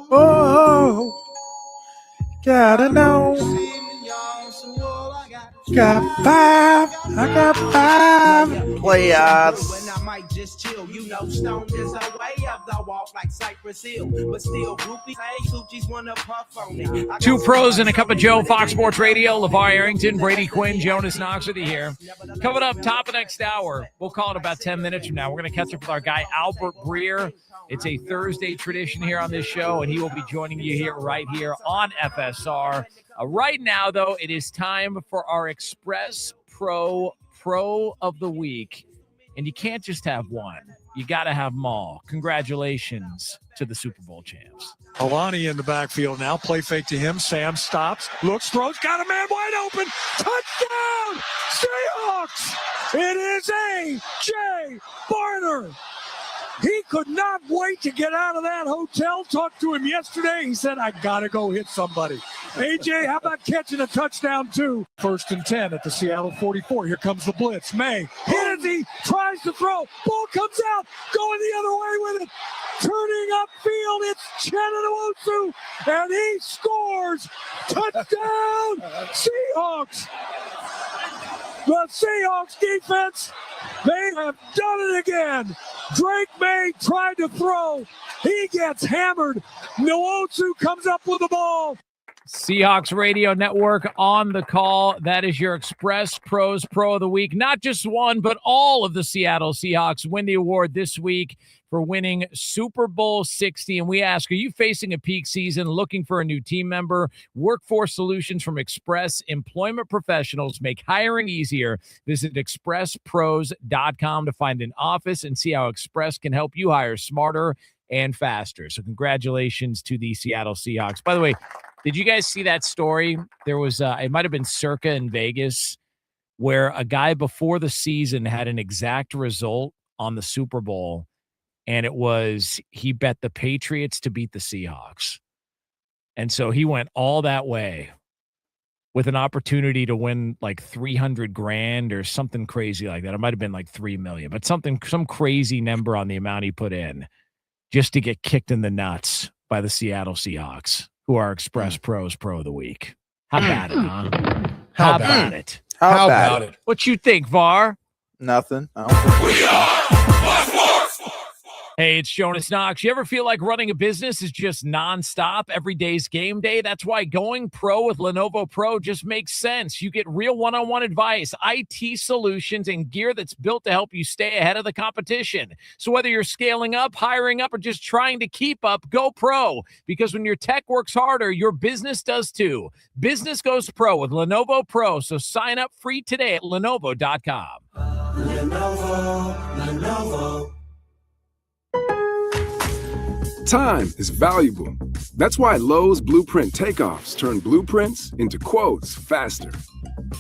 Whoa, gotta know. Got five. I got five. Playoffs. Two pros and a cup of Joe, Fox Sports Radio. LeVar Arrington, Brady Quinn, Jonas Knox with you here. Coming up top of next hour, we'll call it about 10 minutes from now. We're going to catch up with our guy, Albert Breer. It's a Thursday tradition here on this show, and he will be joining you here right here on FSR. Right now, though, it is time for our Express Pro of the Week. And you can't just have one. You got to have them all. Congratulations to the Super Bowl champs. Alani in the backfield now. Play fake to him. Sam stops. Looks, throws. Got a man wide open. Touchdown! Seahawks! It is A.J. Barner. He could not wait to get out of that hotel. Talked to him yesterday. He said, I got to go hit somebody. A.J., how about catching a touchdown, too? 1st and 10 at the Seattle 44. Here comes the blitz. May. Hennessy tries to throw. Ball comes out. Going the other way with it. Turning upfield. It's Chenna and he scores. Touchdown, Seahawks. The Seahawks defense, they have done it again. Drake May tried to throw. He gets hammered. Nwosu comes up with the ball. Seahawks Radio Network on the call. That is your Express Pros Pro of the Week. Not just one, but all of the Seattle Seahawks win the award this week for winning Super Bowl 60. And we ask, are you facing a peak season, looking for a new team member? Workforce solutions from Express Employment Professionals make hiring easier. Visit expresspros.com to find an office and see how Express can help you hire smarter and faster. So congratulations to the Seattle Seahawks. By the way, did you guys see that story? There was, it might have been Circa in Vegas, where a guy before the season had an exact result on the Super Bowl, and it was he bet the Patriots to beat the Seahawks. And so he went all that way with an opportunity to win like $300,000 or something crazy like that. It might have been like $3 million, but some crazy number on the amount he put in just to get kicked in the nuts by the Seattle Seahawks, who are Express Pros Pro of the Week. How about it, huh? How about it? How about it? What you think, VAR? Nothing. We are Hey, it's Jonas Knox. You ever feel like running a business is just nonstop? Every day's game day? That's why going pro with Lenovo Pro just makes sense. You get real one-on-one advice, IT solutions, and gear that's built to help you stay ahead of the competition. So whether you're scaling up, hiring up, or just trying to keep up, go pro. Because when your tech works harder, your business does too. Business goes pro with Lenovo Pro. So sign up free today at Lenovo.com. Lenovo. Time is valuable. That's why Lowe's Blueprint Takeoffs turn blueprints into quotes faster.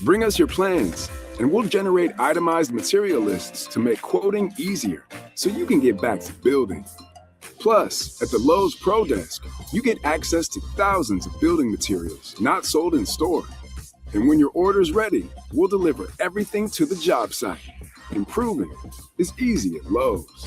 Bring us your plans, and we'll generate itemized material lists to make quoting easier so you can get back to building. Plus, at the Lowe's Pro Desk, you get access to thousands of building materials not sold in store. And when your order's ready, we'll deliver everything to the job site. Improving is easy at Lowe's.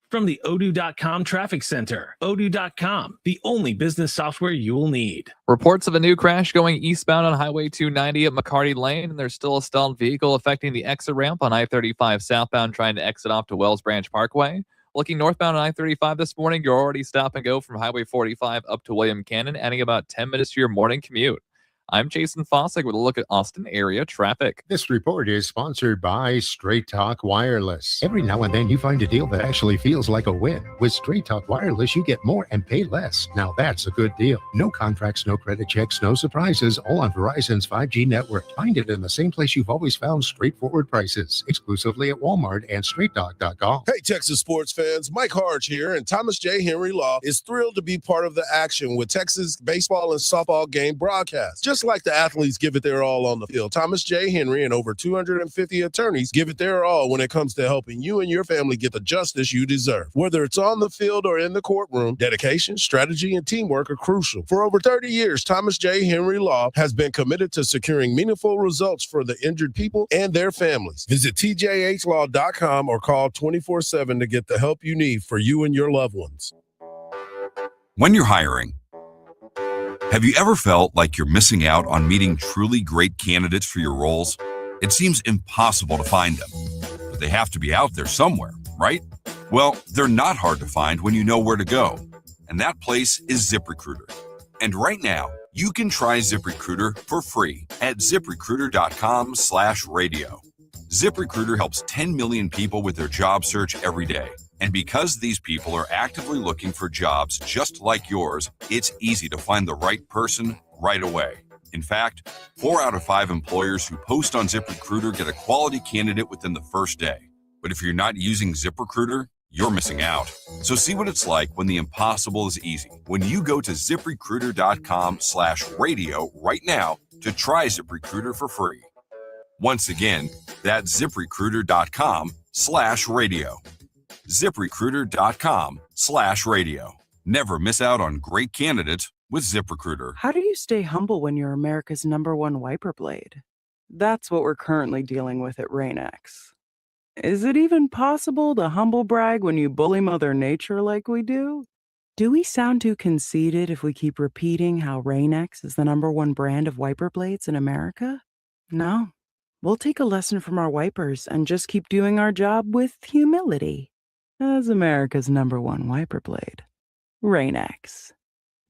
From the Odoo.com Traffic Center, Odoo.com, the only business software you will need. Reports of a new crash going eastbound on Highway 290 at McCarty Lane, and there's still a stalled vehicle affecting the exit ramp on I-35 southbound trying to exit off to Wells Branch Parkway. Looking northbound on I-35 this morning, you're already stop and go from Highway 45 up to William Cannon, adding about 10 minutes to your morning commute. I'm Jason Fossick with a look at Austin area traffic. This report is sponsored by Straight Talk Wireless. Every now and then you find a deal that actually feels like a win. With Straight Talk Wireless, you get more and pay less. Now that's a good deal. No contracts, no credit checks, no surprises, all on Verizon's 5G network. Find it in the same place you've always found straightforward prices, exclusively at Walmart and StraightTalk.com. Hey, Texas sports fans, Mike Hardge here, and Thomas J. Henry Law is thrilled to be part of the action with Texas baseball and softball game broadcast. Just Just like the athletes give it their all on the field, Thomas J. Henry and over 250 attorneys give it their all when it comes to helping you and your family get the justice you deserve. Whether it's on the field or in the courtroom, dedication, strategy, and teamwork are crucial. For over 30 years, Thomas J. Henry Law has been committed to securing meaningful results for the injured people and their families. Visit tjhlaw.com or call 24/7 to get the help you need for you and your loved ones. When you're hiring, have you ever felt like you're missing out on meeting truly great candidates for your roles? It seems impossible to find them, but they have to be out there somewhere, right? Well, they're not hard to find when you know where to go, and that place is ZipRecruiter. And right now, you can try ZipRecruiter for free at ziprecruiter.com/radio. ZipRecruiter helps 10 million people with their job search every day. And because these people are actively looking for jobs just like yours, it's easy to find the right person right away. In fact, 4 out of 5 employers who post on ZipRecruiter get a quality candidate within the first day. But if you're not using ZipRecruiter, you're missing out. So see what it's like when the impossible is easy. When you go to ziprecruiter.com/radio right now to try ZipRecruiter for free. Once again, that's ziprecruiter.com/radio. ZipRecruiter.com/radio. Never miss out on great candidates with ZipRecruiter. How do you stay humble when you're America's #1 wiper blade? That's what we're currently dealing with at Rain-X. Is it even possible to humble brag when you bully Mother Nature like we do? Do we sound too conceited if we keep repeating how Rain-X is the #1 brand of wiper blades in America? No. We'll take a lesson from our wipers and just keep doing our job with humility. As America's #1 wiper blade, Rain-X.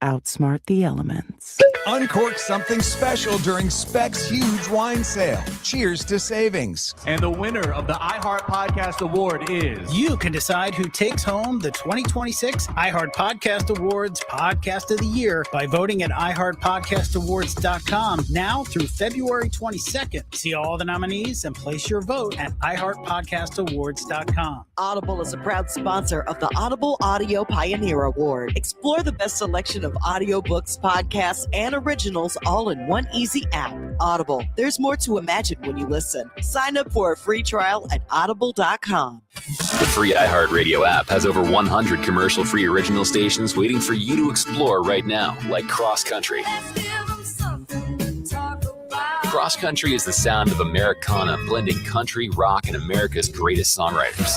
Outsmart the elements. Uncork something special during Spec's huge wine sale. Cheers to savings. And the winner of the iHeart Podcast Award is... You can decide who takes home the 2026 iHeart Podcast Awards Podcast of the Year by voting at iHeartPodcastAwards.com now through February 22nd. See all the nominees and place your vote at iHeartPodcastAwards.com. Audible is a proud sponsor of the Audible Audio Pioneer Award. Explore the best selection of audiobooks, podcasts, and originals all in one easy app. Audible. There's more to imagine when you listen. Sign up for a free trial at audible.com. The free iHeartRadio app has over 100 commercial-free original stations waiting for you to explore right now, like Cross Country. Cross Country is the sound of Americana blending country, rock, and America's greatest songwriters.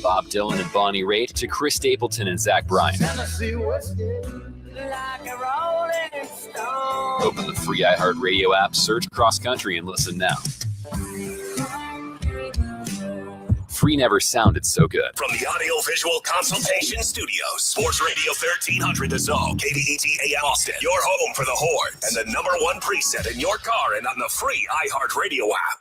Bob Dylan and Bonnie Raitt to Chris Stapleton and Zach Bryan. Open the free iHeartRadio app, search Cross Country, and listen now. Free never sounded so good. From the Audio Visual Consultation Studios, Sports Radio 1300 The Zone, KVET AM Austin, your home for the Horns, and the #1 preset in your car and on the free iHeartRadio app.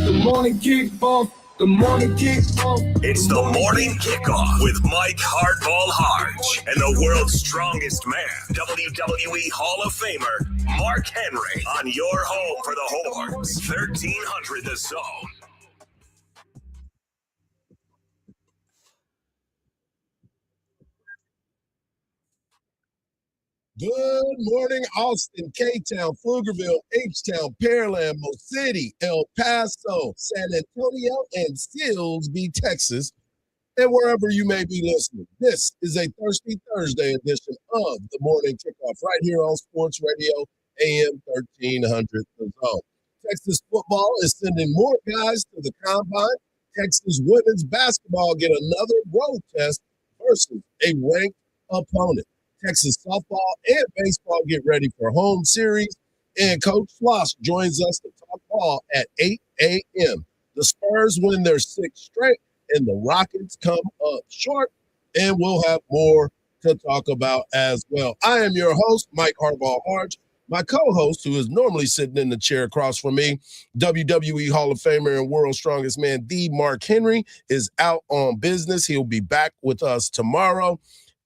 The morning kickoff. The morning kickoff. It's the morning kickoff with Mike Hardball Hardge and the world's strongest man, WWE Hall of Famer Mark Henry, on your home for the Horns, 1300 The Zone. Good morning, Austin, K-Town, Pflugerville, H-Town, Pearland, Mo City, El Paso, San Antonio, and Silsbee, Texas, and wherever you may be listening. This is a Thirsty Thursday edition of the Morning Kickoff right here on Sports Radio AM 1300 The Zone. Texas football is sending more guys to the combine. Texas women's basketball get another road test versus a ranked opponent. Texas softball and baseball get ready for home series. And Coach Floss joins us to talk ball at 8 a.m. The Spurs win their 6th straight, and the Rockets come up short. And we'll have more to talk about as well. I am your host, Mike Hardball Hardge. My co-host, who is normally sitting in the chair across from me, WWE Hall of Famer and World's Strongest Man, the Mark Henry, is out on business. He'll be back with us tomorrow.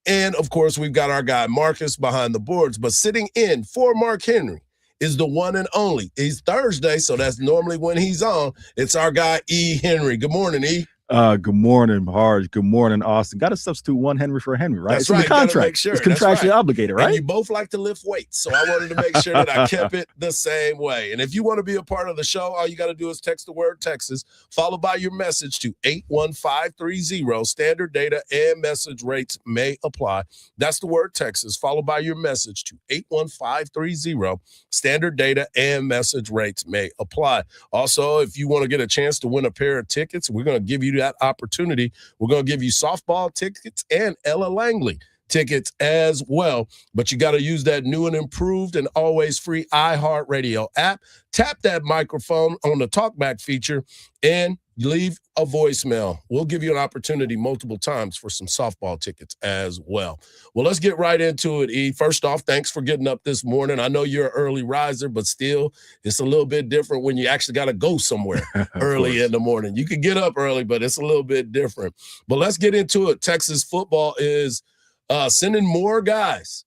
And, of course, we've got our guy Marcus behind the boards. But sitting in for Mark Henry is the one and only. It's Thursday, so that's normally when he's on. It's our guy E. Henry. Good morning, E. Good morning, Hardge. Good morning, Austin. Got to substitute one Henry for a Henry, right? That's It's in right. the contract. Make sure. It's contractually obligated, right? And you both like to lift weights, so I wanted to make sure that I kept it the same way. And if you want to be a part of the show, all you got to do is text the word Texas, followed by your message to 81530. Standard data and message rates may apply. That's the word Texas, followed by your message to 81530. Standard data and message rates may apply. Also, if you want to get a chance to win a pair of tickets, we're going to give you that opportunity. We're going to give you softball tickets and Ella Langley tickets as well. But you got to use that new and improved and always free iHeartRadio app. Tap that microphone on the talkback feature and leave a voicemail. We'll give you an opportunity multiple times for some softball tickets as well. Well, let's get right into it, E. First off, thanks for getting up this morning. I know you're an early riser, but still, it's a little bit different when you actually got to go somewhere early in the morning. You can get up early, but it's a little bit different. But let's get into it. Texas football is sending more guys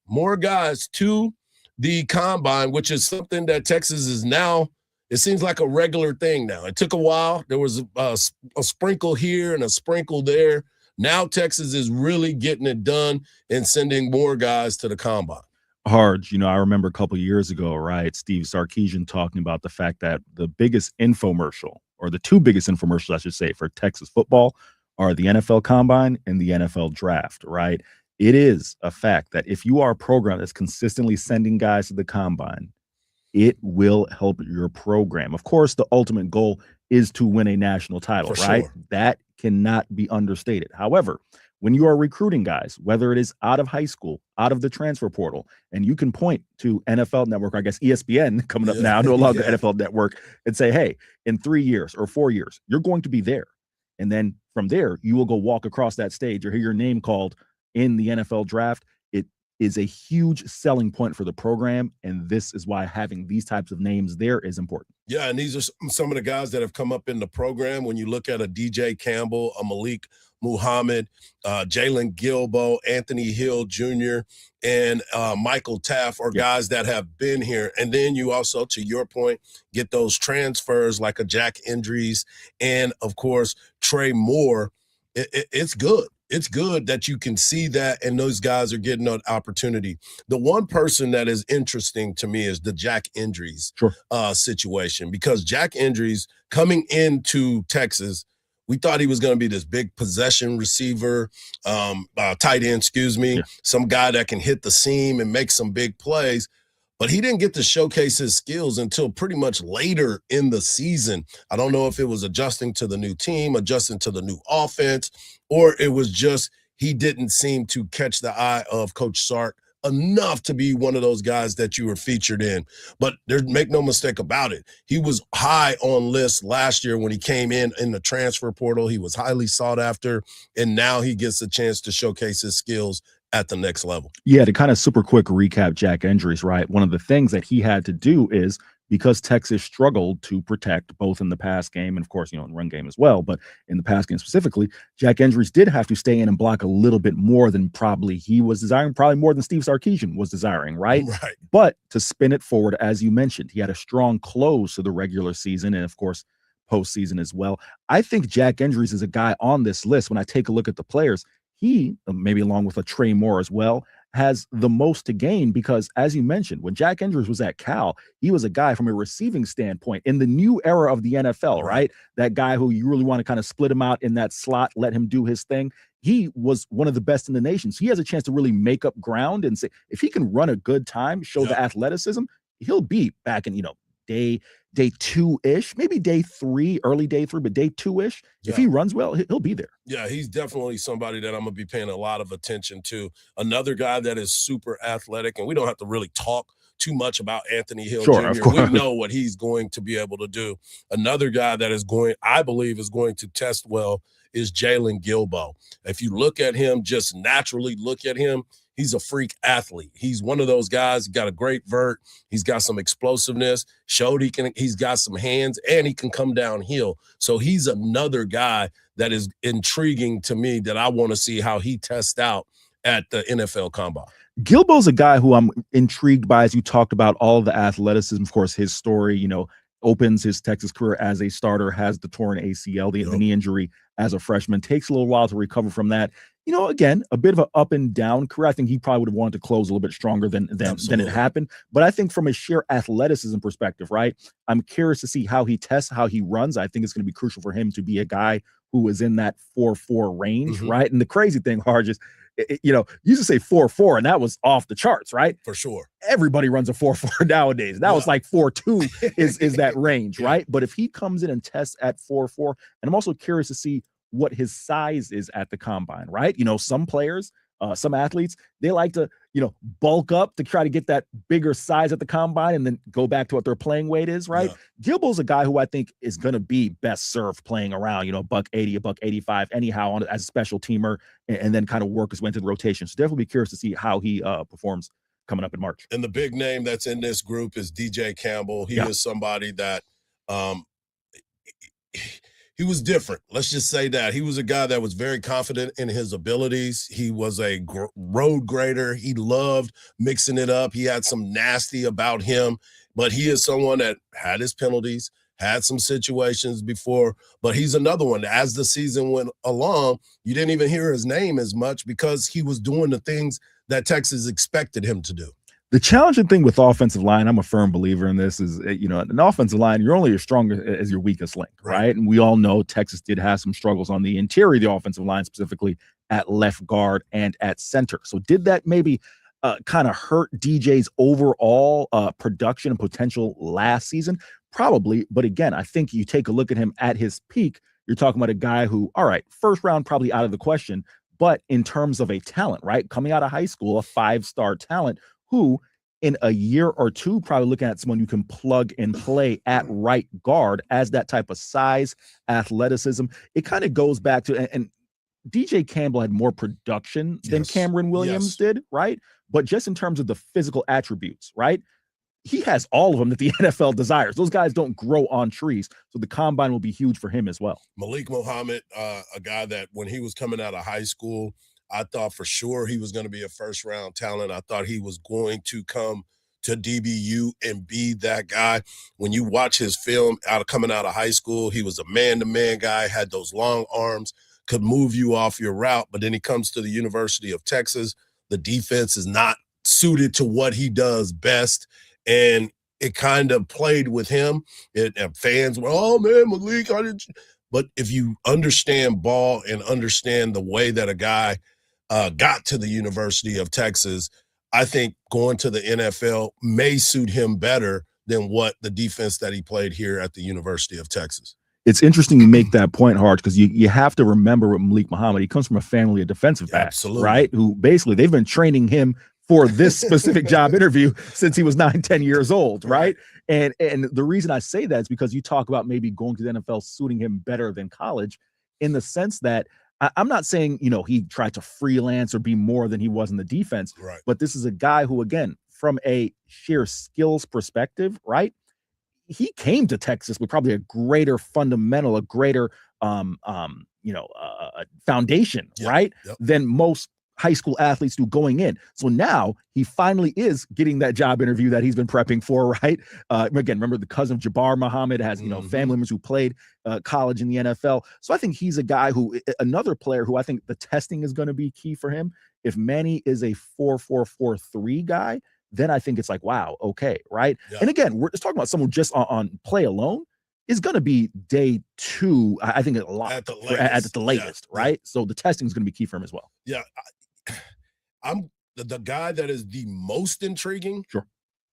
to the combine, which is something that Texas is now, it seems like a regular thing now. It took a while. There was a sprinkle here and a sprinkle there. Now Texas is really getting it done and sending more guys to the combine. Hardge, I remember a couple of years ago, right, Steve Sarkisian talking about the fact that the biggest infomercial, or the two biggest infomercials, I should say, for Texas football are the NFL Combine and the NFL Draft, right? It is a fact that if you are a program that's consistently sending guys to the combine, it will help your program. Of course, the ultimate goal is to win a national title, right? Sure. That cannot be understated. However, when you are recruiting guys, whether it is out of high school, out of the transfer portal, and you can point to NFL Network, I guess ESPN coming up now, no longer NFL Network, and say, hey, in 3 years or 4 years, you're going to be there. And then from there, you will go walk across that stage or hear your name called in the NFL Draft. It is a huge selling point for the program, and this is why having these types of names there is important. Yeah, and these are some of the guys that have come up in the program. When you look at a DJ Campbell, a Malik Muhammad, Jalen Gilbo, Anthony Hill Jr., and Michael Taft are guys that have been here. And then you also, to your point, get those transfers like a Jack Endries and, of course, Trey Moore. It's good. It's good that you can see that, and those guys are getting an opportunity. The one person that is interesting to me is the Jack Endries situation, because Jack Endries coming into Texas, we thought he was going to be this big possession receiver, tight end, some guy that can hit the seam and make some big plays. But he didn't get to showcase his skills until pretty much later in the season. I don't know if it was adjusting to the new team, adjusting to the new offense, or it was just he didn't seem to catch the eye of Coach Sark enough to be one of those guys that you were featured in. But make no mistake about it, he was high on lists last year when he came in the transfer portal. He was highly sought after, and now he gets a chance to showcase his skills at the next level. Yeah, to kind of super quick recap Jack Endries, right? One of the things that he had to do is, because Texas struggled to protect both in the pass game and, of course, in run game as well, but in the pass game specifically, Jack Endries did have to stay in and block a little bit more than probably he was desiring, probably more than Steve Sarkisian was desiring, right? Right. But to spin it forward, as you mentioned, he had a strong close to the regular season and, of course, postseason as well. I think Jack Endries is a guy on this list. When I take a look at the players, he, maybe along with a Trey Moore as well, has the most to gain, because, as you mentioned, when Jack Endries was at Cal, he was a guy from a receiving standpoint in the new era of the NFL, right? That guy who you really want to kind of split him out in that slot, let him do his thing. He was one of the best in the nation. So he has a chance to really make up ground and say, if he can run a good time, show the athleticism, he'll be back in, day 2-ish, maybe day 3, early day 3, but day 2-ish. If he runs well, he'll be there. Yeah, he's definitely somebody that I'm going to be paying a lot of attention to. Another guy that is super athletic, and we don't have to really talk too much about Anthony Hill Jr. We know what he's going to be able to do. Another guy that I believe is going to test well is Jalen Gilbo. If you look at him, just naturally look at him, he's a freak athlete. He's one of those guys, got a great vert. He's got some explosiveness, he's got some hands, and he can come downhill. So he's another guy that is intriguing to me that I want to see how he tests out at the NFL Combine. Gilbo's a guy who I'm intrigued by, as you talked about all the athleticism, of course, his story, opens his Texas career as a starter, has the torn ACL, the knee injury as a freshman, takes a little while to recover from that. You know, again, a bit of an up and down career. I think he probably would have wanted to close a little bit stronger than it happened. But I think from a sheer athleticism perspective, right, I'm curious to see how he tests, how he runs. I think it's going to be crucial for him to be a guy who is in that 4.4 range, right? And the crazy thing, Hardge, is, you know, you used to say 4.4, and that was off the charts, right? For sure. Everybody runs a 4.4 nowadays. That was like 4.2 is that range, right? But if he comes in and tests at 4.4, and I'm also curious to see what his size is at the combine, right? You know, some players, some athletes, they like to, you know, bulk up to try to get that bigger size at the combine and then go back to what their playing weight is, right? Gilbo's a guy who I think is going to be best served playing around, you know, $180, $185, anyhow, as a special teamer, and then kind of work his way into the rotation. So definitely be curious to see how he performs coming up in March. And the big name that's in this group is DJ Campbell. He is somebody that he was different. Let's just say that. He was a guy that was very confident in his abilities. He was a road grader. He loved mixing it up. He had some nasty about him, but he is someone that had his penalties, had some situations before, but he's another one. As the season went along, you didn't even hear his name as much because he was doing the things that Texas expected him to do. The challenging thing with offensive line, I'm a firm believer in this, is, you know, an offensive line, you're only as strong as your weakest link, right? And we all know Texas did have some struggles on the interior of the offensive line, specifically at left guard and at center. So did that maybe kind of hurt DJ's overall production and potential last season? Probably. But again, I think you take a look at him at his peak, you're talking about a guy who, all right, first round probably out of the question, but in terms of a talent, right? Coming out of high school, a 5-star talent, who in a year or two, probably looking at someone you can plug and play at right guard as that type of size, athleticism. It kind of goes back to, and DJ Campbell had more production than Cameron Williams did, right? But just in terms of the physical attributes, right? He has all of them that the NFL desires. Those guys don't grow on trees. So the combine will be huge for him as well. Malik Muhammad, a guy that when he was coming out of high school, I thought for sure he was going to be a first-round talent. I thought he was going to come to DBU and be that guy. When you watch his film coming out of high school, he was a man-to-man guy, had those long arms, could move you off your route. But then he comes to the University of Texas. The defense is not suited to what he does best, and it kind of played with him. And fans were, oh, man, Malik, I didn't. But if you understand ball and understand the way that a guy got to the University of Texas, I think going to the NFL may suit him better than what the defense that he played here at the University of Texas. It's interesting you make that point, Hardge, because you have to remember with Malik Muhammad, he comes from a family of defensive backs, right? Who basically they've been training him for this specific job interview since he was 9-10 years old, right? And the reason I say that is because you talk about maybe going to the NFL suiting him better than college, in the sense that I'm not saying, you know, he tried to freelance or be more than he was in the defense, but this is a guy who, again, from a sheer skills perspective, right? He came to Texas with probably a greater fundamental, a greater, foundation, right? Than most high school athletes do going in. So now he finally is getting that job interview that he's been prepping for, right? Again, remember the cousin of Jabbar Muhammad has, family members who played college in the NFL. So I think he's a guy another player who I think the testing is going to be key for him. If Manny is a 4.4-4.3 guy, then I think it's like, wow, okay, right? And again, we're just talking about someone just on play alone is going to be day 2, I think, a lot at the latest, right? So the testing is going to be key for him as well. Yeah, I'm the guy that is the most intriguing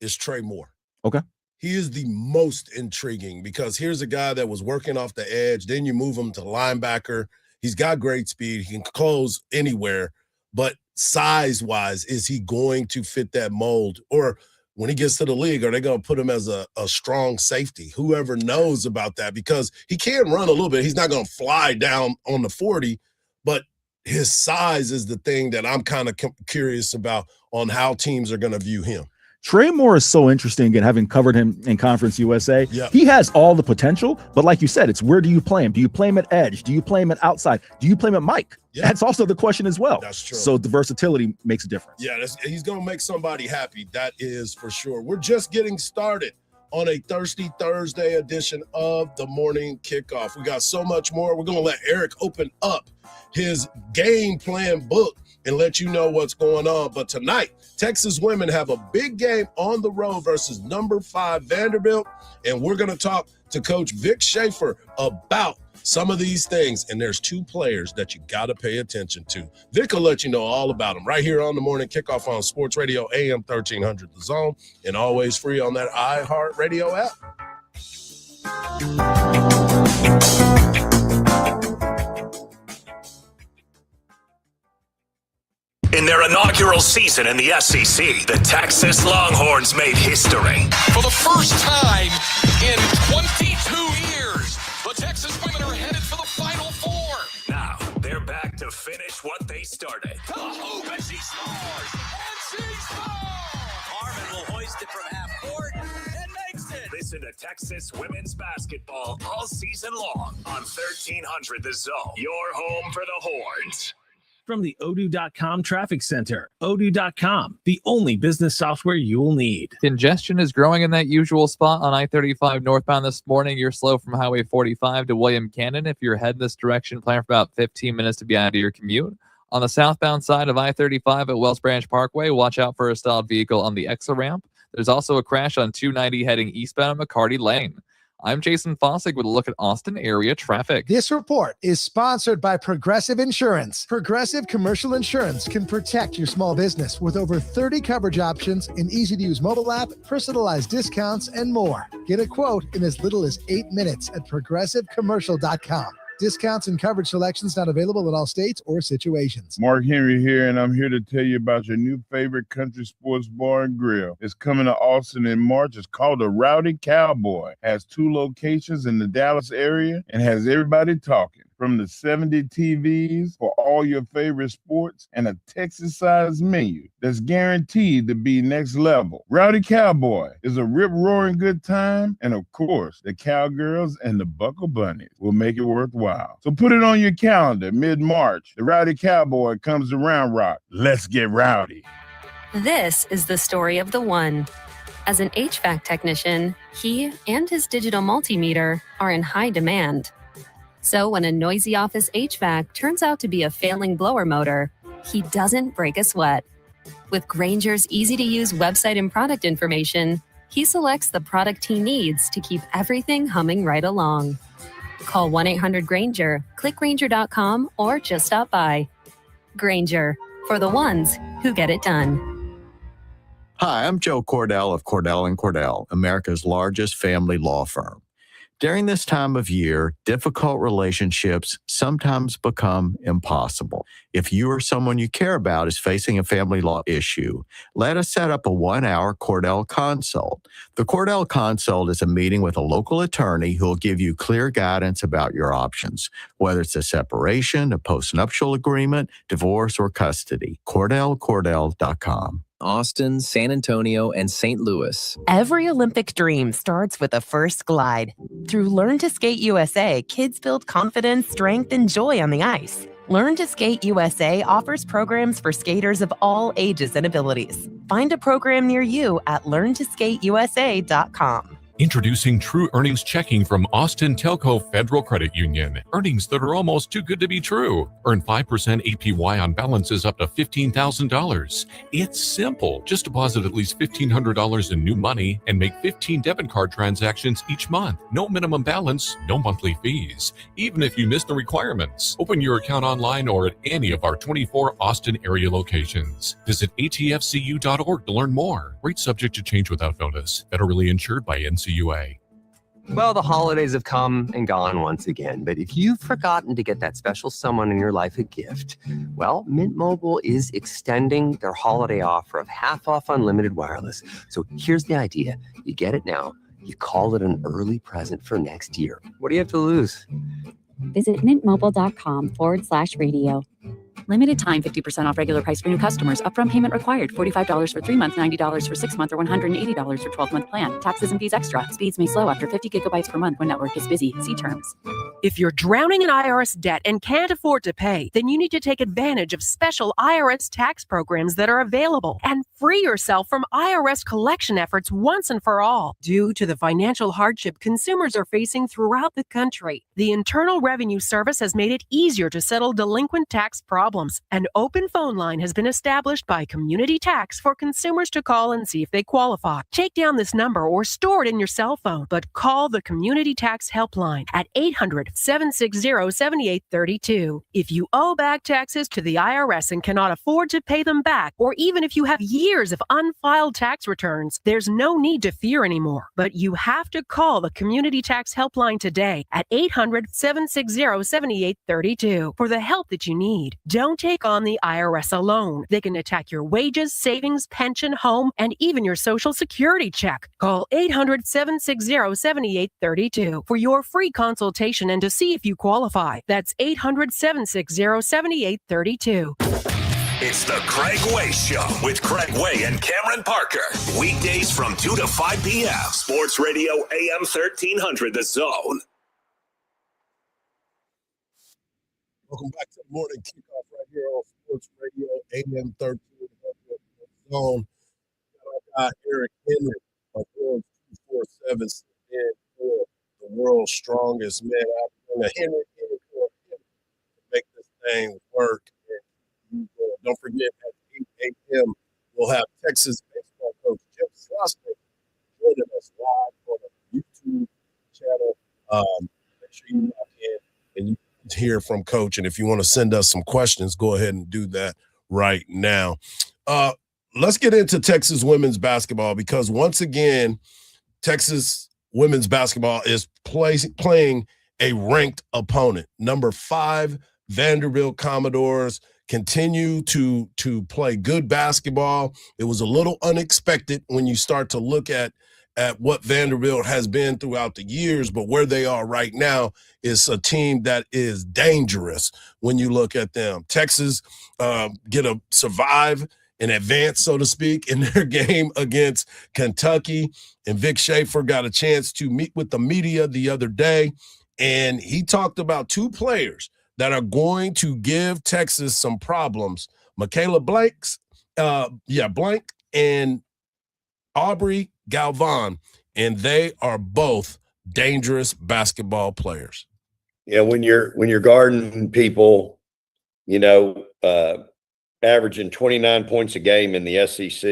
is Trey Moore. Okay. He is the most intriguing because here's a guy that was working off the edge. Then you move him to linebacker. He's got great speed. He can close anywhere. But size-wise, is he going to fit that mold? Or when he gets to the league, are they going to put him as a strong safety? Whoever knows about that, because he can run a little bit. He's not going to fly down on the 40, but his size is the thing that I'm kind of curious about on how teams are going to view him. Trey Moore is so interesting, again, having covered him in Conference USA. He has all the potential, but like you said, it's where do you play him? Do you play him at edge? Do you play him at outside? Do you play him at Mike? That's also the question as well. That's true. So the versatility makes a difference. Yeah, he's going to make somebody happy. That is for sure. We're just getting started on a Thirsty Thursday edition of the Morning Kickoff. We got so much more. We're going to let Eric open up his game plan book and let you know what's going on. But tonight, Texas women have a big game on the road versus number 5 Vanderbilt. And we're going to talk to Coach Vic Schaefer about some of these things. And there's 2 players that you got to pay attention to. Vic will let you know all about them right here on the Morning Kickoff on Sports Radio AM 1300 The Zone, and always free on that iHeartRadio app. In their inaugural season in the SEC, the Texas Longhorns made history. For the first time in 22 years, the Texas women are headed for the Final Four. Now, they're back to finish what they started. The hoop, and she scores! And she scores! Harmon will hoist it from half court and makes it. Listen to Texas women's basketball all season long on 1300 The Zone, your home for the Horns. From the Odoo.com Traffic Center, Odoo.com, the only business software you will need. Congestion is growing in that usual spot on I-35 northbound this morning. You're slow from Highway 45 to William Cannon. If you're heading this direction, plan for about 15 minutes to be out of your commute. On the southbound side of I-35 at Wells Branch Parkway, watch out for a stalled vehicle on the exit ramp. There's also a crash on 290 heading eastbound at McCarty Lane. I'm Jason Fossig with a look at Austin area traffic. This report is sponsored by Progressive Insurance. Progressive Commercial Insurance can protect your small business with over 30 coverage options, an easy-to-use mobile app, personalized discounts, and more. Get a quote in as little as 8 minutes at progressivecommercial.com. Discounts and coverage selections not available in all states or situations. Mark Henry here, and I'm here to tell you about your new favorite country sports bar and grill. It's coming to Austin in March. It's called the Rowdy Cowboy. Has 2 locations in the Dallas area and has everybody talking. From the 70 TVs for all your favorite sports and a Texas-sized menu that's guaranteed to be next level. Rowdy Cowboy is a rip-roaring good time, and of course, the Cowgirls and the Buckle Bunnies will make it worthwhile. So put it on your calendar, mid-March. The Rowdy Cowboy comes to Round Rock. Let's get rowdy. This is the story of the one. As an HVAC technician, he and his digital multimeter are in high demand. So when a noisy office HVAC turns out to be a failing blower motor, he doesn't break a sweat. With Grainger's easy-to-use website and product information, he selects the product he needs to keep everything humming right along. Call 1-800-GRAINGER, click Grainger.com, or just stop by. Grainger, for the ones who get it done. Hi, I'm Joe Cordell of Cordell & Cordell, America's largest family law firm. During this time of year, difficult relationships sometimes become impossible. If you or someone you care about is facing a family law issue, let us set up a 1-hour Cordell Consult. The Cordell Consult is a meeting with a local attorney who will give you clear guidance about your options, whether it's a separation, a postnuptial agreement, divorce, or custody. CordellCordell.com. Austin, San Antonio, and St. Louis. Every Olympic dream starts with a first glide. Through Learn to Skate USA, kids build confidence, strength, and joy on the ice. Learn to Skate USA offers programs for skaters of all ages and abilities. Find a program near you at learntosskateusa.com. Introducing True Earnings Checking from Austin Telco Federal Credit Union. Earnings that are almost too good to be true. Earn 5% APY on balances up to $15,000. It's simple. Just deposit at least $1,500 in new money and make 15 debit card transactions each month. No minimum balance, no monthly fees, even if you miss the requirements. Open your account online or at any of our 24 Austin area locations. Visit atfcu.org to learn more. Rates subject to change without notice. Federally insured by NCUA. Well, the holidays have come and gone once again, but if you've forgotten to get that special someone in your life a gift, well, Mint Mobile is extending their holiday offer of half off unlimited wireless. So here's the idea. You get it now. You call it an early present for next year. What do you have to lose? Visit mintmobile.com/radio. Limited time 50% off regular price for new customers. Upfront payment required. $45 for 3 months, $90 for 6 months, or $180 for 12-month plan. Taxes and fees extra. Speeds may slow after 50 gigabytes per month when network is busy. See terms. If you're drowning in IRS debt and can't afford to pay, then you need to take advantage of special IRS tax programs that are available and free yourself from IRS collection efforts once and for all. Due to the financial hardship consumers are facing throughout the country, the Internal Revenue Service has made it easier to settle delinquent tax problems. An open phone line has been established by Community Tax for consumers to call and see if they qualify. Take down this number or store it in your cell phone, but call the Community Tax Helpline at 800-760-7832. If you owe back taxes to the IRS and cannot afford to pay them back, or even if you have years of unfiled tax returns, there's no need to fear anymore. But you have to call the Community Tax Helpline today at 800-760-7832 for the help that you need. Don't take on the IRS alone. They can attack your wages, savings, pension, home, and even your Social Security check. Call 800-760-7832 for your free consultation and to see if you qualify. That's 800-760-7832. It's the Craig Way Show with Craig Way and Cameron Parker. Weekdays from 2 to 5 p.m. Sports Radio AM 1300, The Zone. Welcome back to the morning kickoff right here on Sports Radio AM 1300, The Zone. I got Eric Henry of World 247 in for the world's strongest man out there. Henry to make this thing work. Don't forget, at 8 a.m., we'll have Texas baseball coach Jim Slosky joining us live on the YouTube channel. Make sure you log in and you can hear from Coach. And if you want to send us some questions, go ahead and do that right now. Let's get into Texas women's basketball because, once again, Texas women's basketball is playing a ranked opponent. Number 5, Vanderbilt Commodores continue to play good basketball. It was a little unexpected when you start to look at what Vanderbilt has been throughout the years, but where they are right now is a team that is dangerous when you look at them. Texas get to survive and advance, so to speak, in their game against Kentucky, and Vic Schaefer got a chance to meet with the media the other day, and he talked about 2 players that are going to give Texas some problems. Michaela Blank and Aubrey Galvan, and they are both dangerous basketball players. Yeah, when you're guarding people, averaging 29 points a game in the SEC,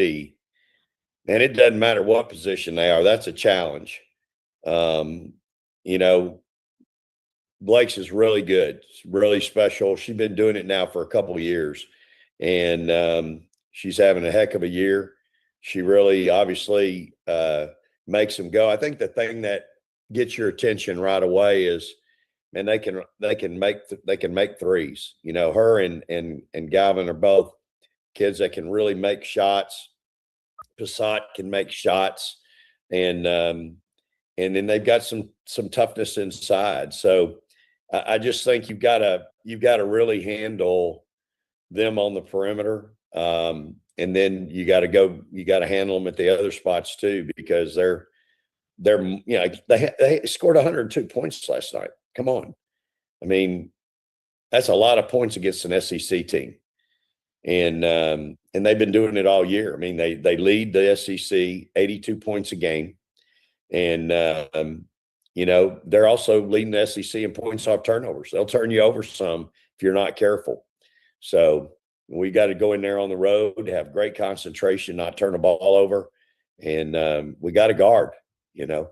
and it doesn't matter what position they are, that's a challenge. Blake's is really good. It's really special. She's been doing it now for a couple of years, and she's having a heck of a year. She really obviously makes them go. I think the thing that gets your attention right away is, man, they can make threes. Her and Galvin are both kids that can really make shots. Passat can make shots, and then they've got some toughness inside. So I just think you've got to really handle them on the perimeter, and then you got to handle them at the other spots too, because they scored 102 points last night. Come on, I mean, that's a lot of points against an SEC team, and they've been doing it all year. I mean, they lead the SEC 82 points a game. And, they're also leading the SEC in points off turnovers. They'll turn you over some if you're not careful. So we got to go in there on the road, have great concentration, not turn the ball over. And we got to guard, And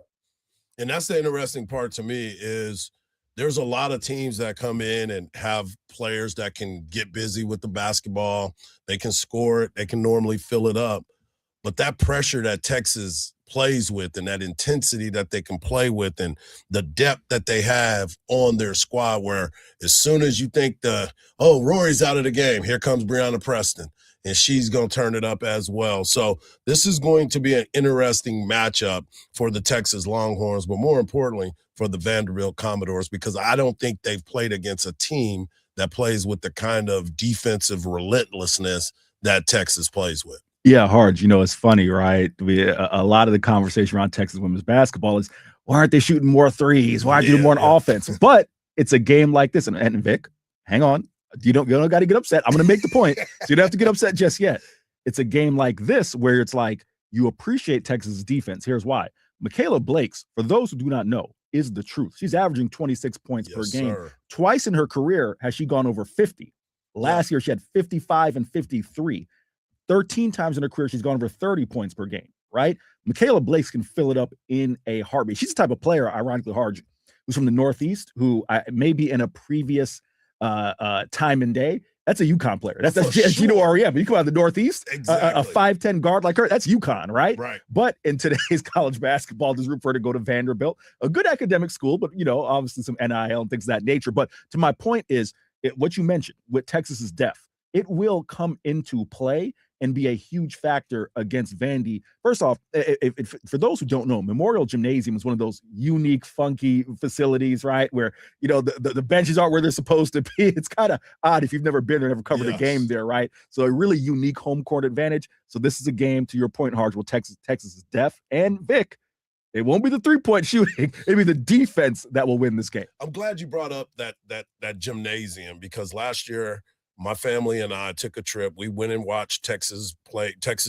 that's the interesting part to me is there's a lot of teams that come in and have players that can get busy with the basketball. They can score it. They can normally fill it up. But that pressure that Texas plays with and that intensity that they can play with and the depth that they have on their squad, where as soon as you think Rory's out of the game, here comes Breonna Preston, and she's going to turn it up as well. So this is going to be an interesting matchup for the Texas Longhorns, but more importantly for the Vanderbilt Commodores, because I don't think they've played against a team that plays with the kind of defensive relentlessness that Texas plays with. Yeah, Hardge, it's funny, right? A lot of the conversation around Texas women's basketball is, why aren't they shooting more threes? Why aren't they doing more on offense? But it's a game like this. And Vic, hang on. You don't got to get upset. I'm going to make the point. So you don't have to get upset just yet. It's a game like this where it's like you appreciate Texas's defense. Here's why. Michaela Blakes, for those who do not know, is the truth. She's averaging 26 points per game. Sir. Twice in her career has she gone over 50. Last year, she had 55 and 53. 13 times in her career, she's gone over 30 points per game, right? Michaela Blakes can fill it up in a heartbeat. She's the type of player, ironically, Hardge, who's from the Northeast, who maybe in a previous time and day, that's a UConn player. That's Gino Auriemma. You come out of the Northeast, exactly. A 5'10" guard like her, that's UConn, right? Right. But in today's college basketball, there's room for her to go to Vanderbilt, a good academic school, but, obviously some NIL and things of that nature. But to my point is, what you mentioned with Texas's depth, it will come into play and be a huge factor against Vandy. First off, for those who don't know, Memorial Gymnasium is one of those unique, funky facilities, right? Where, the benches aren't where they're supposed to be. It's kind of odd if you've never been there, never covered a game there, right? So a really unique home court advantage. So this is a game, to your point, Hardge, well, Texas is def, and Vic, it won't be the 3-point shooting. It'll be the defense that will win this game. I'm glad you brought up that gymnasium, because last year my family and I took a trip. We went and watched Texas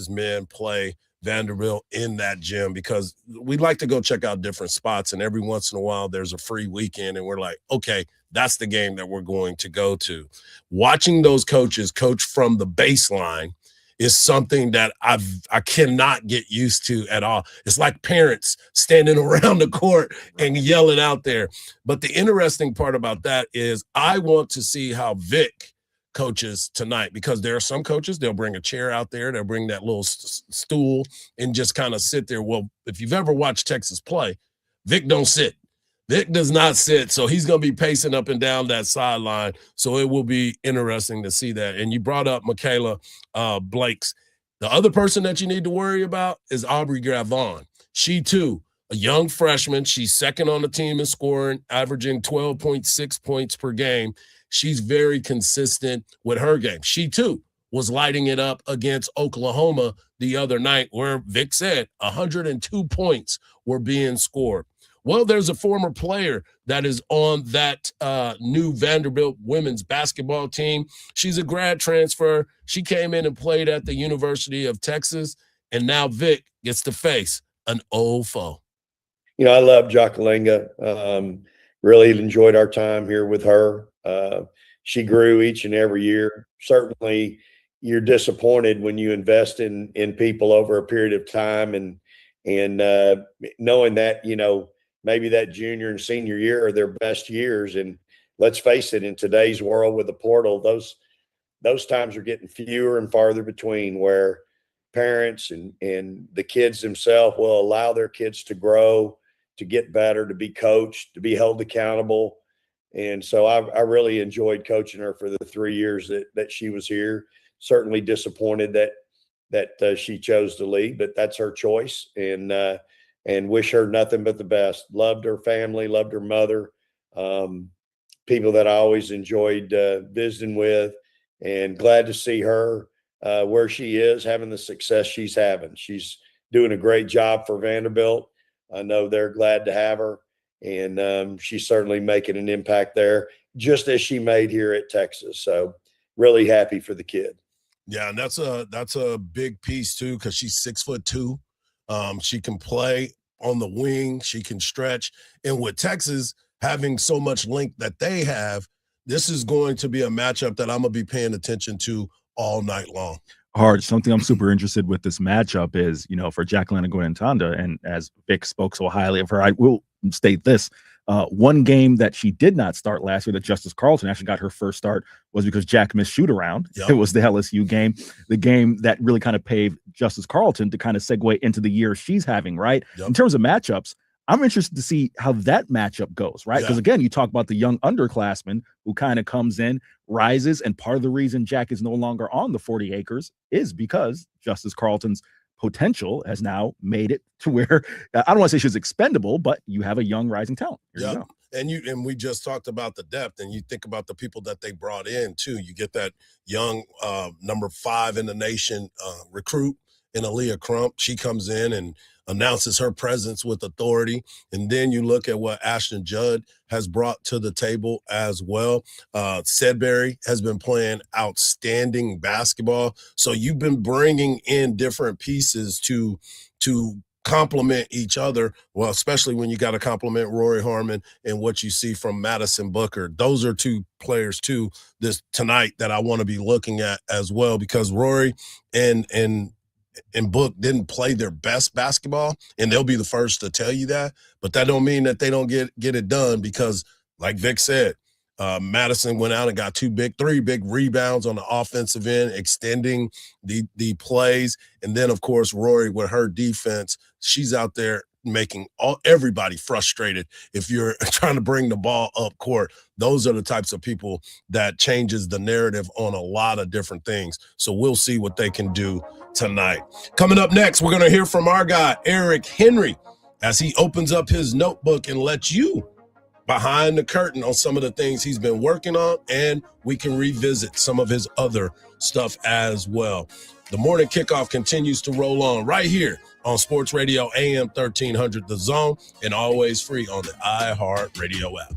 men play Vanderbilt in that gym, because we like to go check out different spots. And every once in a while there's a free weekend and we're like, okay, that's the game that we're going to go to. Watching those coaches coach from the baseline is something that I cannot get used to at all. It's like parents standing around the court and yelling out there. But the interesting part about that is I want to see how Vic coaches tonight, because there are some coaches, they'll bring a chair out there, they'll bring that little stool and just kind of sit there. Well, if you've ever watched Texas play, Vic don't sit. Vic does not sit, so he's going to be pacing up and down that sideline. So it will be interesting to see that. And you brought up Michaela Blakes. The other person that you need to worry about is Aubrey Gravon. She, too, a young freshman. She's second on the team in scoring, averaging 12.6 points per game. She's very consistent with her game. She, too, was lighting it up against Oklahoma the other night, where Vic said 102 points were being scored. Well, there's a former player that is on that new Vanderbilt women's basketball team. She's a grad transfer. She came in and played at the University of Texas, and now Vic gets to face an old foe. I love Jacqueline. Really enjoyed our time here with her. She grew each and every year. Certainly, you're disappointed when you invest in people over a period of time, and knowing that, maybe that junior and senior year are their best years. And let's face it, in today's world with the portal, those times are getting fewer and farther between, where parents and the kids themselves will allow their kids to grow, to get better, to be coached, to be held accountable. And so I really enjoyed coaching her for the 3 years that she was here. Certainly disappointed that she chose to leave, but that's her choice. And wish her nothing but the best. Loved her family, loved her mother, people that I always enjoyed visiting with, and glad to see her where she is, having the success she's having. She's doing a great job for Vanderbilt. I know they're glad to have her, and she's certainly making an impact there, just as she made here at Texas. So really happy for the kid. Yeah, and that's a big piece too, because she's 6'2". She can play on the wing. She can stretch. And with Texas having so much length that they have, this is going to be a matchup that I'm going to be paying attention to all night long. Hardge, something I'm super interested with this matchup is, for Jacqueline Goyentanda, and as Vic spoke so highly of her, I will state this. One game that she did not start last year that Justice Carlton actually got her first start was because Jack missed shoot around. Yep. It was the LSU game, the game that really kind of paved Justice Carlton to kind of segue into the year she's having, right? Yep. In terms of matchups, I'm interested to see how that matchup goes, right? Because again, you talk about the young underclassman who kind of comes in, rises, and part of the reason Jack is no longer on the 40 acres is because Justice Carlton's potential has now made it to where I don't want to say she's expendable, but you have a young rising talent. Yeah. And we just talked about the depth, and you think about the people that they brought in too. You get that young number 5 in the nation recruit in Aaliyah Crump. She comes in and announces her presence with authority. And then you look at what Ashton Judd has brought to the table as well. Sedbury has been playing outstanding basketball. So you've been bringing in different pieces to complement each other. Well, especially when you got to compliment Rory Harmon and what you see from Madison Booker. Those are two players too this tonight that I want to be looking at as well, because Rory and Book didn't play their best basketball, and they'll be the first to tell you that. But that don't mean that they don't get it done, because like Vic said, Madison went out and got three big rebounds on the offensive end, extending the plays. And then, of course, Rory, with her defense, she's out there making everybody frustrated. If you're trying to bring the ball up court, those are the types of people that changes the narrative on a lot of different things. So we'll see what they can do tonight. Coming up next, we're going to hear from our guy, Eric Henry, as he opens up his notebook and lets you behind the curtain on some of the things he's been working on, and we can revisit some of his other stuff as well. The morning kickoff continues to roll on right here on Sports Radio AM 1300 The Zone, and always free on the iHeartRadio app.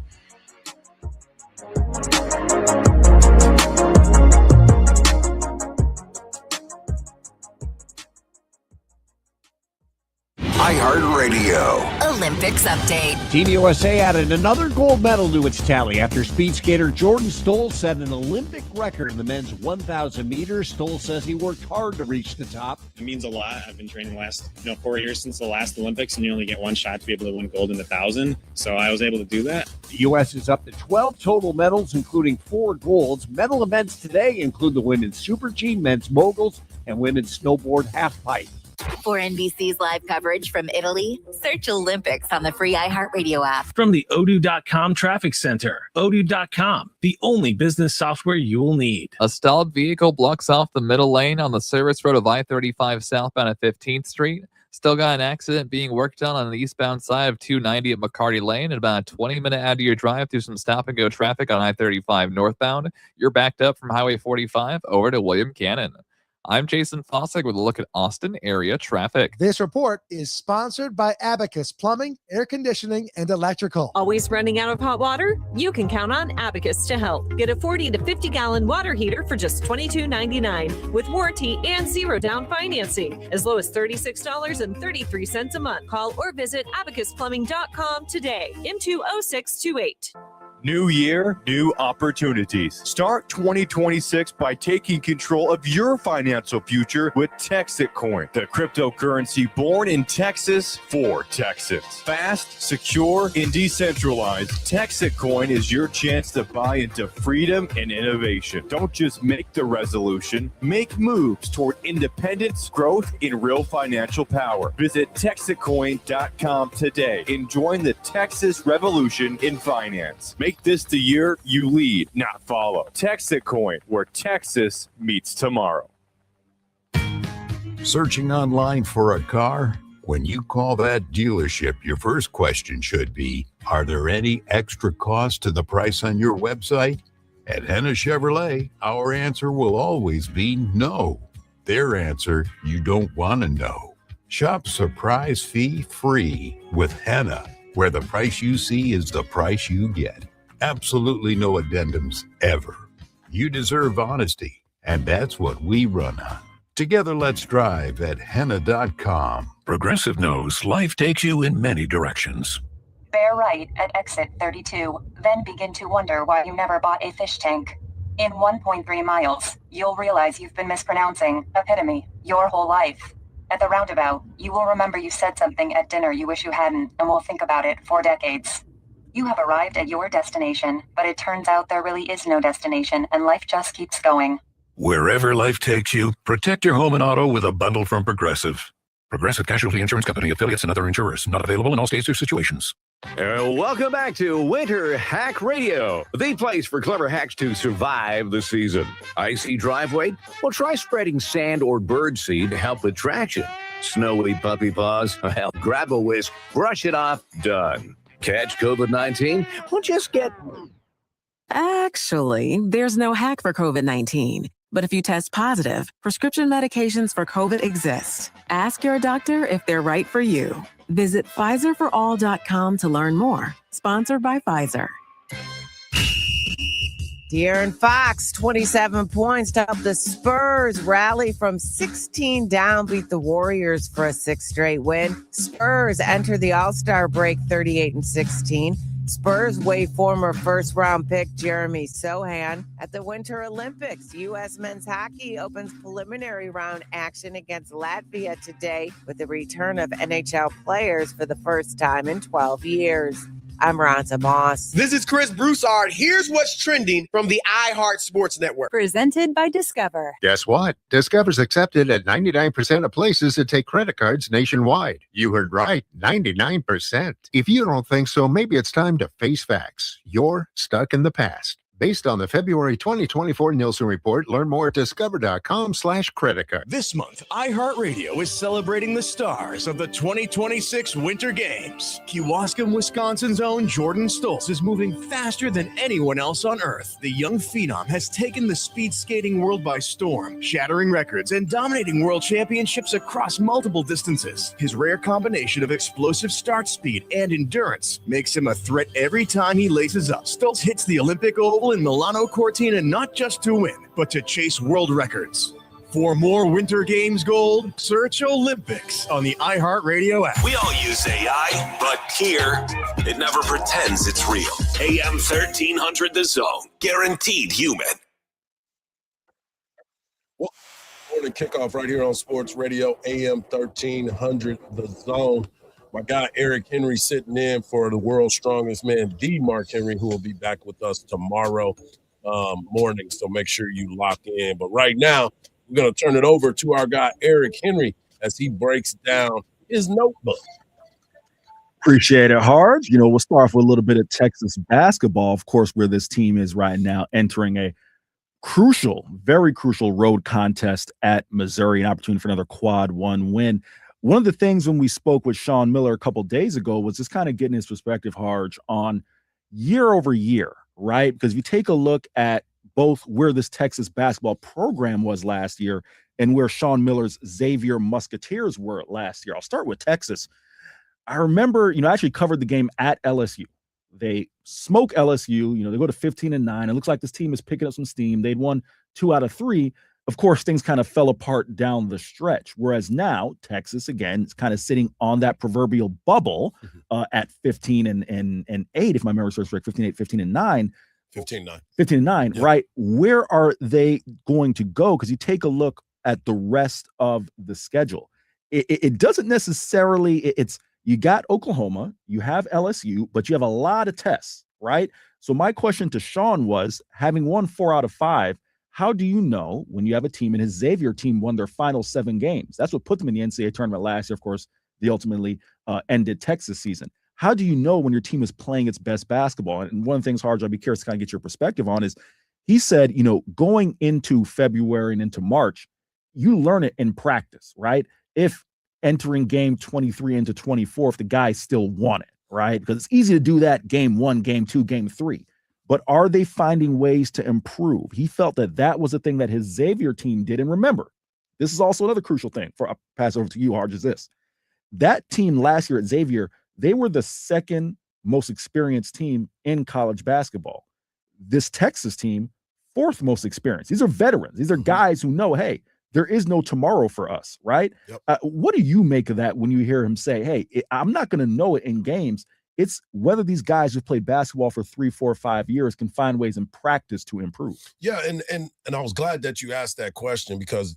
iHeartRadio. Olympics update. Team USA added another gold medal to its tally after speed skater Jordan Stoll set an Olympic record in the men's 1,000 meters. Stoll says he worked hard to reach the top. It means a lot. I've been training the last 4 years since the last Olympics, and you only get one shot to be able to win gold in the 1,000. So I was able to do that. The U.S. is up to 12 total medals, including 4 golds. Medal events today include the women's Super G, men's moguls, and women's snowboard halfpipe. For NBC's live coverage from Italy, search Olympics on the free iHeartRadio app. From the Odoo.com Traffic Center, Odoo.com, the only business software you will need. A stalled vehicle blocks off the middle lane on the service road of I-35 southbound at 15th Street. Still got an accident being worked on the eastbound side of 290 at McCarty Lane. At about a 20-minute out of your drive through some stop-and-go traffic on I-35 northbound. You're backed up from Highway 45 over to William Cannon. I'm Jason Fossick with a look at Austin area traffic. This report is sponsored by Abacus Plumbing, Air Conditioning, and Electrical. Always running out of hot water? You can count on Abacus to help. Get a 40 to 50-gallon water heater for just $22.99 with warranty and zero down financing, as low as $36.33 a month. Call or visit abacusplumbing.com today into 0628. New year, new opportunities. Start 2026 by taking control of your financial future with Texitcoin, the cryptocurrency born in Texas for Texas. Fast, secure, and decentralized, Texitcoin is your chance to buy into freedom and innovation. Don't just make the resolution, make moves toward independence, growth, and real financial power. Visit Texitcoin.com today and join the Texas revolution in finance. Make this the year you lead, not follow. Texitcoin, where Texas meets tomorrow. Searching online for a car? When you call that dealership, your first question should be, are there any extra costs to the price on your website? At Henna Chevrolet, our answer will always be no. Their answer, you don't want to know. Shop surprise fee free with Henna, where the price you see is the price you get. Absolutely no addendums ever. You deserve honesty, and that's what we run on. Together, let's drive at henna.com. Progressive knows life takes you in many directions. Bear right at exit 32, then begin to wonder why you never bought a fish tank. In 1.3 miles, you'll realize you've been mispronouncing epitome your whole life. At the roundabout, you will remember you said something at dinner you wish you hadn't, and will think about it for decades. You have arrived at your destination, but it turns out there really is no destination, and life just keeps going. Wherever life takes you, protect your home and auto with a bundle from Progressive. Progressive Casualty Insurance Company, affiliates, and other insurers. Not available in all states or situations. Welcome back to Winter Hack Radio, the place for clever hacks to survive the season. Icy driveway? Well, try spreading sand or birdseed to help with traction. Snowy puppy paws? Well, grab a whisk, brush it off, done. Catch COVID-19? Well, just get... Actually, there's no hack for COVID-19. But if you test positive, prescription medications for COVID exist. Ask your doctor if they're right for you. Visit PfizerForAll.com to learn more. Sponsored by Pfizer. De'Aaron Fox, 27 points to help the Spurs rally from 16 down, beat the Warriors for a 6th straight win. Spurs enter the All-Star break 38-16. Spurs wave former first-round pick Jeremy Sohan. At the Winter Olympics, U.S. men's hockey opens preliminary round action against Latvia today with the return of NHL players for the first time in 12 years. I'm Ronza Moss. This is Chris Broussard. Here's what's trending from the iHeart Sports Network. Presented by Discover. Guess what? Discover's accepted at 99% of places that take credit cards nationwide. You heard right, 99%. If you don't think so, maybe it's time to face facts. You're stuck in the past. Based on the February 2024 Nielsen report, learn more at discover.com/credit card. This month, iHeartRadio is celebrating the stars of the 2026 Winter Games. Kewaskum, Wisconsin's own Jordan Stoltz is moving faster than anyone else on Earth. The young phenom has taken the speed skating world by storm, shattering records and dominating world championships across multiple distances. His rare combination of explosive start speed and endurance makes him a threat every time he laces up. Stoltz hits the Olympic Oval in Milano Cortina not just to win, but to chase world records. For more Winter Games gold, search Olympics on the iHeartRadio app. We all use AI, but here, it never pretends it's real. AM 1300 The Zone. Guaranteed human. Well, morning kickoff right here on Sports Radio, AM 1300 The Zone. My guy Eric Henry sitting in for the world's strongest man, the Mark Henry, who will be back with us tomorrow morning. So make sure you lock in. But right now, we're going to turn it over to our guy Eric Henry as he breaks down his notebook. Appreciate it, Hardge. We'll start off with a little bit of Texas basketball, of course, where this team is right now entering a crucial, very crucial road contest at Missouri, an opportunity for another quad one win. One of the things when we spoke with Sean Miller a couple of days ago was just kind of getting his perspective, Hardge, on year over year, right? Because if you take a look at both where this Texas basketball program was last year and where Sean Miller's Xavier Musketeers were last year. I'll start with Texas. I remember, I actually covered the game at LSU. They smoke LSU, they go to 15-9. It looks like this team is picking up some steam. They'd won 2 out of 3. Of course, things kind of fell apart down the stretch, whereas now Texas, again, is kind of sitting on that proverbial bubble at 15-8, if my memory serves correct, 15-8, 15-9. 15-9. 15-9, yeah. Right? Where are they going to go? Because you take a look at the rest of the schedule. It doesn't necessarily, it's you got Oklahoma, you have LSU, but you have a lot of tests, right? So my question to Sean was, having won 4 out of 5, how do you know when you have a team, and his Xavier team won their final 7 games? That's what put them in the NCAA tournament last year. Of course, they ultimately ended Texas season. How do you know when your team is playing its best basketball? And one of the things, Hardge, I'd be curious to kind of get your perspective on is he said, going into February and into March, you learn it in practice, right? If entering game 23 into 24, if the guys still want it, right? Because it's easy to do that game 1, game 2, game 3. But are they finding ways to improve? He felt that was the thing that his Xavier team did. And remember, this is also another crucial thing for I'll pass over to you, Hardge, is this. That team last year at Xavier, they were the second most experienced team in college basketball. This Texas team, 4th most experienced. These are veterans. These are guys who know, hey, there is no tomorrow for us, right? Yep. What do you make of that when you hear him say, hey, I'm not going to know it in games. It's whether these guys who've played basketball for 3, 4, 5 years can find ways in practice to improve. Yeah, and I was glad that you asked that question because,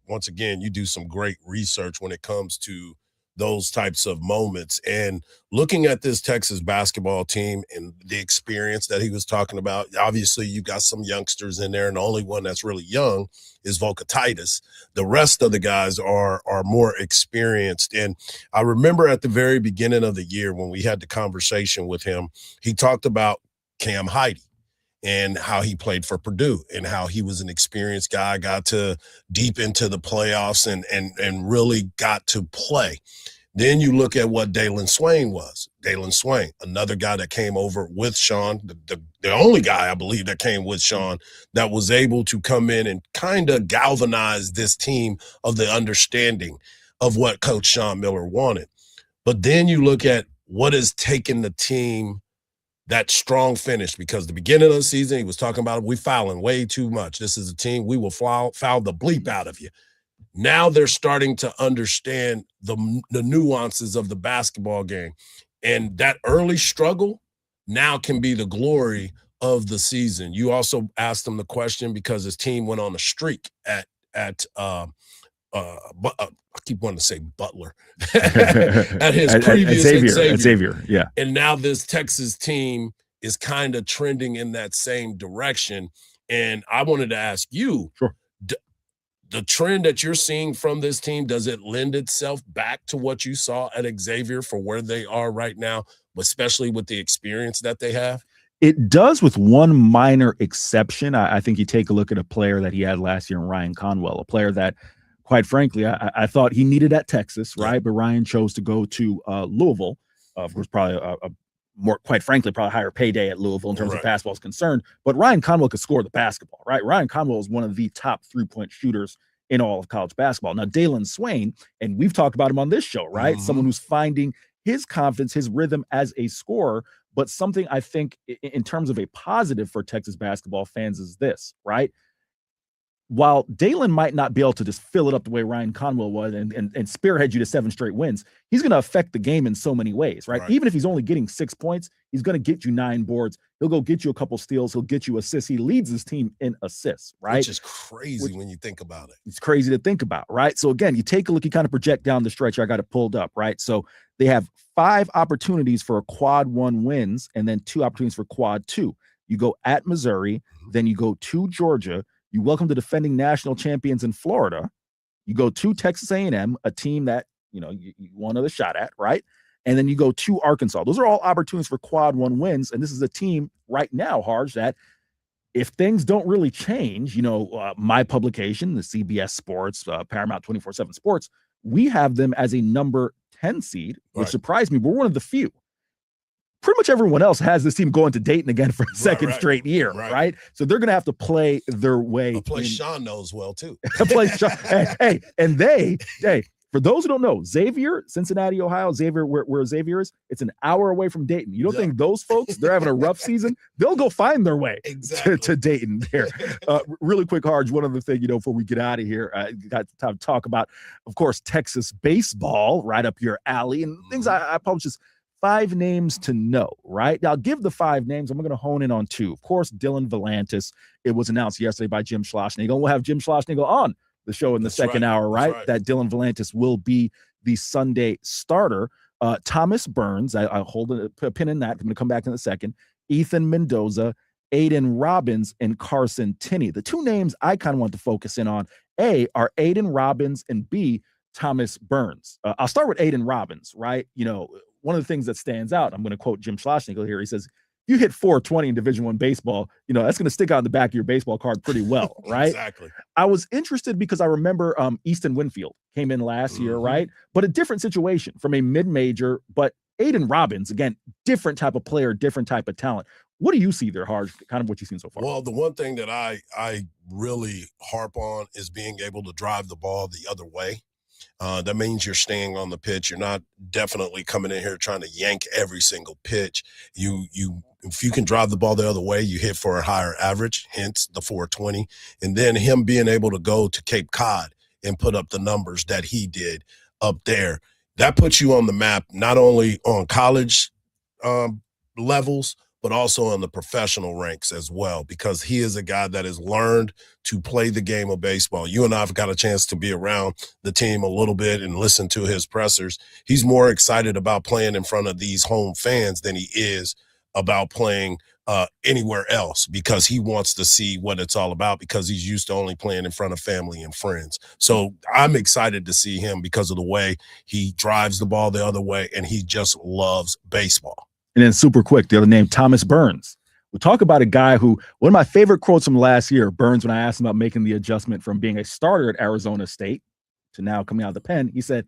once again, you do some great research when it comes to those types of moments. And looking at this Texas basketball team and the experience that he was talking about, obviously you got some youngsters in there, and the only one that's really young is Volkatitis. The rest of the guys are more experienced. And I remember at the very beginning of the year when we had the conversation with him, he talked about Cam Heide and how he played for Purdue and how he was an experienced guy, got to deep into the playoffs and really got to play. Then you look at what Dalen Swain was. Dalen Swain, another guy that came over with Sean, the the only guy, I believe, that came with Sean that was able to come in and kind of galvanize this team of the understanding of what Coach Sean Miller wanted. But then you look at what has taken the team that strong finish, because the beginning of the season, he was talking about we fouling way too much. This is a team, we will foul the bleep out of you. Now they're starting to understand the nuances of the basketball game. And that early struggle now can be the glory of the season. You also asked him the question because his team went on a streak at I keep wanting to say Butler at his previous Xavier. Yeah. And now this Texas team is kind of trending in that same direction. And I wanted to ask you, sure, the trend that you're seeing from this team, does it lend itself back to what you saw at Xavier for where they are right now, especially with the experience that they have? It does, with one minor exception. I think you take a look at a player that he had last year in Ryan Conwell, a player that, quite frankly, I thought he needed at Texas, right? But Ryan chose to go to Louisville. Of course, probably a more, quite frankly, probably higher payday at Louisville in terms of basketball is concerned. But Ryan Conwell could score the basketball, right? Ryan Conwell is one of the top 3-point shooters in all of college basketball. Now, Dalen Swain, and we've talked about him on this show, right? Someone who's finding his confidence, his rhythm as a scorer. But something I think in terms of a positive for Texas basketball fans is this, right? While Dalen might not be able to just fill it up the way Ryan Conwell was and spearhead you to 7 straight wins, he's going to affect the game in so many ways, right? Even if he's only getting 6 points, he's going to get you 9 boards. He'll go get you a couple steals. He'll get you assists. He leads his team in assists, right? Which is crazy when you think about it. It's crazy to think about, right? So again, you take a look, you kind of project down the stretch. I got it pulled up, right? So they have 5 opportunities for quad 1 wins and then 2 opportunities for quad 2. You go at Missouri, then you go to Georgia. You welcome the defending national champions in Florida. You go to Texas A&M, a team that, you want another shot at, right? And then you go to Arkansas. Those are all opportunities for quad 1 wins. And this is a team right now, Hardge, that if things don't really change, my publication, the CBS Sports, Paramount 24/7 Sports, we have them as a number 10 seed, which surprised me. We're one of the few. Pretty much everyone else has this team going to Dayton again for a second straight year, right? So they're going to have to play their way. A place Sean knows well, too. And for those who don't know, Xavier, Cincinnati, Ohio, Xavier, where Xavier is, it's an hour away from Dayton. You don't think those folks, they're having a rough season? They'll go find their way to Dayton there. Really quick, Hardge, one other thing, before we get out of here, got time to talk about, of course, Texas baseball, right up your alley, and things I published just 5 names to know, right? Now, I'll give the 5 names. I'm going to hone in on 2. Of course, Dylan Volantis. It was announced yesterday by Jim Schlossnagle. We'll have Jim Schlossnagle on the show in the second hour, right? That Dylan Volantis will be the Sunday starter. Thomas Burns, I hold a pin in that. I'm going to come back in a second. Ethan Mendoza, Aiden Robbins, and Carson Tinney. The 2 names I kind of want to focus in on, A, are Aiden Robbins, and B, Thomas Burns. I'll start with Aiden Robbins, right? One of the things that stands out, I'm going to quote Jim Schlossnagle here. He says, you hit 420 in Division I baseball, that's going to stick out in the back of your baseball card pretty well, right? Exactly. I was interested because I remember Easton Winfield came in last year, right? But a different situation from a mid-major, but Aiden Robbins, again, different type of player, different type of talent. What do you see there, Hardge, kind of what you've seen so far? Well, the one thing that I really harp on is being able to drive the ball the other way. That means you're staying on the pitch. You're not definitely coming in here trying to yank every single pitch. If you can drive the ball the other way, you hit for a higher average, hence the 420. And then him being able to go to Cape Cod and put up the numbers that he did up there, that puts you on the map, not only on college levels, but also on the professional ranks as well, because he is a guy that has learned to play the game of baseball. You and I have got a chance to be around the team a little bit and listen to his pressers. He's more excited about playing in front of these home fans than he is about playing anywhere else, because he wants to see what it's all about, because he's used to only playing in front of family and friends. So I'm excited to see him because of the way he drives the ball the other way, and he just loves baseball. And then super quick, the other name, Thomas Burns. We talk about a guy who, one of my favorite quotes from last year, Burns, when I asked him about making the adjustment from being a starter at Arizona State to now coming out of the pen, he said,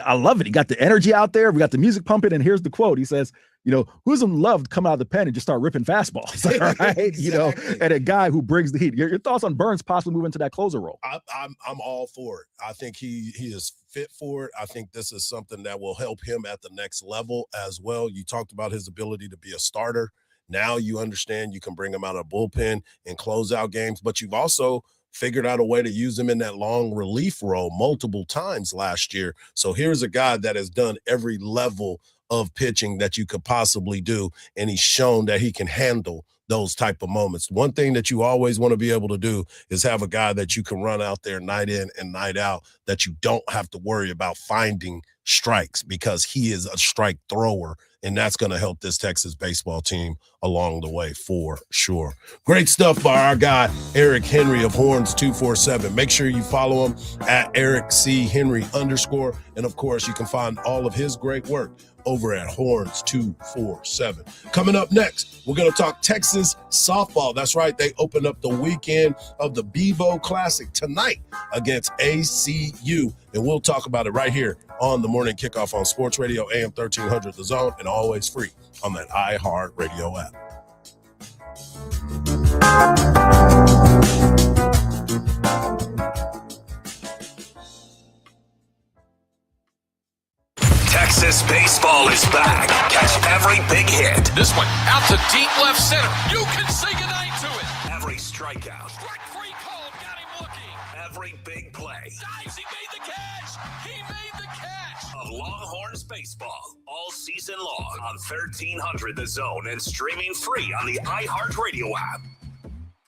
I love it. He got the energy out there. We got the music pumping. And here's the quote. He says, who doesn't love to come out of the pen and just start ripping fastballs, right? Exactly. And a guy who brings the heat. Your thoughts on Burns possibly moving to that closer role? I'm all for it. I think he is fit for it. I think this is something that will help him at the next level as well. You talked about his ability to be a starter. Now you understand you can bring him out of bullpen and close out games, but you've also figured out a way to use him in that long relief role multiple times last year. So here's a guy that has done every level of pitching that you could possibly do, and he's shown that he can handle those type of moments. One thing that you always want to be able to do is have a guy that you can run out there night in and night out, that you don't have to worry about finding strikes, because he is a strike thrower, and that's going to help this Texas baseball team along the way for sure. Great stuff by our guy, Eric Henry of Horns 247. Make sure you follow him at Eric C. Henry _. And of course, you can find all of his great work over at Horns 247. Coming up next, we're going to talk Texas softball. That's right. They opened up the weekend of the Bevo Classic tonight against ACU. And we'll talk about it right here on the Morning Kickoff on Sports Radio AM 1300 The Zone, and always free on that iHeartRadio app. Texas baseball is back. Catch every big hit. This one out to deep left center. You can say goodnight to it. Every strikeout. Strike three called. Got him looking. Every big play. Dives. He made the catch. He made the catch. Of Longhorns baseball all season long on 1300 The Zone and streaming free on the iHeartRadio app.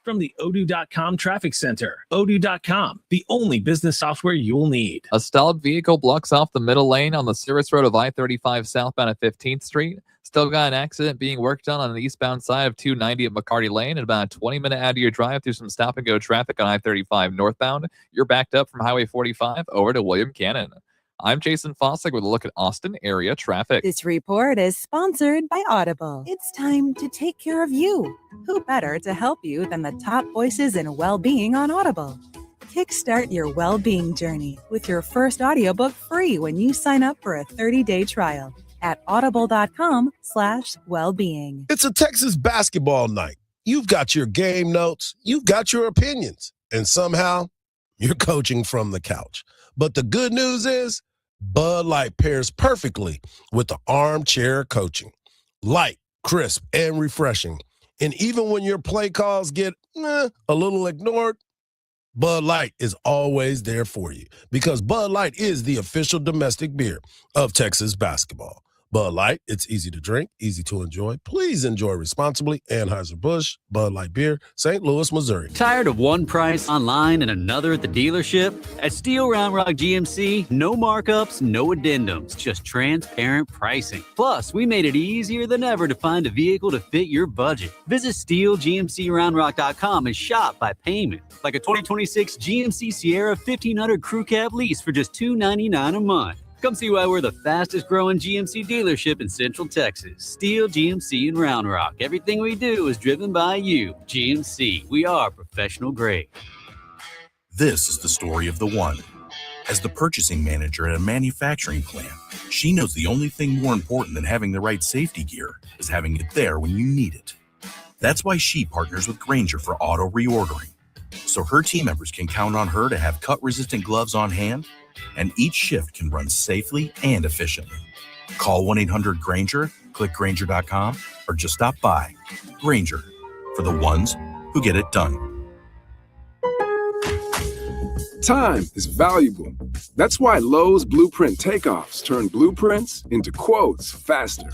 From the Odoo.com traffic center. Odoo.com, the only business software you'll need. A stalled vehicle blocks off the middle lane on the service road of I-35 southbound at 15th Street. Still got an accident being worked on the eastbound side of 290 at McCarty Lane. And about a 20-minute out of your drive through some stop-and-go traffic on I-35 northbound. You're backed up from Highway 45 over to William Cannon. I'm Jason Fossick with a look at Austin area traffic. This report is sponsored by Audible. It's time to take care of you. Who better to help you than the top voices in well-being on Audible? Kickstart your well-being journey with your first audiobook free when you sign up for a 30-day trial at audible.com/wellbeing. It's a Texas basketball night. You've got your game notes, you've got your opinions, and somehow you're coaching from the couch. But the good news is Bud Light pairs perfectly with the armchair coaching. Light, crisp, and refreshing. And even when your play calls get a little ignored, Bud Light is always there for you, because Bud Light is the official domestic beer of Texas basketball. Bud Light, it's easy to drink, easy to enjoy. Please enjoy responsibly. Anheuser-Busch, Bud Light Beer, St. Louis, Missouri. Tired of one price online and another at the dealership? At Steel Round Rock GMC, no markups, no addendums, just transparent pricing. Plus, we made it easier than ever to find a vehicle to fit your budget. Visit SteelGMCRoundRock.com and shop by payment, like a 2026 GMC Sierra 1500 Crew Cab lease for just $299 a month. Come see why we're the fastest growing GMC dealership in Central Texas. Steel GMC in Round Rock. Everything we do is driven by you. GMC, we are professional grade. This is the story of the one. As the purchasing manager at a manufacturing plant, she knows the only thing more important than having the right safety gear is having it there when you need it. That's why she partners with Grainger for auto reordering, so her team members can count on her to have cut-resistant gloves on hand, and each shift can run safely and efficiently. Call 1-800-GRAINGER, click Grainger.com, or just stop by. Grainger, for the ones who get it done. Time is valuable. That's why Lowe's Blueprint Takeoffs turn blueprints into quotes faster.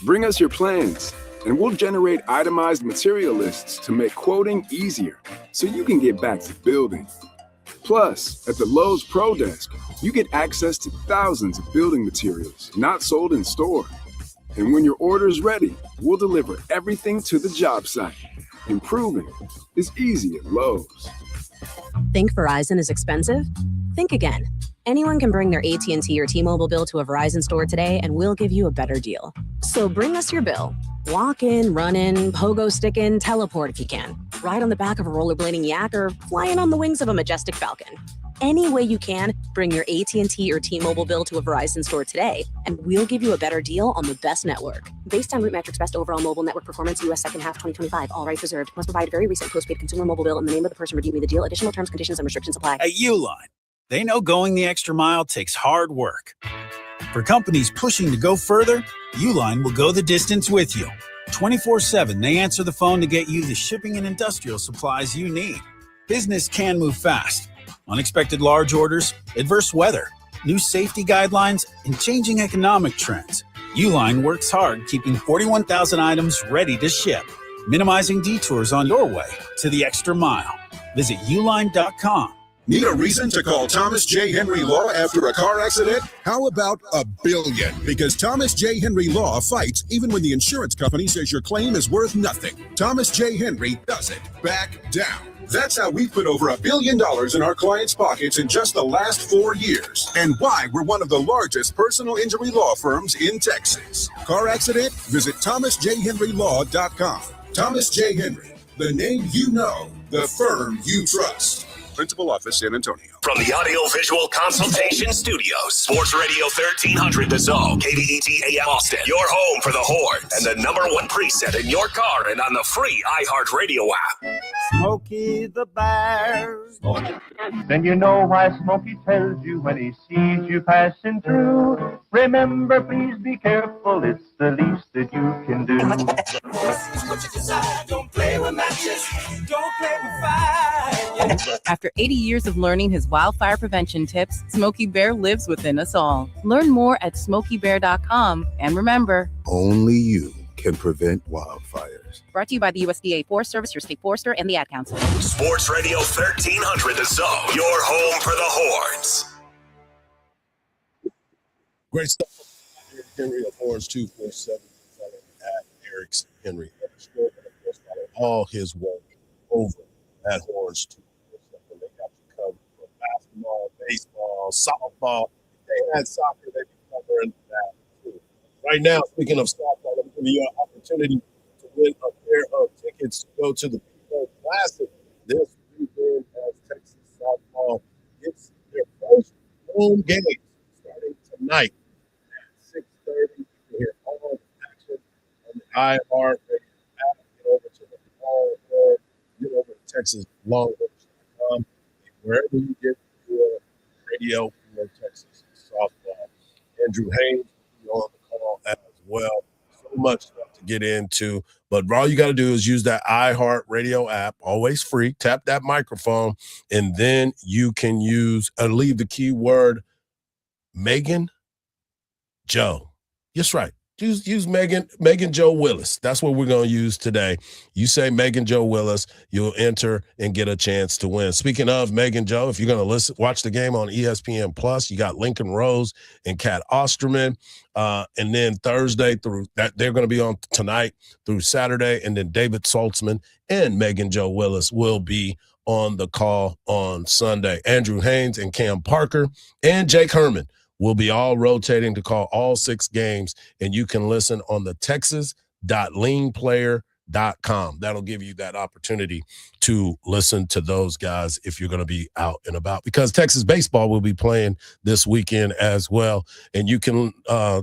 Bring us your plans, and we'll generate itemized material lists to make quoting easier, so you can get back to building. Plus, at the Lowe's Pro Desk, you get access to thousands of building materials not sold in store. And when your order's ready, we'll deliver everything to the job site. Improving is easy at Lowe's. Think Verizon is expensive? Think again. Anyone can bring their AT&T or T-Mobile bill to a Verizon store today, and we'll give you a better deal. So bring us your bill. Walk in, run in, pogo stick in, teleport if you can. Ride on the back of a rollerblading yak or fly in on the wings of a majestic falcon. Any way you can, bring your AT&T or T-Mobile bill to a Verizon store today, and we'll give you a better deal on the best network. Based on RootMetrics Best Overall Mobile Network Performance, U.S. Second Half 2025, all rights reserved. Must provide a very recent postpaid consumer mobile bill in the name of the person redeeming the deal. Additional terms, conditions, and restrictions apply. At Uline, they know going the extra mile takes hard work. For companies pushing to go further, Uline will go the distance with you. 24/7, they answer the phone to get you the shipping and industrial supplies you need. Business can move fast. Unexpected large orders, adverse weather, new safety guidelines, and changing economic trends. Uline works hard keeping 41,000 items ready to ship, minimizing detours on your way to the extra mile. Visit uline.com. Need a reason to call Thomas J. Henry Law after a car accident? How about $1 billion? Because Thomas J. Henry Law fights even when the insurance company says your claim is worth nothing. Thomas J. Henry doesn't back down. That's how we put over $1 billion in our clients' pockets in just the last 4 years. And why we're one of the largest personal injury law firms in Texas. Car accident? Visit thomasjhenrylaw.com. Thomas J. Henry, the name you know, the firm you trust. Principal office, San Antonio. From the Audio-Visual Consultation Studios, Sports Radio 1300 The Zone, KDET AM Austin, your home for the Horns, and the #1 preset in your car and on the free iHeartRadio app. Smokey the Bears. Then you know why Smokey tells you when he sees you passing through. Remember, please be careful, it's the least that you can do. Don't play with matches, don't play with fire. After 80 years of learning his wildfire prevention tips, Smokey Bear lives within us all. Learn more at SmokeyBear.com. And remember, only you can prevent wildfires. Brought to you by the USDA Forest Service, your state forester, and the Ad Council. Sports Radio 1300 The Zone, your home for the Horns. Great stuff. Eric Henry of Horns 247 at Eric's Henry. And of course, follow all his work over at Horns 247. They got you covered for basketball, baseball, softball. They had soccer, they be covering that too. Right now, speaking of softball, let me give you an opportunity to win a pair of tickets to go to the Kickoff Classic this weekend as Texas softball gets their first home game starting tonight at 6:30. You can hear all the action on the iHeart Radio app. Get over to the call or get over to TexasLonghorns.com. Wherever you get your radio for Texas softball. Andrew Haynes will be on the call as well. So much stuff to get into, but all you got to do is use that iHeart Radio app, always free. Tap that microphone, and then you can leave the keyword Megan Joe. Yes, right. Use Megan Joe Willis. That's what we're going to use today. You say Megan Joe Willis, you'll enter and get a chance to win. Speaking of Megan Joe, if you're going to watch the game on ESPN Plus, you got Lincoln Rose and Kat Osterman. And then Thursday through that, they're going to be on tonight through Saturday. And then David Saltzman and Megan Joe Willis will be on the call on Sunday. Andrew Haynes and Cam Parker and Jake Herman will be all rotating to call all 6 games, and you can listen on the texas.leanplayer.com. That'll give you that opportunity to listen to those guys if you're going to be out and about, because Texas baseball will be playing this weekend as well. And you can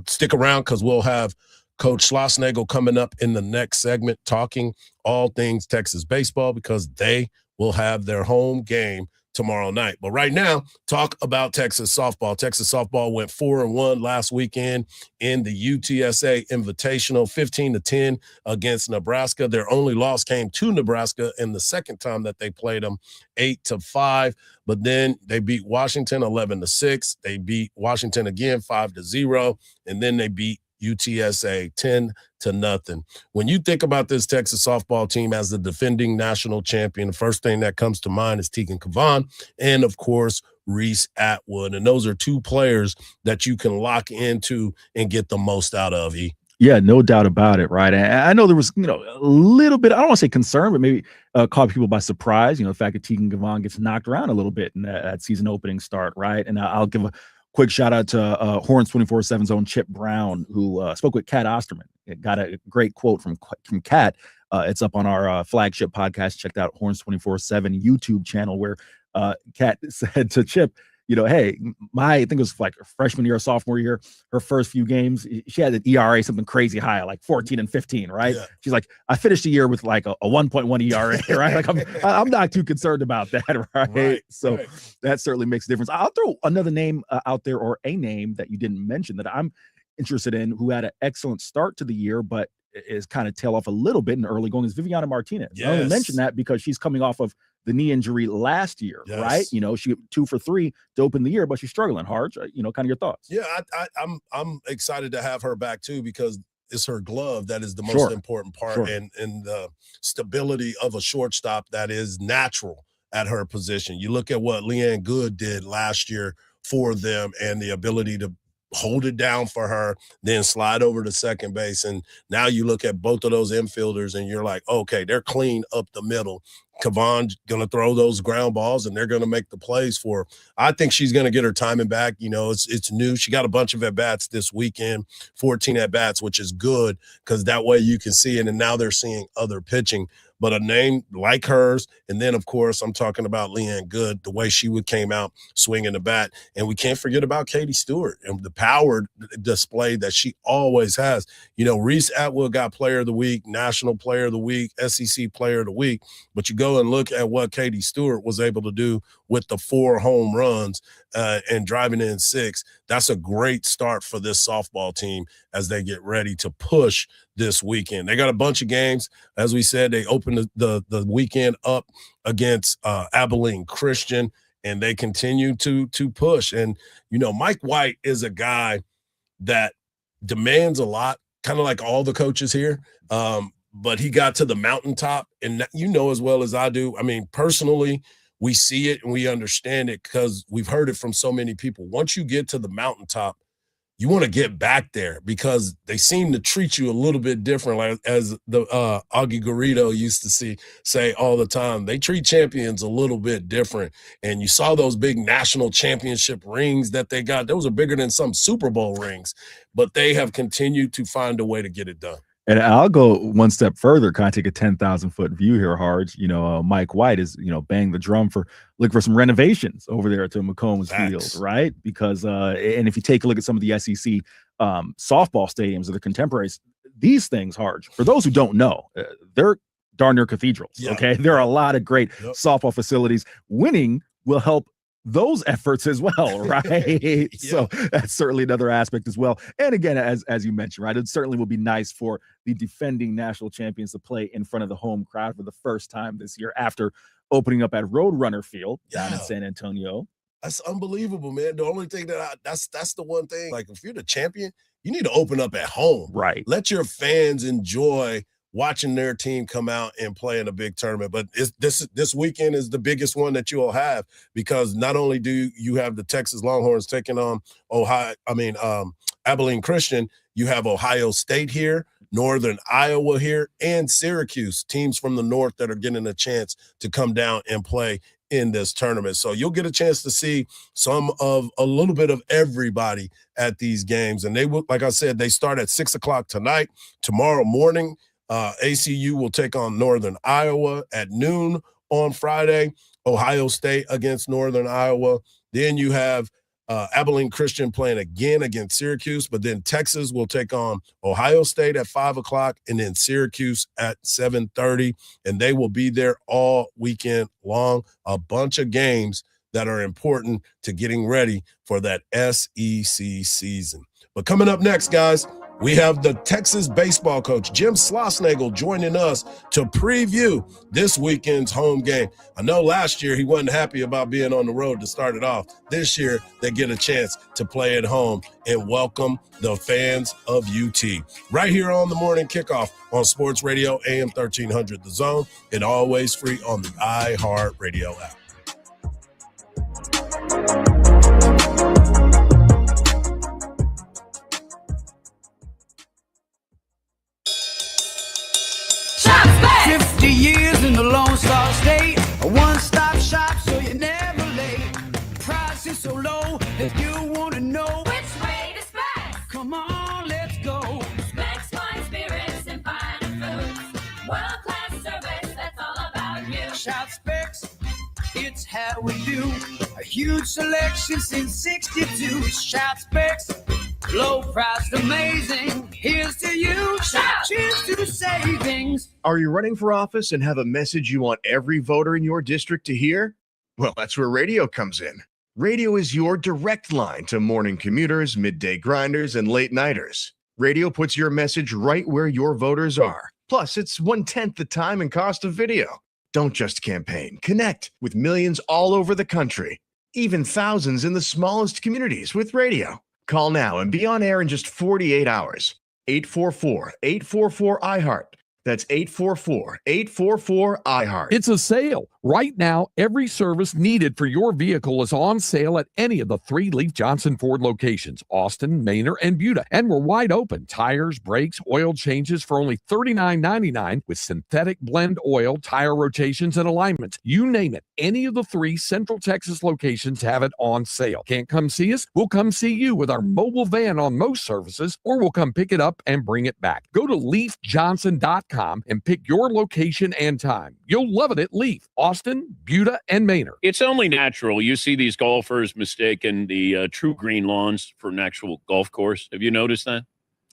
stick around because we'll have Coach Schlossnagel coming up in the next segment talking all things Texas baseball, because they will have their home game tomorrow night. But right now, talk about Texas softball. Texas softball went 4-1 last weekend in the UTSA Invitational, 15-10 against Nebraska. Their only loss came to Nebraska in the second time that they played them, 8-5. But then they beat Washington 11-6. They beat Washington again 5-0, and then they beat UTSA 10-0. When you think about this Texas softball team as the defending national champion, the first thing that comes to mind is Tegan Kavan and, of course, Reese Atwood. And those are 2 players that you can lock into and get the most out of, E. Yeah, no doubt about it, right? And I know there was, a little bit, I don't want to say concern, but maybe caught people by surprise, the fact that Tegan Kavan gets knocked around a little bit in that season opening start, right? And I'll give a quick shout out to Horns 24/7's own Chip Brown, who spoke with Kat Osterman. It got a great quote from Kat. It's up on our flagship podcast. Check out Horns 24/7 YouTube channel, where Kat said to Chip, hey, I think it was like a freshman year or sophomore year, her first few games, she had an ERA something crazy high, like 14 and 15, right? Yeah. She's like, I finished the year with like a 1.1 ERA, right? Like I'm not too concerned about that, right? So that certainly makes a difference. I'll throw another name out there, or a name that you didn't mention that I'm interested in, who had an excellent start to the year, but is kind of tail off a little bit in early going, is Viviana Martinez. Yes. I only mention that because she's coming off of the knee injury last year, right? She 2 for 3 to open the year, but she's struggling. Hardge, kind of your thoughts. Yeah, I'm excited to have her back too, because it's her glove that is the most important part, and the stability of a shortstop that is natural at her position. You look at what Leanne Good did last year for them, and the ability to hold it down for her, then slide over to second base. And now you look at both of those infielders and you're like, okay, they're clean up the middle. Kavon's going to throw those ground balls and they're going to make the plays for her. I think she's going to get her timing back. It's new. She got a bunch of at-bats this weekend, 14 at-bats, which is good because that way you can see it. And now they're seeing other pitching. But a name like hers, and then, of course, I'm talking about Leanne Good, the way she came out swinging the bat. And we can't forget about Katie Stewart and the power display that she always has. Reese Atwood got Player of the Week, National Player of the Week, SEC Player of the Week. But you go and look at what Katie Stewart was able to do with the 4 home runs and driving in 6. That's a great start for this softball team as they get ready to push this weekend. They got a bunch of games. As we said, they opened the weekend up against Abilene Christian, and they continue to push. And, Mike White is a guy that demands a lot, kind of like all the coaches here. But he got to the mountaintop, and as well as I do. I mean, personally, we see it and we understand it because we've heard it from so many people. Once you get to the mountaintop, you want to get back there because they seem to treat you a little bit different. Like as the Augie Garrido used to say all the time, they treat champions a little bit different. And you saw those big national championship rings that they got. Those are bigger than some Super Bowl rings, but they have continued to find a way to get it done. And I'll go one step further, kind of take a 10,000-foot view here, Hardge. Mike White is, banging the drum for looking for some renovations over there to McCombs Field, right? Because, and if you take a look at some of the SEC softball stadiums or the contemporaries, these things, Hardge, for those who don't know, they're darn near cathedrals, okay? There are a lot of great softball facilities. Winning will help those efforts as well, right? So that's certainly another aspect as well. And again, as you mentioned, right, it certainly will be nice for the defending national champions to play in front of the home crowd for the first time this year after opening up at Roadrunner Field down in San Antonio. That's unbelievable, man. The only thing that's the one thing, like if you're the champion, you need to open up at home. Right. Let your fans enjoy watching their team come out and play in a big tournament. But this weekend is the biggest one that you will have because not only do you have the Texas Longhorns taking on Abilene Christian, you have Ohio State here, Northern Iowa here, and Syracuse, teams from the north that are getting a chance to come down and play in this tournament. So you'll get a chance to see a little bit of everybody at these games. And they will, like I said, they start at 6:00 tonight. Tomorrow morning, ACU will take on Northern Iowa at noon on Friday. Ohio State against Northern Iowa. Then you have Abilene Christian playing again against Syracuse, but then Texas will take on Ohio State at 5:00 and then Syracuse at 7:30, and they will be there all weekend long. A bunch of games that are important to getting ready for that SEC season. But coming up next, guys, we have the Texas baseball coach, Jim Schlossnagle, joining us to preview this weekend's home game. I know last year he wasn't happy about being on the road to start it off. This year, they get a chance to play at home and welcome the fans of UT. Right here on the Morning Kickoff on Sports Radio AM 1300 The Zone, and always free on the iHeartRadio app. Years in the Lone Star State, a one-stop shop so you're never late. Price is so low that you want to know which way to Specs. Come on, let's go. Specs Wine Spirits and Fine Foods. World-class service, that's all about you. Shout Specs, it's how that we do. A huge selection since 62. Shout specs, low price, amazing. Here's to you. Shout. Cheers to savings. Are you running for office and have a message you want every voter in your district to hear? Well, that's where radio comes in. Radio is your direct line to morning commuters, midday grinders, and late nighters. Radio puts your message right where your voters are. Plus, it's 1/10 the time and cost of video. Don't just campaign. Connect with millions all over the country, even thousands in the smallest communities with radio. Call now and be on air in just 48 hours. 844-844-iHeart. That's 844-844-iHeart. It's a sale. Right now, every service needed for your vehicle is on sale at any of the 3 Leaf Johnson Ford locations, Austin, Manor, and Buda. And we're wide open. Tires, brakes, oil changes for only $39.99 with synthetic blend oil, tire rotations, and alignments. You name it. Any of the 3 Central Texas locations have it on sale. Can't come see us? We'll come see you with our mobile van on most services, or we'll come pick it up and bring it back. Go to leafjohnson.com and pick your location and time. You'll love it at Leaf, Austin, Buda, and Manor. It's only natural. You see these golfers mistaking the True Green lawns for an actual golf course. Have you noticed that?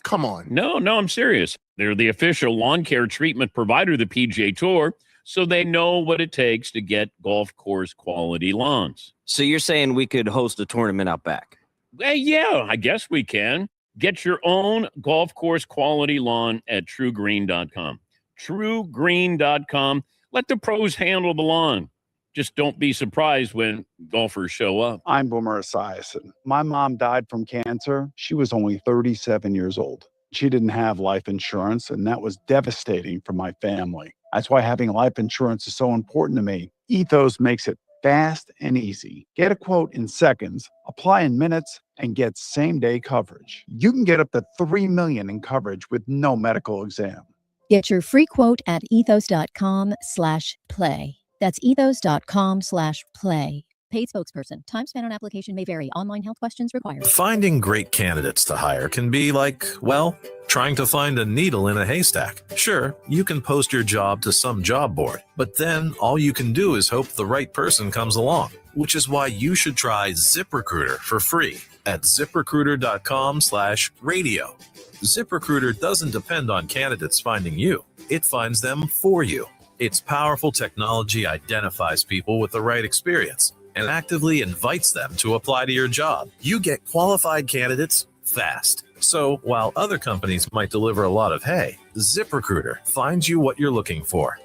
Come on. No, I'm serious. They're the official lawn care treatment provider of the PGA Tour, so they know what it takes to get golf course quality lawns. So you're saying we could host a tournament out back? Yeah, I guess we can. Get your own golf course quality lawn at truegreen.com. Truegreen.com. Let the pros handle the lawn. Just don't be surprised when golfers show up. I'm Boomer Esiason. My mom died from cancer. She was only 37 years old. She didn't have life insurance, and that was devastating for my family. That's why having life insurance is so important to me. Ethos makes it fast and easy. Get a quote in seconds, apply in minutes, and get same-day coverage. You can get up to $3 million in coverage with no medical exam. Get your free quote at ethos.com/play. That's ethos.com/play. Paid spokesperson. Time spent on application may vary. Online health questions required. Finding great candidates to hire can be like, well, trying to find a needle in a haystack. Sure, you can post your job to some job board, but then all you can do is hope the right person comes along, which is why you should try ZipRecruiter for free at ZipRecruiter.com/radio. ZipRecruiter doesn't depend on candidates finding you. It finds them for you. Its powerful technology identifies people with the right experience and actively invites them to apply to your job. You get qualified candidates fast. So while other companies might deliver a lot of hay, ZipRecruiter finds you what you're looking for.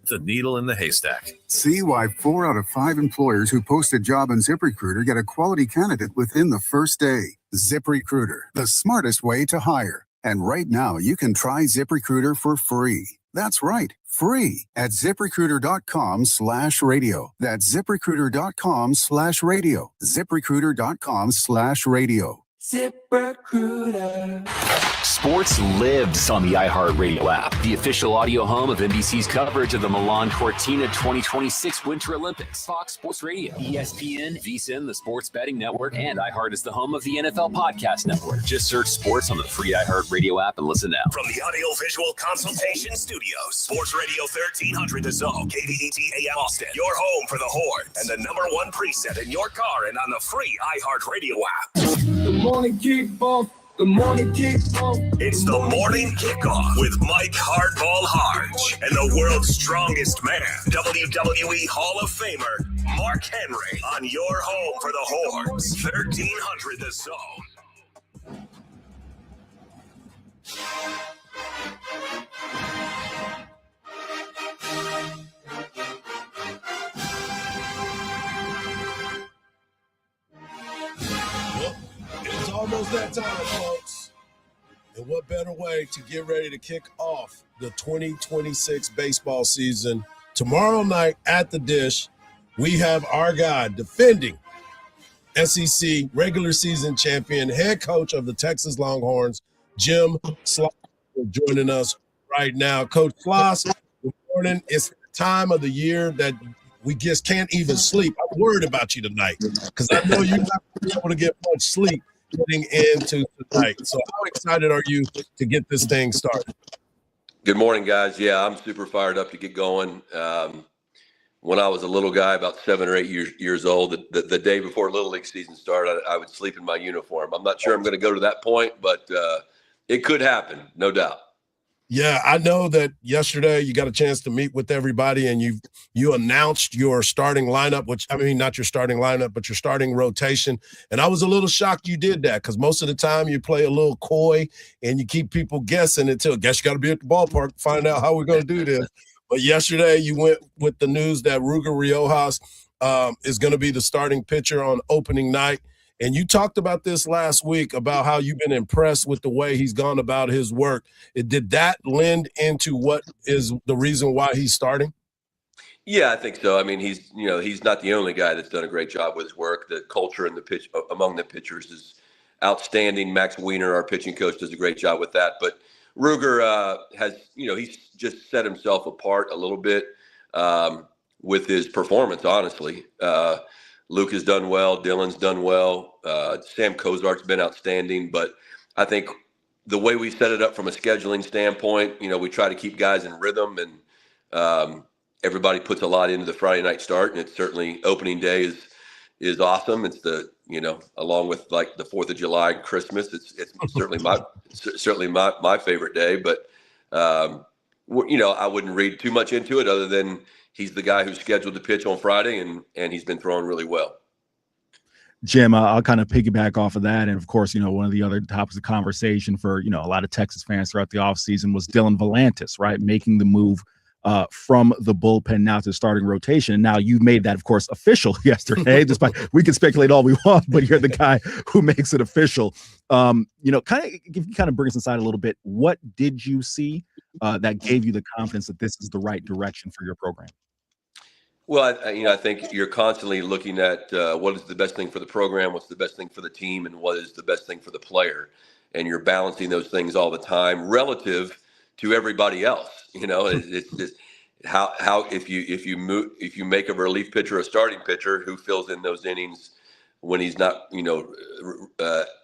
The needle in the haystack. See why 4 out of 5 employers who post a job on ZipRecruiter get a quality candidate within the first day. ZipRecruiter, the smartest way to hire. And right now, you can try ZipRecruiter for free. That's right, free at ZipRecruiter.com/radio. That's ZipRecruiter.com/radio. ZipRecruiter.com/radio. ZipRecruiter. Sports lives on the iHeartRadio app, the official audio home of NBC's coverage of the Milan Cortina 2026 Winter Olympics. Fox Sports Radio, ESPN, VSiN, the Sports Betting Network, and iHeart is the home of the NFL Podcast Network. Just search sports on the free iHeartRadio app and listen now. From the Audio-Visual Consultation Studios, Sports Radio 1300 The Zone, KVET AM Austin, your home for the Horns, and the #1 preset in your car and on the free iHeartRadio app. Good morning, Kickoff. Good morning, Kickoff. It's the morning kickoff with Mike Hardball Hardge and the world's strongest man, WWE Hall of Famer Mark Henry, on your home for the Horns, 1300 The Zone. It's almost that time, folks. And what better way to get ready to kick off the 2026 baseball season? Tomorrow night at the Dish, we have our guy, defending SEC regular season champion, head coach of the Texas Longhorns, Jim Sloss, joining us right now. Coach Sloss, good morning. It's the time of the year that we just can't even sleep. I'm worried about you tonight because I know you're not going to be able to get much sleep getting into tonight. So how excited are you to get this thing started? Good morning, guys. Yeah, I'm super fired up to get going. when I was a little guy, about 7 or 8 years old, the day before Little League season started, I would sleep in my uniform. I'm not sure I'm going to go to that point, but it could happen, no doubt. Yeah, I know that yesterday you got a chance to meet with everybody and you announced your starting lineup, which, I mean, not your starting lineup, but your starting rotation. And I was a little shocked you did that because most of the time you play a little coy and you keep people guessing until I guess you got to be at the ballpark to find out how we're going to do this. But yesterday you went with the news that Ruger Riojas is going to be the starting pitcher on opening night. And you talked about this last week about how you've been impressed with the way he's gone about his work. Did that lend into what is the reason why he's starting? Yeah, I think so. I mean, he's not the only guy that's done a great job with his work. The culture in the pitch among the pitchers is outstanding. Max Weiner, our pitching coach, does a great job with that. But Ruger has, he's just set himself apart a little bit with his performance, honestly. Luke has done well. Dylan's done well. Sam Kozart's been outstanding. But I think the way we set it up from a scheduling standpoint, we try to keep guys in rhythm, and everybody puts a lot into the Friday night start. And it's certainly opening day is awesome. It's along with like the 4th of July and Christmas. It's certainly my favorite day. But I wouldn't read too much into it other than he's the guy who's scheduled to pitch on Friday, and he's been throwing really well. Jim, I'll kind of piggyback off of that. And of course, one of the other topics of conversation for, a lot of Texas fans throughout the offseason was Dylan Volantis, right? Making the move from the bullpen now to starting rotation. Now you've made that, of course, official yesterday, despite we can speculate all we want, but you're the guy who makes it official. Kind of bring us inside a little bit. What did you see that gave you the confidence that this is the right direction for your program? Well, I think you're constantly looking at what is the best thing for the program, what's the best thing for the team, and what is the best thing for the player. And you're balancing those things all the time relative to everybody else. It's just how if you make a relief pitcher a starting pitcher, who fills in those innings when he's not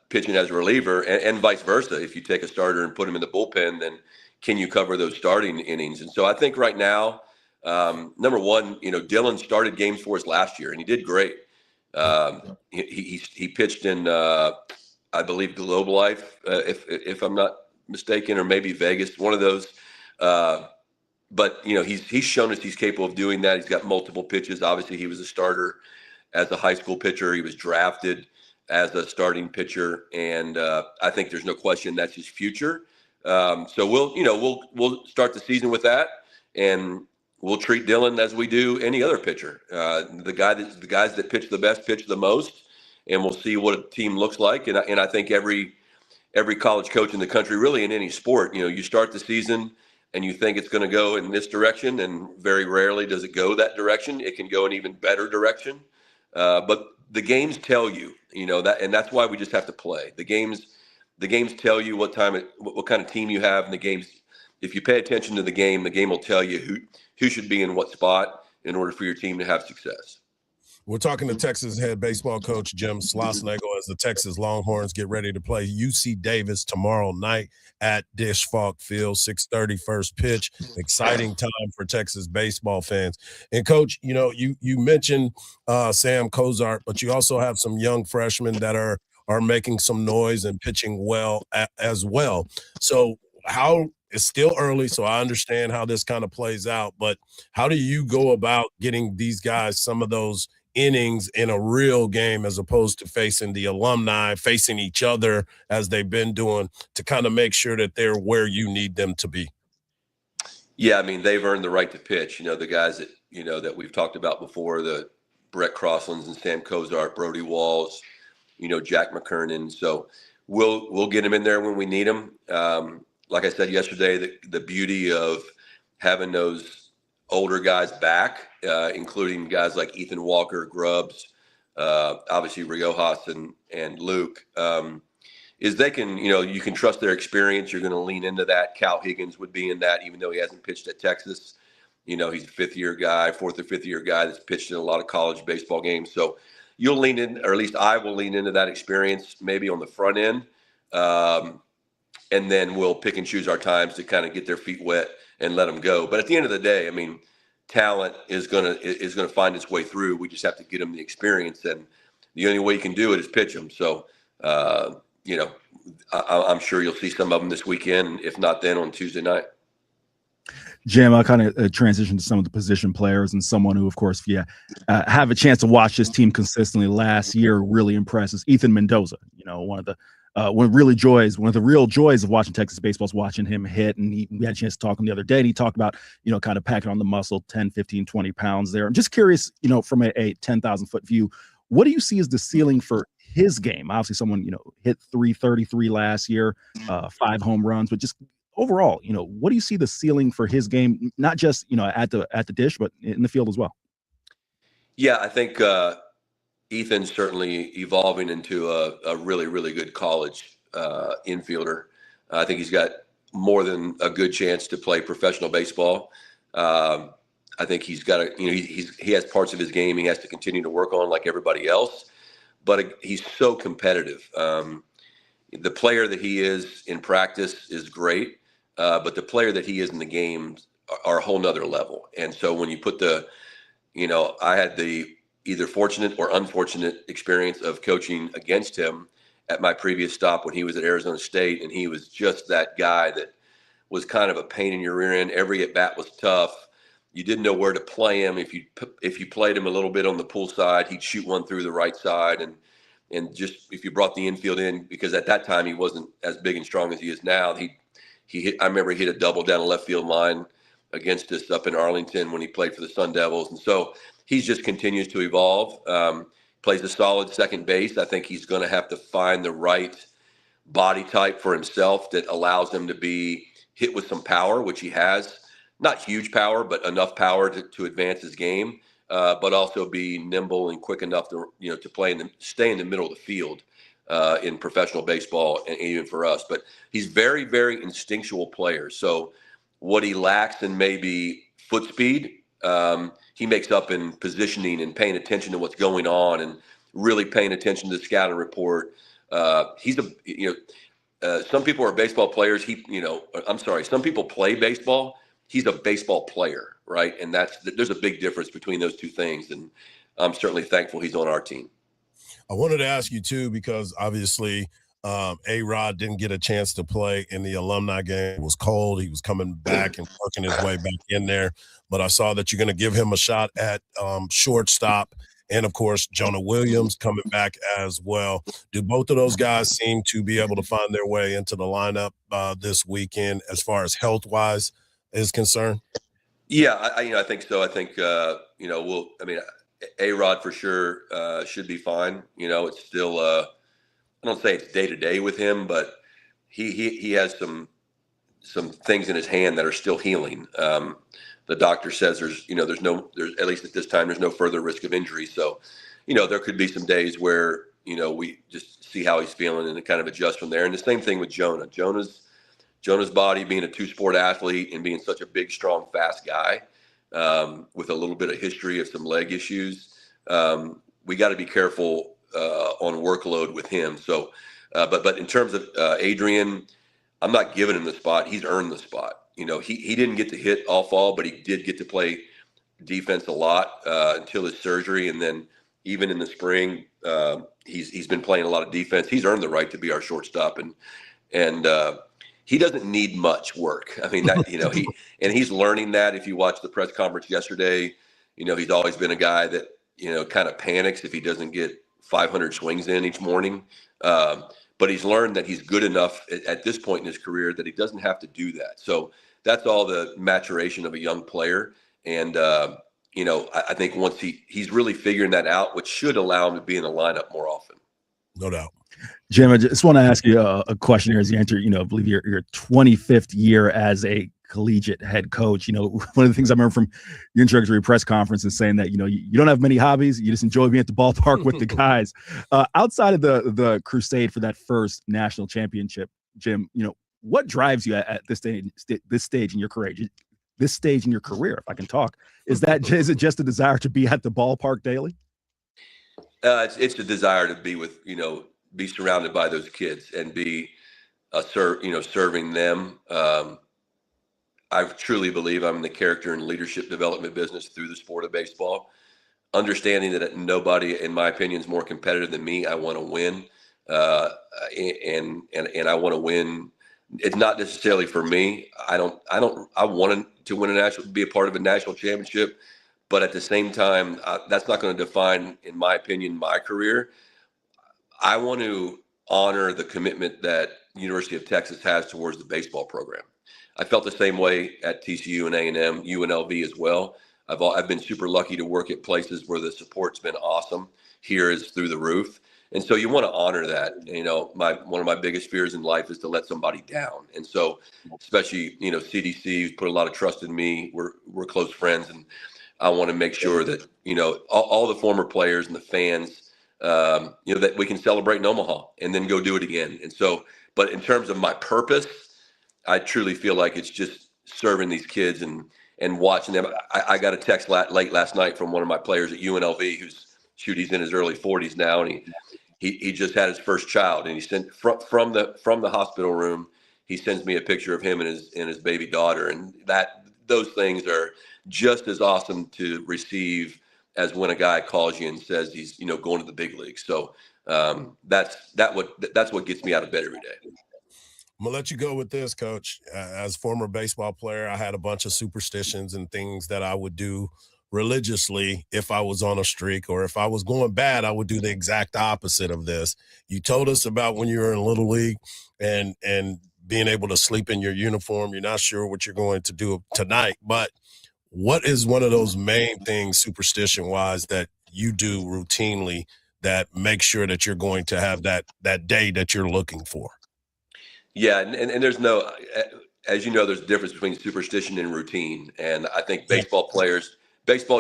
pitching as a reliever, and vice versa. If you take a starter and put him in the bullpen, then can you cover those starting innings? And so I think right now, number one, Dylan started games for us last year, and he did great. He pitched in, I believe, Globe Life, if I'm not mistaken, or maybe Vegas, one of those. But he's shown us he's capable of doing that. He's got multiple pitches. Obviously, he was a starter as a high school pitcher. He was drafted as a starting pitcher, and I think there's no question that's his future. So we'll start the season with that, and we'll treat Dylan as we do any other pitcher. The guys that pitch the best pitch the most, and we'll see what a team looks like. And I think every college coach in the country, really in any sport, you start the season and you think it's going to go in this direction, and very rarely does it go that direction. It can go an even better direction. But the games tell you, that, and that's why we just have to play. The games tell you what kind of team you have in the games. If you pay attention to the game will tell you who should be in what spot in order for your team to have success. We're talking to Texas head baseball coach Jim Schlossnagle as the Texas Longhorns get ready to play UC Davis tomorrow night at Dish Falk Field, 6:30 first pitch. Exciting time for Texas baseball fans. And Coach, you mentioned Sam Kozart, but you also have some young freshmen that are making some noise and pitching well as well. So it's still early, so I understand how this kind of plays out, but how do you go about getting these guys some of those innings in a real game as opposed to facing the alumni, facing each other as they've been doing, to kind of make sure that they're where you need them to be? Yeah, I mean, they've earned the right to pitch. The guys that, that we've talked about before, the Brett Crosslands and Sam Kozart, Brody Walls, Jack McKernan. So we'll get them in there when we need them. Like I said yesterday, the beauty of having those older guys back, including guys like Ethan Walker, Grubbs, obviously Riojas and Luke, is they can, you can trust their experience. You're going to lean into that. Cal Higgins would be in that, even though he hasn't pitched at Texas. He's a 4th or 5th year guy that's pitched in a lot of college baseball games. So you'll lean in, or at least I will lean into that experience maybe on the front end. And then we'll pick and choose our times to kind of get their feet wet and let them go. But at the end of the day, I mean, talent is gonna find its way through. We just have to get him the experience, and the only way you can do it is pitch him. So, I'm sure you'll see some of them this weekend, if not then on Tuesday night. Jim, I'll kind of transition to some of the position players, and someone who, of course, if you have a chance to watch this team consistently last year, really impresses Ethan Mendoza. One of the real joys of watching Texas baseball is watching him hit. And we had a chance to talk to him the other day, and he talked about, kind of packing on the muscle, 10, 15, 20 pounds there. I'm just curious, from a 10,000-foot view, what do you see as the ceiling for his game? Obviously, someone, hit 333 last year, 5 home runs, but just overall, what do you see the ceiling for his game, not just, at the dish, but in the field as well? Yeah, I think Ethan's certainly evolving into a really, really good college infielder. I think he's got more than a good chance to play professional baseball. I think he's got he has parts of his game he has to continue to work on like everybody else, but he's so competitive. The player that he is in practice is great. But the player that he is in the game are a whole nother level. And so when you put I had the either fortunate or unfortunate experience of coaching against him at my previous stop when he was at Arizona State. And he was just that guy that was kind of a pain in your rear end. Every at bat was tough. You didn't know where to play him. If you played him a little bit on the pull side, he'd shoot one through the right side. And just if you brought the infield in, because at that time he wasn't as big and strong as he is now, I remember he hit a double down the left field line against us up in Arlington when he played for the Sun Devils. And so he just continues to evolve, plays a solid second base. I think he's going to have to find the right body type for himself that allows him to be hit with some power, which he has. Not huge power, but enough power to advance his game, but also be nimble and quick enough to stay in the middle of the field. In professional baseball and even for us, but he's very, very instinctual player. So what he lacks in maybe foot speed, he makes up in positioning and paying attention to what's going on and really paying attention to the scouting report. Some people are baseball players. Some people play baseball. He's a baseball player, right? And there's a big difference between those two things. And I'm certainly thankful he's on our team. I wanted to ask you too, because obviously A-Rod didn't get a chance to play in the alumni game. It was cold. He was coming back and working his way back in there. But I saw that you're going to give him a shot at shortstop. And, of course, Jonah Williams coming back as well. Do both of those guys seem to be able to find their way into the lineup this weekend as far as health-wise is concerned? Yeah, I think so. I think, A-Rod for sure should be fine. It's still I don't say it's day to day with him, but he has some things in his hand that are still healing. The doctor says there's at least at this time there's no further risk of injury. So, there could be some days where we just see how he's feeling and kind of adjust from there. And the same thing with Jonah. Jonah's body being a two-sport athlete and being such a big, strong, fast guy. With a little bit of history of some leg issues. We got to be careful on workload with him. So, but in terms of Adrian, I'm not giving him the spot. He's earned the spot. He didn't get to hit all fall, but he did get to play defense a lot until his surgery. And then even in the spring, he's been playing a lot of defense. He's earned the right to be our shortstop. And he doesn't need much work. I mean, he's learning that. If you watch the press conference yesterday, he's always been a guy that, kind of panics if he doesn't get 500 swings in each morning. But he's learned that he's good enough at this point in his career that he doesn't have to do that. So that's all the maturation of a young player. And, I think once he's really figuring that out, which should allow him to be in the lineup more often. No doubt. Jim, I just want to ask you a question here as you enter, I believe your 25th year as a collegiate head coach. One of the things I remember from your introductory press conference is saying that, you don't have many hobbies. You just enjoy being at the ballpark with the guys. Outside of the crusade for that first national championship, Jim, what drives you at this stage in your career? This stage in your career, if I can talk, is it just a desire to be at the ballpark daily? It's a desire to be with, be surrounded by those kids and be serving them. I truly believe I'm in the character and leadership development business through the sport of baseball. Understanding that nobody, in my opinion, is more competitive than me. I want to win, and I want to win. It's not necessarily for me. I wanted to win be a part of a national championship, but at the same time, that's not going to define, in my opinion, my career. I want to honor the commitment that University of Texas has towards the baseball program. I felt the same way at TCU and A&M, UNLV as well. I've been super lucky to work at places where the support's been awesome. Here is through the roof. And so you want to honor that. One of my biggest fears in life is to let somebody down. And so, especially, CDC, who's put a lot of trust in me. We're close friends, and I want to make sure that, all the former players and the fans, that we can celebrate in Omaha and then go do it again. And so, but in terms of my purpose, I truly feel like it's just serving these kids and watching them. I got a text late last night from one of my players at UNLV he's in his early 40s now, and he just had his first child, and he sent from the hospital room. He sends me a picture of him and his baby daughter, and those things are just as awesome to receive as when a guy calls you and says he's going to the big leagues. So that's what gets me out of bed every day. I'm going to let you go with this, Coach. As a former baseball player, I had a bunch of superstitions and things that I would do religiously if I was on a streak, or if I was going bad, I would do the exact opposite of this. You told us about when you were in Little League and being able to sleep in your uniform. You're not sure what you're going to do tonight, but what is one of those main things superstition-wise that you do routinely that makes sure that you're going to have that day that you're looking for? Yeah, and there's no, as you know, there's a difference between superstition and routine. And I think baseball,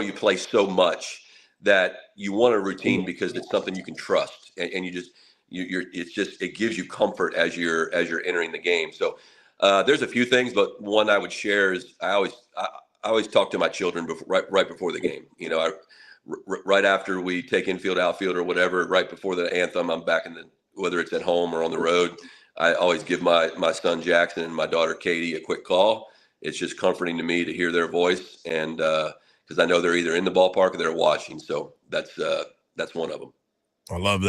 you play so much that you want a routine because it's something you can trust, and it gives you comfort as you're entering the game. So there's a few things, but one I would share is I always talk to my children right before the game. Right after we take infield, outfield, or whatever, right before the anthem, I'm back whether it's at home or on the road. I always give my son Jackson and my daughter Katie a quick call. It's just comforting to me to hear their voice, and because I know they're either in the ballpark or they're watching. So that's one of them. I love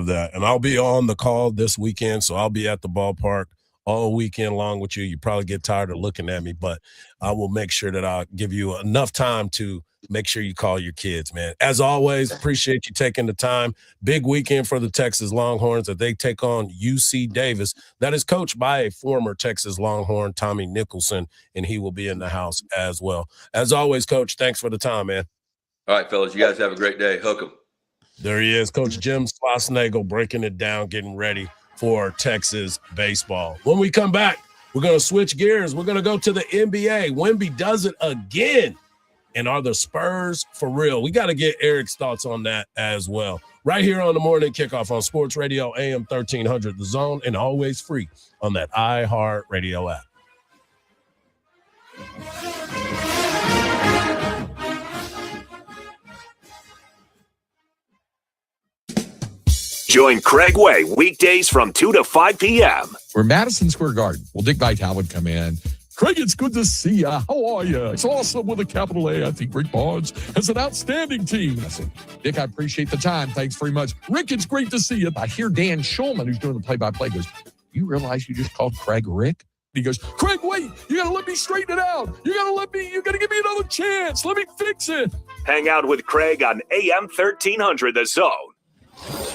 that. And I'll be on the call this weekend, so I'll be at the ballpark all weekend long with you. You probably get tired of looking at me, but I will make sure that I'll give you enough time to make sure you call your kids, man. As always, appreciate you taking the time. Big weekend for the Texas Longhorns as they take on UC Davis. That is coached by a former Texas Longhorn, Tommy Nicholson, and he will be in the house as well. As always, Coach, thanks for the time, man. All right, fellas, you guys have a great day. Hook 'em. There he is, Coach Jim Schlossnagle, breaking it down, getting ready for Texas baseball. When we come back, we're going to switch gears. We're going to go to the NBA. Wemby does it again. And are the Spurs for real? We got to get Eric's thoughts on that as well. Right here on the Morning Kickoff on Sports Radio AM 1300 The Zone, and always free on that iHeart Radio app. Join Craig Way weekdays from 2 to 5 p.m. We're Madison Square Garden. Well, Dick Vitale would come in. Craig, it's good to see you. How are you? It's awesome with a capital A. I think Rick Barnes has an outstanding team. I said, Dick, I appreciate the time. Thanks very much. Rick, it's great to see you. I hear Dan Schulman, who's doing the play-by-play, goes, you realize you just called Craig Rick? He goes, Craig, wait, you got to let me straighten it out. You got to give me another chance. Let me fix it. Hang out with Craig on AM 1300 The Zone.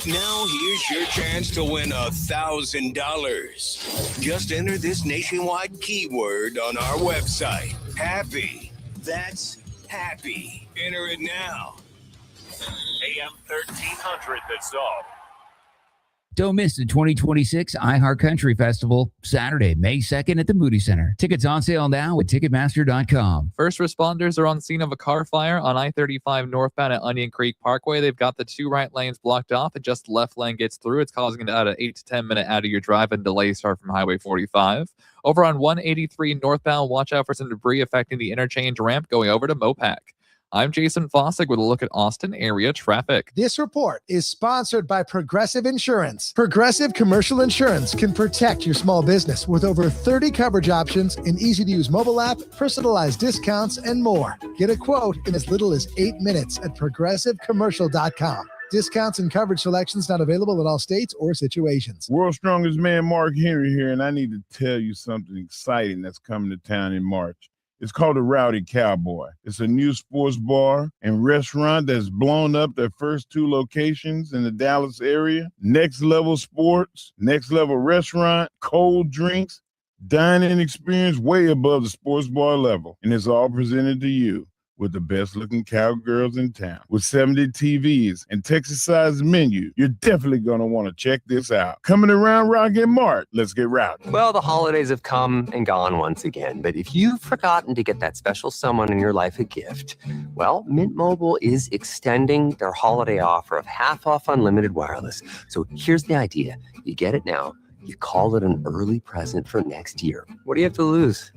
Now here's your chance to win $1,000. Just enter this nationwide keyword on our website. Happy. That's happy. Enter it now. AM 1300 The Zone. Don't miss the 2026 iHeart Country Festival, Saturday, May 2nd at the Moody Center. Tickets on sale now at Ticketmaster.com. First responders are on scene of a car fire on I-35 northbound at Onion Creek Parkway. They've got the two right lanes blocked off, and just the left lane gets through. It's causing about an 8 to 10 minute out of your drive and delays start from Highway 45. Over on 183 northbound, watch out for some debris affecting the interchange ramp going over to Mopac. I'm Jason Fossick with a look at Austin area traffic. This report is sponsored by Progressive Insurance. Progressive Commercial Insurance can protect your small business with over 30 coverage options, an easy-to-use mobile app, personalized discounts, and more. Get a quote in as little as 8 minutes at progressivecommercial.com. Discounts and coverage selections not available in all states or situations. World's Strongest Man Mark Henry here, and I need to tell you something exciting that's coming to town in March. It's called the Rowdy Cowboy. It's a new sports bar and restaurant that's blown up their first 2 locations in the Dallas area. Next level sports, next level restaurant, cold drinks, dining experience way above the sports bar level. And it's all presented to you with the best looking cowgirls in town. With 70 TVs and Texas-sized menu, you're definitely going to want to check this out. Coming around Rocky Mart, let's get rowdy. Well, the holidays have come and gone once again, but if you've forgotten to get that special someone in your life a gift, well, Mint Mobile is extending their holiday offer of half off unlimited wireless. So here's the idea. You get it now. You call it an early present for next year. What do you have to lose?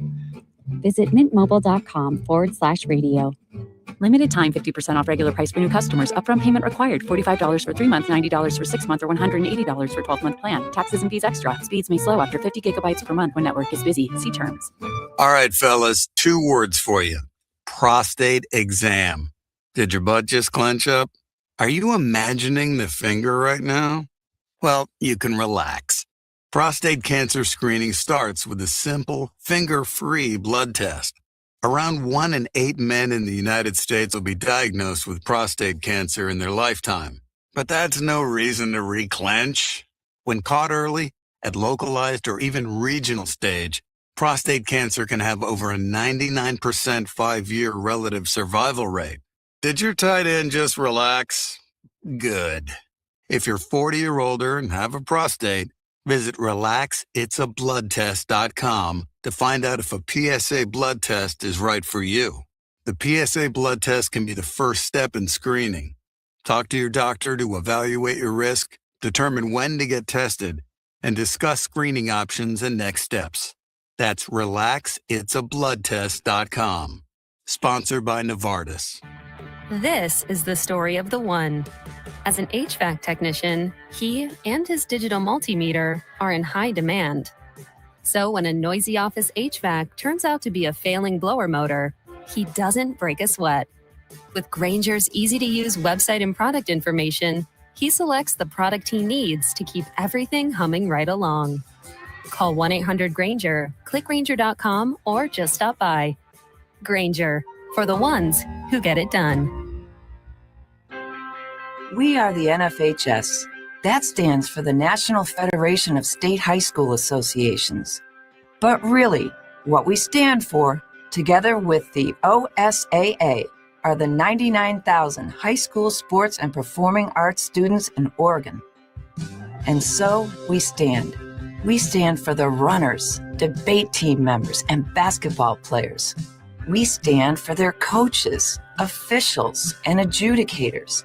Visit mintmobile.com/radio. Limited time 50% off regular price for new customers. Upfront payment required. $45 for 3 months, $90 for 6 months, or $180 for 12-month plan. Taxes and fees extra. Speeds may slow after 50 gigabytes per month when network is busy. See terms. All right, fellas, 2 words for you. Prostate exam. Did your butt just clench up? Are you imagining the finger right now? Well, you can relax. Prostate cancer screening starts with a simple, finger-free blood test. Around 1 in 8 men in the United States will be diagnosed with prostate cancer in their lifetime. But that's no reason to reclench. When caught early, at localized or even regional stage, prostate cancer can have over a 99% 5-year relative survival rate. Did your tight end just relax? Good. If you're 40 or older and have a prostate, visit RelaxIt'sABloodTest.com to find out if a PSA blood test is right for you. The PSA blood test can be the first step in screening. Talk to your doctor to evaluate your risk, determine when to get tested, and discuss screening options and next steps. That's RelaxIt'sABloodTest.com. Sponsored by Novartis. This is the story of the one. As an HVAC technician, he and his digital multimeter are in high demand. So when a noisy office HVAC turns out to be a failing blower motor, he doesn't break a sweat. With Grainger's easy-to-use website and product information, he selects the product he needs to keep everything humming right along. Call 1-800-GRAINGER, click Grainger.com, or just stop by. Grainger, for the ones who get it done. We are the NFHS. That stands for the National Federation of State High School Associations. But really, what we stand for, together with the OSAA, are the 99,000 high school sports and performing arts students in Oregon. And so we stand. We stand for the runners, debate team members, and basketball players. We stand for their coaches, officials, and adjudicators.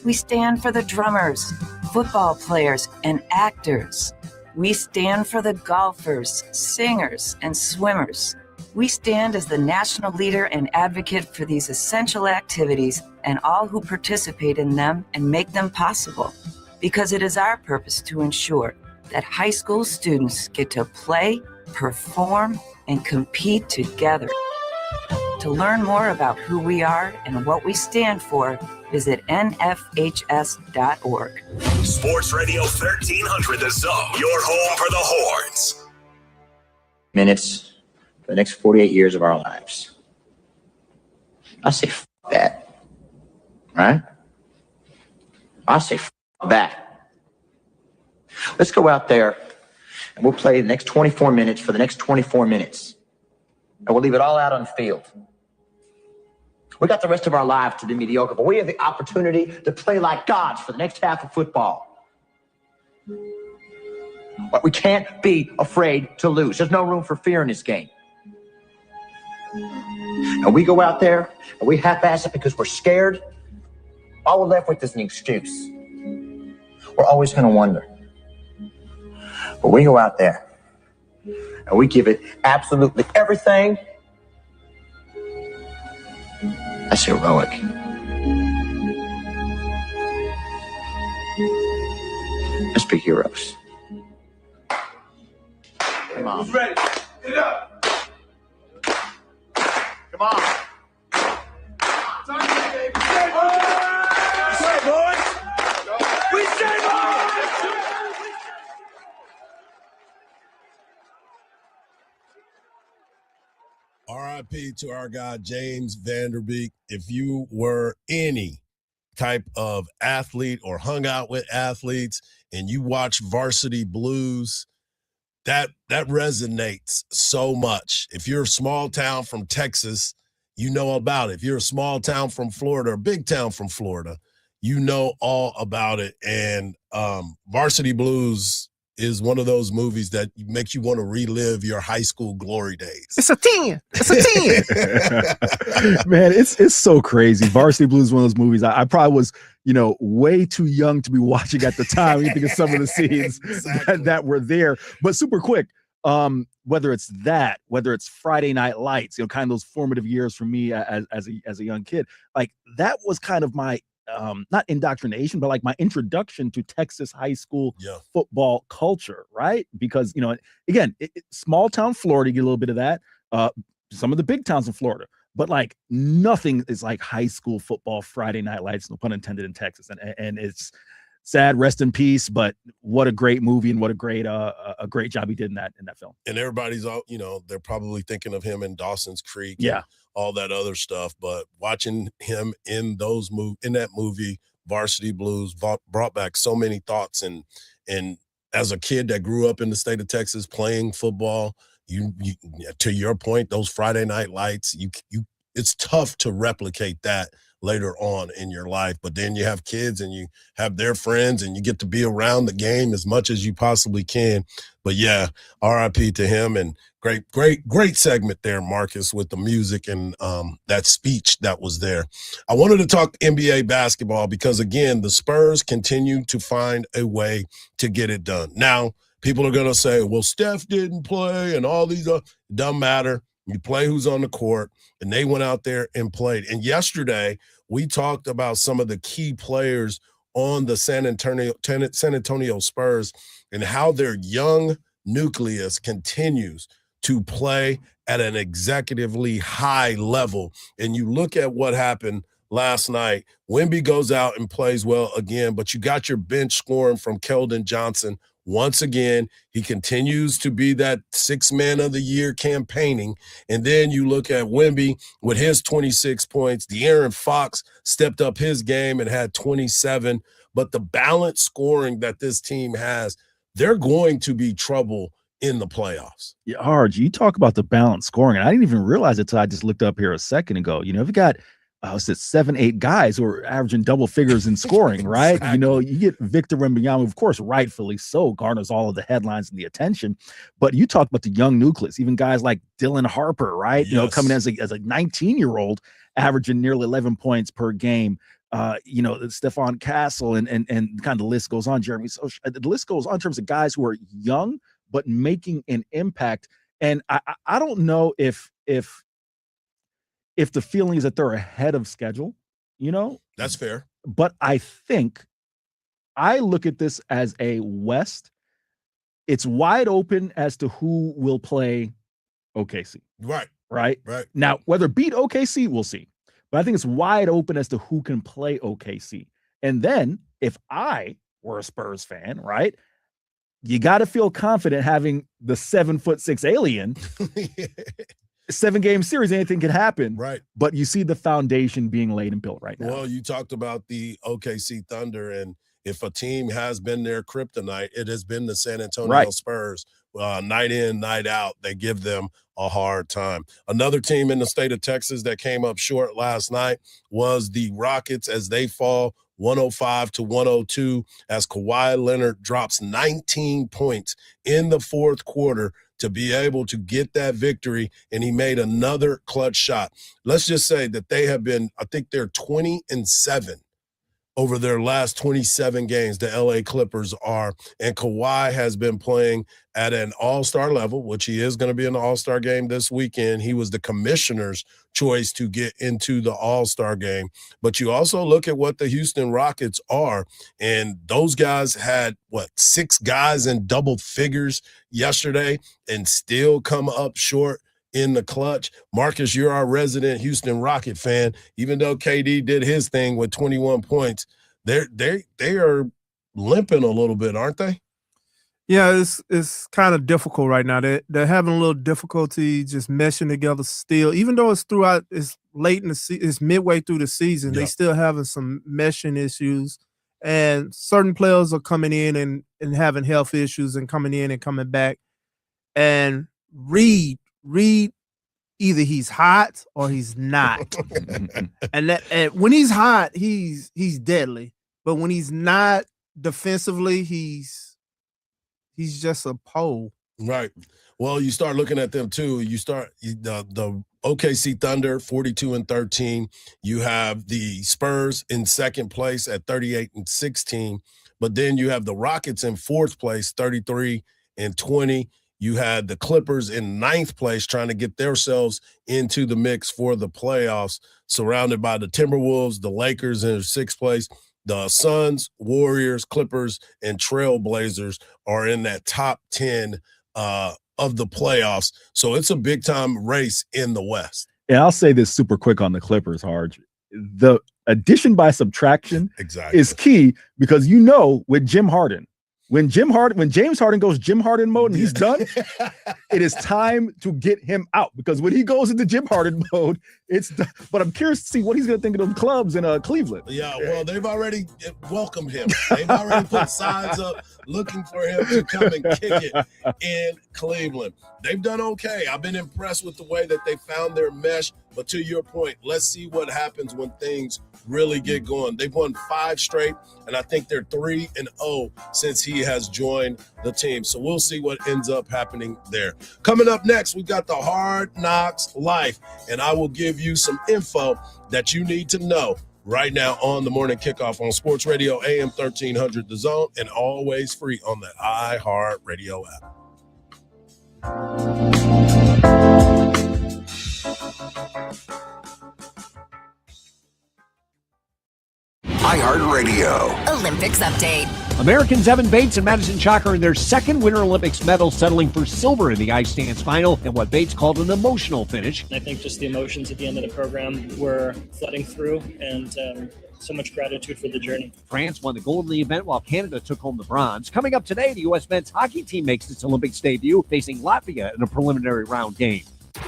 We stand for the drummers, football players, and actors. We stand for the golfers, singers, and swimmers. We stand as the national leader and advocate for these essential activities and all who participate in them and make them possible, because it is our purpose to ensure that high school students get to play, perform, and compete together. To learn more about who we are and what we stand for, visit nfhs.org. Sports Radio 1300 The Zone, your home for the Horns. Minutes for the next 48 years of our lives. I say f that. Right? I say f that. Let's go out there and we'll play the next 24 minutes for the next 24 minutes. And we'll leave it all out on the field. We got the rest of our lives to be mediocre, but we have the opportunity to play like gods for the next half of football. But we can't be afraid to lose. There's no room for fear in this game. And we go out there and we half-ass it because we're scared. All we're left with is an excuse. We're always going to wonder. But we go out there and we give it absolutely everything. That's heroic. Let's be heroes. Come on. Who's ready? Get it up. Come on. RIP to our guy, James Vanderbeek. If you were any type of athlete or hung out with athletes and you watch Varsity Blues, that resonates so much. If you're a small town from Texas, you know about it. If you're a small town from Florida or big town from Florida, you know all about it. And Varsity Blues is one of those movies that makes you want to relive your high school glory days. It's a 10. It's a 10. Man, it's so crazy. Varsity Blues is one of those movies. I probably was, way too young to be watching at the time. You think of some of the scenes that were there. But super quick, whether it's Friday Night Lights, kind of those formative years for me as a young kid, like that was kind of my not indoctrination, but like my introduction to Texas high school football culture, right? Because, again, small town Florida, you get a little bit of that. Some of the big towns in Florida, but like nothing is like high school football Friday Night Lights, no pun intended, in Texas. And it's sad, rest in peace, but what a great movie and what a great job he did in that film. And everybody's all, they're probably thinking of him in Dawson's Creek. Yeah. All that other stuff, but watching him in that movie, Varsity Blues, brought back so many thoughts. And as a kid that grew up in the state of Texas playing football, you to your point, those Friday Night Lights, it's tough to replicate that later on in your life. But then you have kids and you have their friends and you get to be around the game as much as you possibly can. But yeah, RIP to him, and great segment there, Marcus, with the music and that speech that was there. I wanted to talk NBA basketball because, again, the Spurs continue to find a way to get it done. Now, people are going to say, well, Steph didn't play and all these other, it doesn't matter. You play who's on the court, and they went out there and played. And yesterday, we talked about some of the key players on the San Antonio Spurs and how their young nucleus continues to play at an executively high level. And you look at what happened last night. Wemby goes out and plays well again, but you got your bench scoring from Keldon Johnson. Once again, he continues to be that sixth man of the year campaigning. And then you look at Wemby with his 26 points. De'Aaron Fox stepped up his game and had 27. But the balanced scoring that this team has, they're going to be trouble in the playoffs. Yeah, Hardge, you talk about the balanced scoring, and I didn't even realize it until I just looked up here a second ago. If you got 7-8 guys who are averaging double figures in scoring, right? Exactly. You get Victor Wembanyama, of course, rightfully so, garners all of the headlines and the attention. But you talk about the young nucleus, even guys like Dylan Harper, right? Yes. Coming as a 19-year-old, averaging nearly 11 points per game. Stephon Castle and kind of the list goes on. Jeremy, so the list goes on in terms of guys who are young but making an impact. And I don't know if the feeling is that they're ahead of schedule, That's fair. But I look at this as a West. It's wide open as to who will play OKC. Right. Now, whether beat OKC, we'll see. But I think it's wide open as to who can play OKC. And then if I were a Spurs fan, right, you got to feel confident having the 7'6" alien. 7-game series, anything can happen. Right. But you see the foundation being laid and built right now. Well, you talked about the OKC Thunder, and if a team has been their kryptonite, it has been the San Antonio Spurs. Night in, night out, they give them a hard time. Another team in the state of Texas that came up short last night was the Rockets, as they fall 105-102 as Kawhi Leonard drops 19 points in the fourth quarter to be able to get that victory, and he made another clutch shot. Let's just say that they have been, I think they're 20-7 over their last 27 games, the LA Clippers are. And Kawhi has been playing at an all-star level, which he is going to be in the all-star game this weekend. He was the commissioner's choice to get into the all-star game. But you also look at what the Houston Rockets are, and those guys had, 6 guys in double figures yesterday and still come up short in the clutch. Marcus, you're our resident Houston Rocket fan. Even though KD did his thing with 21 points, they are limping a little bit, aren't they? Yeah, it's kind of difficult right now. They're having a little difficulty just meshing together still. Even though it's late in the it's midway through the season, they still having some meshing issues. And certain players are coming in and having health issues and coming in and coming back. And Reed, either he's hot or he's not. and when he's hot, he's deadly. But when he's not defensively, he's just a pole. Right. Well, you start looking at them too. You start the OKC Thunder 42-13. You have the Spurs in second place at 38-16. But then you have the Rockets in fourth place, 33-20. You had the Clippers in ninth place trying to get themselves into the mix for the playoffs, surrounded by the Timberwolves, the Lakers in sixth place. The Suns, Warriors, Clippers, and Trailblazers are in that top 10 of the playoffs. So it's a big-time race in the West. And I'll say this super quick on the Clippers, Hardge. The addition by subtraction is key because with Jim Harden, when James Harden goes Jim Harden mode and he's done, it is time to get him out because when he goes into Jim Harden mode, it's done. But I'm curious to see what he's going to think of those clubs in Cleveland. Yeah, well, they've already welcomed him. They've already put signs up looking for him to come and kick it in Cleveland. They've done okay. I've been impressed with the way that they found their mesh. But to your point, let's see what happens when things really get going. They've won 5 straight, and I think they're 3-0 since he has joined the team. So we'll see what ends up happening there. Coming up next, we've got the Hard Knocks Life, and I will give you some info that you need to know right now on the Morning Kickoff on Sports Radio AM 1300 The Zone, and always free on the iHeartRadio app. iHeartRadio. Olympics update. Americans Evan Bates and Madison Chalk in their second Winter Olympics medal, settling for silver in the ice dance final and what Bates called an emotional finish. I think just the emotions at the end of the program were flooding through, and so much gratitude for the journey. France won the gold in the event while Canada took home the bronze. Coming up today, the U.S. men's hockey team makes its Olympics debut, facing Latvia in a preliminary round game.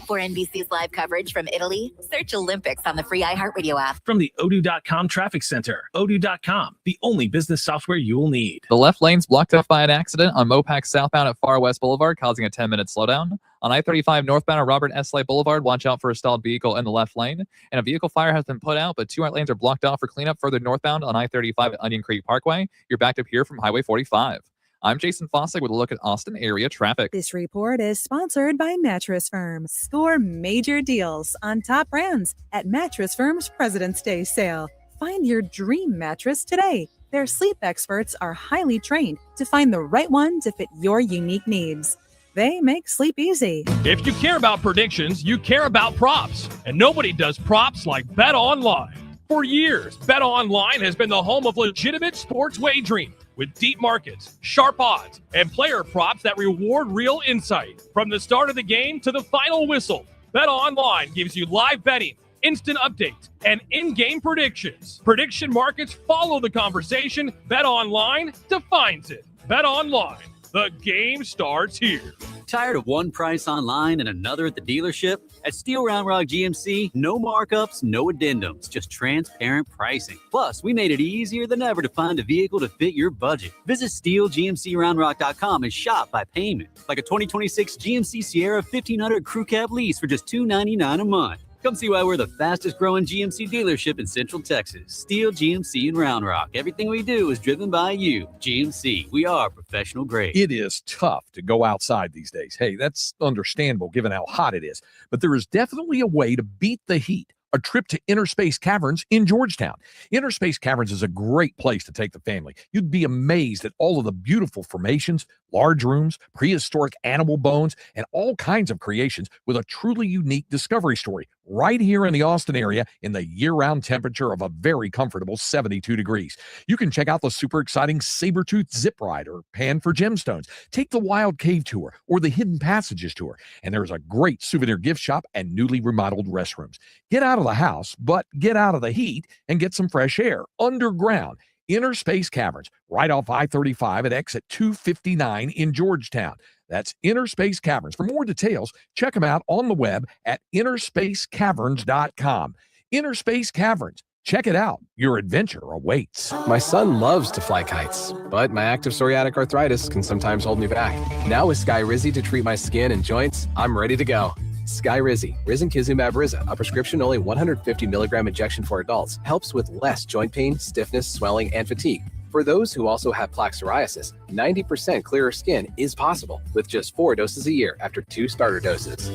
For NBC's live coverage from Italy, search Olympics on the free iHeartRadio app. From the Odoo.com Traffic Center, Odoo.com, the only business software you will need. The left lane's blocked off by an accident on Mopac southbound at Far West Boulevard, causing a 10-minute slowdown. On I-35 northbound at Robert S. Light Boulevard, watch out for a stalled vehicle in the left lane. And a vehicle fire has been put out, but 2 right lanes are blocked off for cleanup further northbound on I-35 at Onion Creek Parkway. You're backed up here from Highway 45. I'm Jason Fossick with a look at Austin area traffic. This report is sponsored by Mattress Firm. Score major deals on top brands at Mattress Firm's President's Day sale. Find your dream mattress today. Their sleep experts are highly trained to find the right one to fit your unique needs. They make sleep easy. If you care about predictions, you care about props. And nobody does props like BetOnline. For years, BetOnline has been the home of legitimate sports wagering, with deep markets, sharp odds, and player props that reward real insight. From the start of the game to the final whistle, BetOnline gives you live betting, instant updates, and in-game predictions. Prediction markets follow the conversation. BetOnline defines it. BetOnline, the game starts here. Tired of one price online and another at the dealership? At Steel Round Rock GMC, no markups, no addendums, just transparent pricing. Plus, we made it easier than ever to find a vehicle to fit your budget. Visit SteelGMCRoundrock.com and shop by payment, like a 2026 GMC Sierra 1500 Crew Cab lease for just $299 a month. Come see why we're the fastest growing GMC dealership in Central Texas. Steel GMC in Round Rock. Everything we do is driven by you. GMC, we are professional grade. It is tough to go outside these days. Hey, that's understandable given how hot it is. But there is definitely a way to beat the heat. a trip to Inner Space Caverns in Georgetown. Inner Space Caverns is a great place to take the family. You'd be amazed at all of the beautiful formations, large rooms, prehistoric animal bones, and all kinds of creations with a truly unique discovery story right here in the Austin area in the year-round temperature of a very comfortable 72 degrees. You can check out the super exciting saber-tooth zip ride or pan for gemstones. Take the wild cave tour or the hidden passages tour. And there's a great souvenir gift shop and newly remodeled restrooms. Get out of the house, but get out of the heat and get some fresh air underground. Inner Space Caverns, right off I-35 at exit 259 in Georgetown. That's Inner Space Caverns. For more details, check them out on the web at innerspacecaverns.com. Inner Space Caverns. Check it out. Your adventure awaits. My son loves to fly kites, but my active psoriatic arthritis can sometimes hold me back. Now with Skyrizi to treat my skin and joints, I'm ready to go. Skyrizi, risankizumab Riza, a prescription-only 150 milligram injection for adults, helps with less joint pain, stiffness, swelling, and fatigue. For those who also have plaque psoriasis, 90% clearer skin is possible with just 4 doses a year after 2 starter doses.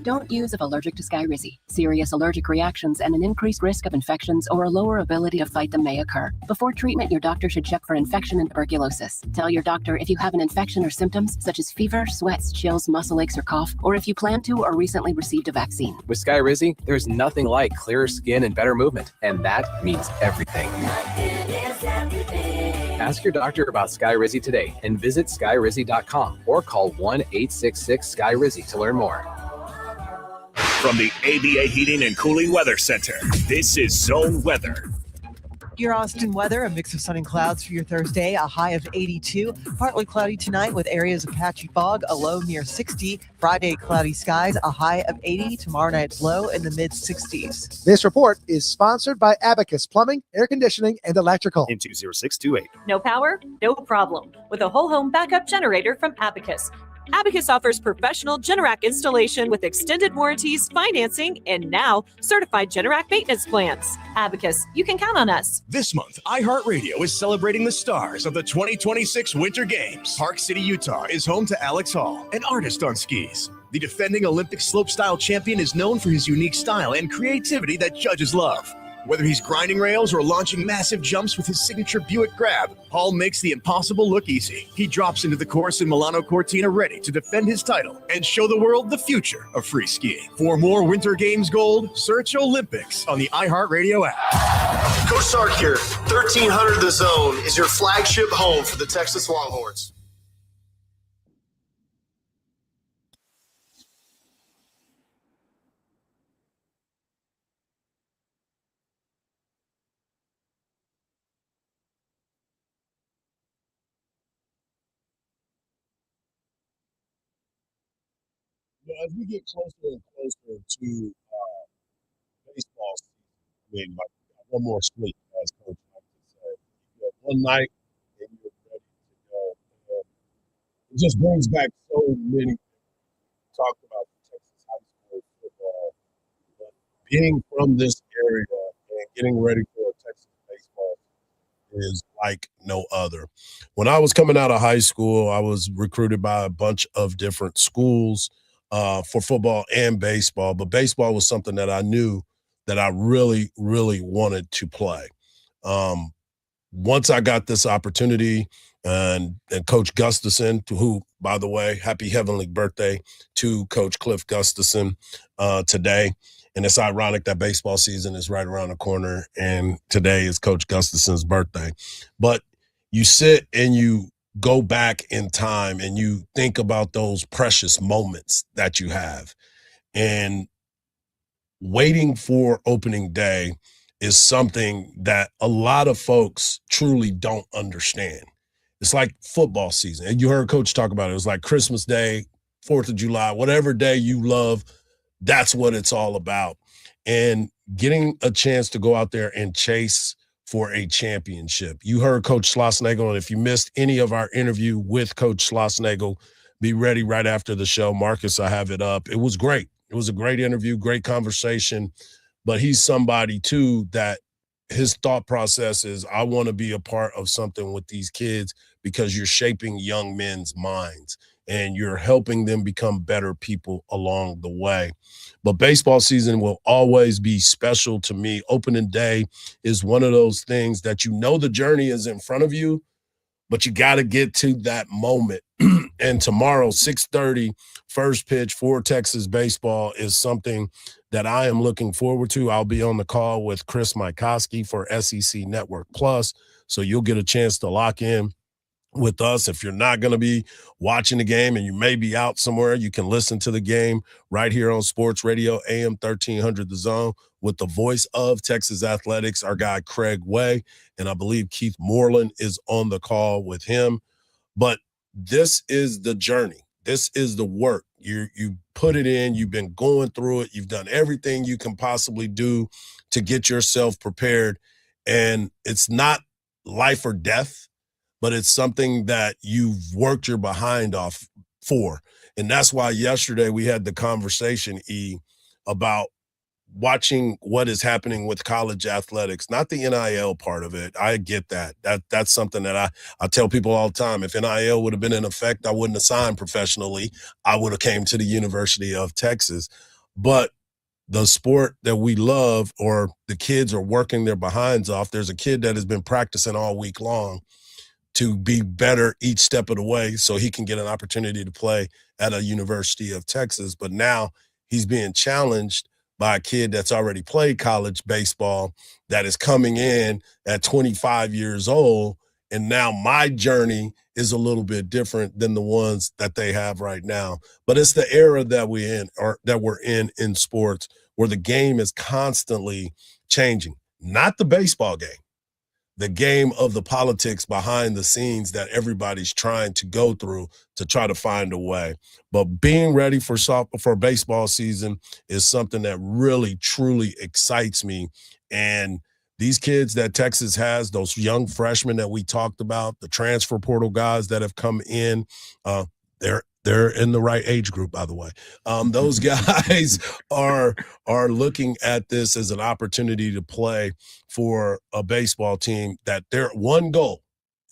Don't use if allergic to Skyrizi. Serious allergic reactions and an increased risk of infections or a lower ability to fight them may occur. Before treatment, your doctor should check for infection and tuberculosis. Tell your doctor if you have an infection or symptoms such as fever, sweats, chills, muscle aches, or cough, or if you plan to or recently received a vaccine. With Skyrizi, there's nothing like clearer skin and better movement, and that means everything. Ask your doctor about Skyrizi today and visit skyrizi.com or call 1-866-SKYRIZI to learn more. From the ABA Heating and Cooling Weather Center, this is Zone Weather. Your Austin weather, a mix of sun and clouds for your Thursday, a high of 82. Partly cloudy tonight with areas of patchy fog, a low near 60. Friday, cloudy skies, a high of 80. Tomorrow night's low in the mid-60s. This report is sponsored by Abacus Plumbing, Air Conditioning, and Electrical. In 20628. No power? No problem. With a whole home backup generator from Abacus. Abacus offers professional Generac installation with extended warranties, financing, and now certified Generac maintenance plans. Abacus, you can count on us. This month, iHeartRadio is celebrating the stars of the 2026 Winter Games. Park City, Utah is home to Alex Hall, an artist on skis. The defending Olympic slopestyle champion is known for his unique style and creativity that judges love. Whether he's grinding rails or launching massive jumps with his signature Buick grab, Hall makes the impossible look easy. He drops into the course in Milano Cortina ready to defend his title and show the world the future of free skiing. For more Winter Games gold, search Olympics on the iHeartRadio app. Coach Sark here. 1300 The Zone is your flagship home for the Texas Longhorns. As we get closer and closer to baseball season, I mean, like, one more sleep, as Coach Mike said. You have one night and you're ready to go. And it just brings back so many things. Talk about the Texas high school football, but being from this area and getting ready for Texas baseball is like no other. When I was coming out of high school, I was recruited by a bunch of different schools for football and baseball, but baseball was something that I knew that I really, really wanted to play. Once I got this opportunity, and Coach Gustafson, who, by the way, happy heavenly birthday to Coach Cliff Gustafson today. And it's ironic that baseball season is right around the corner, and today is Coach Gustafson's birthday. But you sit and you go back in time and you think about those precious moments that you have. And waiting for opening day is something that a lot of folks truly don't understand. It's like football season. And you heard Coach talk about it. It was like Christmas Day, 4th of July, whatever day you love, that's what it's all about. And getting a chance to go out there and chase for a championship. You heard Coach Schlossnagle, and if you missed any of our interview with Coach Schlossnagle, be ready right after the show. Marcus, I have it up. It was great. It was a great interview, great conversation, but he's somebody too that his thought process is, I want to be a part of something with these kids because you're shaping young men's minds. and you're helping them become better people along the way. But baseball season will always be special to me. Opening day is one of those things that the journey is in front of you, but you got to get to that moment. And tomorrow, 6:30, first pitch for Texas baseball is something that I am looking forward to. I'll be on the call with Chris Mikoski for SEC Network Plus, so you'll get a chance to lock in with us. If you're not going to be watching the game and you may be out somewhere, you can listen to the game right here on Sports Radio, AM 1300 The Zone, with the voice of Texas Athletics, our guy Craig Way, and I believe Keith Moreland is on the call with him. But this is the journey. This is the work. You put it in. You've been going through it. You've done everything you can possibly do to get yourself prepared. And it's not life or death, but it's something that you've worked your behind off for. And that's why yesterday we had the conversation, about watching what is happening with college athletics, not the NIL part of it. I get that. That's something that I tell people all the time. If NIL would have been in effect, I wouldn't have signed professionally. I would have came to the University of Texas. But the sport that we love, or the kids are working their behinds off. There's a kid that has been practicing all week long to be better each step of the way so he can get an opportunity to play at a University of Texas. But now he's being challenged by a kid that's already played college baseball that is coming in at 25 years old. And now my journey is a little bit different than the ones that they have right now. But it's the era that we're in sports, where the game is constantly changing. Not the baseball game, the game of the politics behind the scenes that everybody's trying to go through to try to find a way. But being ready for baseball season is something that really, truly excites me. And these kids that Texas has, those young freshmen that we talked about, the transfer portal guys that have come in, they're in the right age group, by the way. Those guys are looking at this as an opportunity to play for a baseball team that their one goal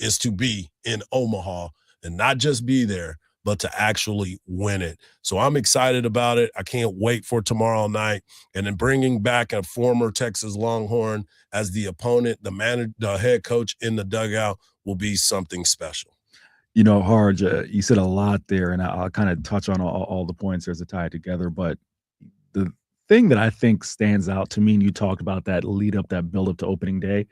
is to be in Omaha, and not just be there, but to actually win it. So I'm excited about it. I can't wait for tomorrow night. And then bringing back a former Texas Longhorn as the opponent, the head coach in the dugout, will be something special. You know, Hardge, you said a lot there, and I'll kind of touch on all the points there to tie it together. But the thing that I think stands out to me, and you talked about that lead up, that build up to opening day,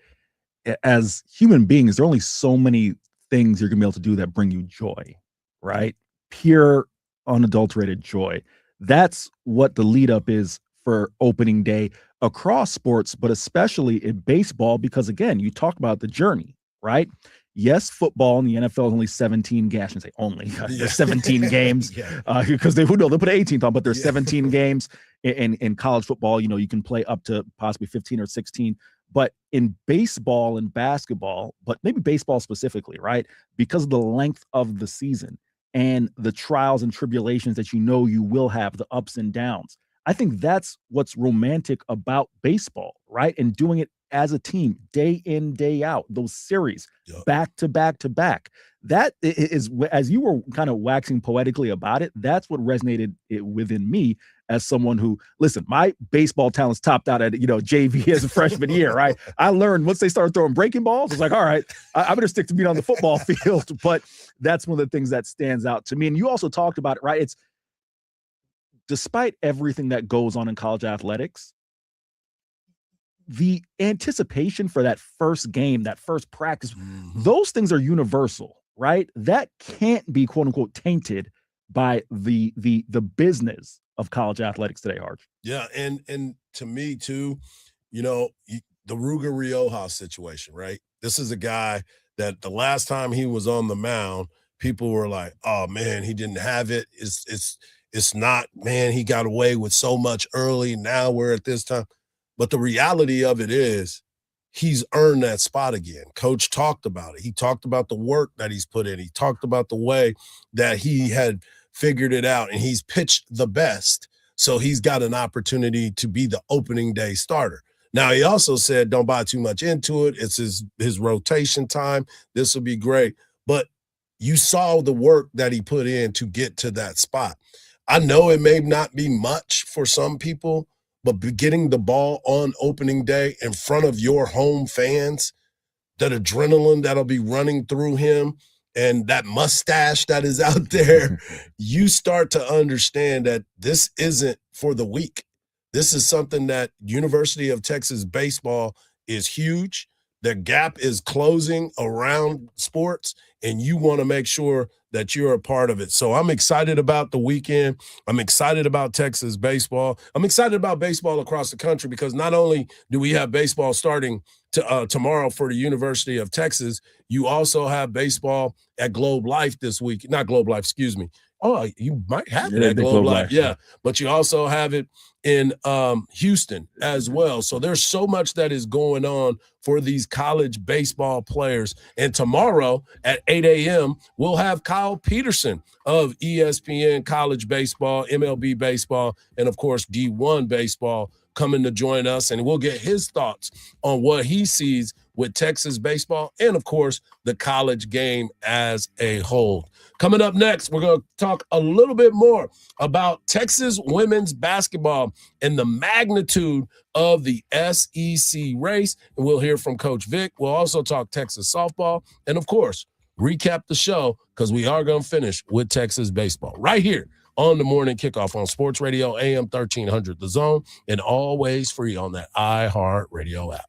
as human beings, there are only so many things you're going to be able to do that bring you joy, right? Pure, unadulterated joy. That's what the lead up is for opening day across sports, but especially in baseball, because again, you talk about the journey, right? Yes, football in the NFL is only 17 games. I shouldn't say only. There's 17 games because they'll put an 18th on, but there's 17 games in college football. You know, you can play up to possibly 15 or 16. But in baseball and basketball, but maybe baseball specifically, right? Because of the length of the season and the trials and tribulations that you will have, the ups and downs. I think that's what's romantic about baseball, right? And doing it as a team, day in, day out, those series, back to back to back. That is, as you were kind of waxing poetically about it, that's what resonated within me as someone who, listen, my baseball talent's topped out at, JV as a freshman year, right? I learned once they started throwing breaking balls, it's like, all right, I better stick to being on the football field. But that's one of the things that stands out to me. And you also talked about it, right? It's despite everything that goes on in college athletics, the anticipation for that first game, that first practice, those things are universal, right? That can't be quote unquote tainted by the business of college athletics today, Hardge. Yeah, and to me too, the Ruger Rioja situation, right? This is a guy that the last time he was on the mound, people were like, "Oh man, he didn't have it. It's not, man, he got away with so much early. Now we're at this time." But the reality of it is he's earned that spot again. Coach talked about it. He talked about the work that he's put in. He talked about the way that he had figured it out, and he's pitched the best. So he's got an opportunity to be the opening day starter. Now, he also said, don't buy too much into it. It's his rotation time. This will be great. But you saw the work that he put in to get to that spot. I know it may not be much for some people, but getting the ball on opening day in front of your home fans, that adrenaline that'll be running through him and that mustache that is out there, you start to understand that this isn't for the weak. This is something that University of Texas baseball is huge. The gap is closing around sports, and you want to make sure that you're a part of it. So I'm excited about the weekend. I'm excited about Texas baseball. I'm excited about baseball across the country because not only do we have baseball starting tomorrow for the University of Texas, you also have baseball at Globe Life this week. Not Globe Life, excuse me. Oh, you might have it at Globe Life. Yeah, but you also have it in Houston as well. So there's so much that is going on for these college baseball players. And tomorrow at 8 a.m., we'll have Kyle Peterson of ESPN College Baseball, MLB Baseball, and, of course, D1 Baseball coming to join us. And we'll get his thoughts on what he sees with Texas baseball and, of course, the college game as a whole. Coming up next, we're going to talk a little bit more about Texas women's basketball and the magnitude of the SEC race. And we'll hear from Coach Vic. We'll also talk Texas softball and, of course, recap the show because we are going to finish with Texas baseball right here on the Morning Kickoff on Sports Radio AM 1300 The Zone and always free on that iHeartRadio app.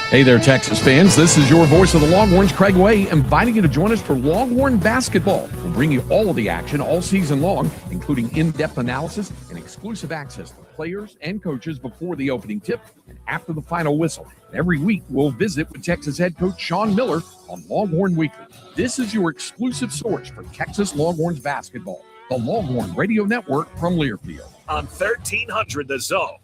Hey there, Texas fans. This is your voice of the Longhorns, Craig Way, inviting you to join us for Longhorn basketball. We'll bring you all of the action all season long, including in-depth analysis and exclusive access to players and coaches before the opening tip and after the final whistle. Every week, we'll visit with Texas head coach Sean Miller on Longhorn Weekly. This is your exclusive source for Texas Longhorns basketball, the Longhorn Radio Network from Learfield. On 1300 The Zone.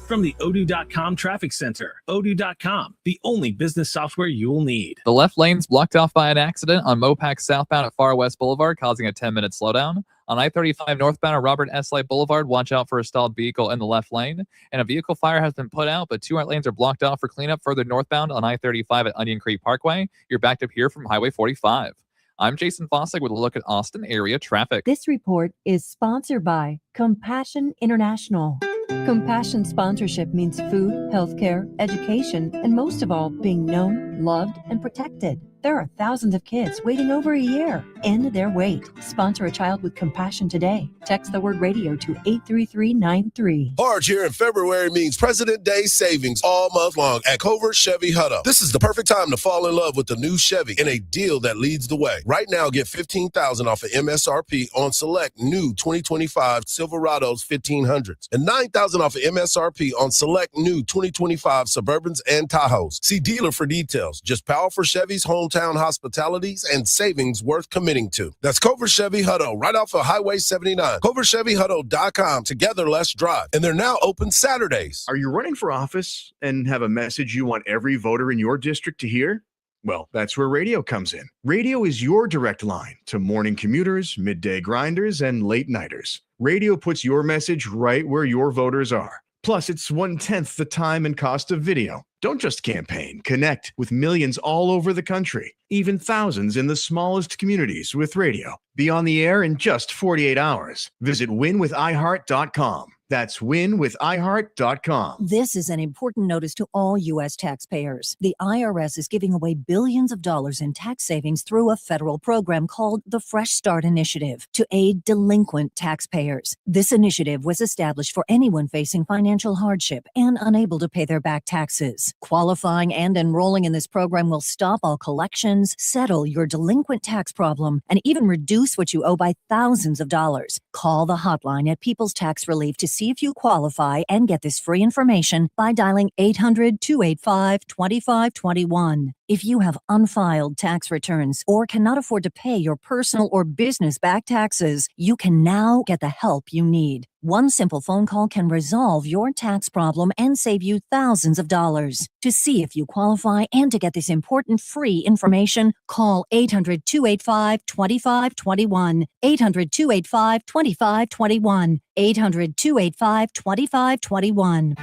From the Odoo.com Traffic Center, Odoo.com, the only business software you'll need. The left lane's blocked off by an accident on Mopac southbound at Far West Boulevard, causing a 10-minute slowdown. On I-35 northbound at Robert S. Light Boulevard, watch out for a stalled vehicle in the left lane. And a vehicle fire has been put out, but 2 right lanes are blocked off for cleanup further northbound on I-35 at Onion Creek Parkway. You're backed up here from Highway 45. I'm Jason Fossick with a look at Austin area traffic. This report is sponsored by Compassion International. Compassion sponsorship means food, healthcare, education, and most of all, being known, loved, and protected. There are thousands of kids waiting over a year. End their wait. Sponsor a child with compassion today. Text the word radio to 83393. Hardge here in February means President Day savings all month long at Covert Chevy Hutto. This is the perfect time to fall in love with the new Chevy in a deal that leads the way. Right now, get $15,000 off of MSRP on select new 2025 Silverados 1500s and $9,000 off of MSRP on select new 2025 Suburbans and Tahoes. See dealer for details. Just powerful Chevy's hometown hospitalities and savings worth committing to. That's Covert Chevy Hutto right off of Highway 79. CovertChevyHutto.com. Together, let's drive. And they're now open Saturdays. Are you running for office and have a message you want every voter in your district to hear? Well, that's where radio comes in. Radio is your direct line to morning commuters, midday grinders, and late nighters. Radio puts your message right where your voters are. Plus, it's 1/10 the time and cost of video. Don't just campaign, connect with millions all over the country, even thousands in the smallest communities with radio. Be on the air in just 48 hours. Visit winwithiheart.com. That's winwithiheart.com. This is an important notice to all U.S. taxpayers. The IRS is giving away billions of dollars in tax savings through a federal program called the Fresh Start Initiative to aid delinquent taxpayers. This initiative was established for anyone facing financial hardship and unable to pay their back taxes. Qualifying and enrolling in this program will stop all collections, settle your delinquent tax problem, and even reduce what you owe by thousands of dollars. Call the hotline at People's Tax Relief to see if you qualify and get this free information by dialing 800-285-2521. If you have unfiled tax returns or cannot afford to pay your personal or business back taxes, you can now get the help you need. One simple phone call can resolve your tax problem and save you thousands of dollars. To see if you qualify and to get this important free information, call 800-285-2521. 800-285-2521. 800-285-2521.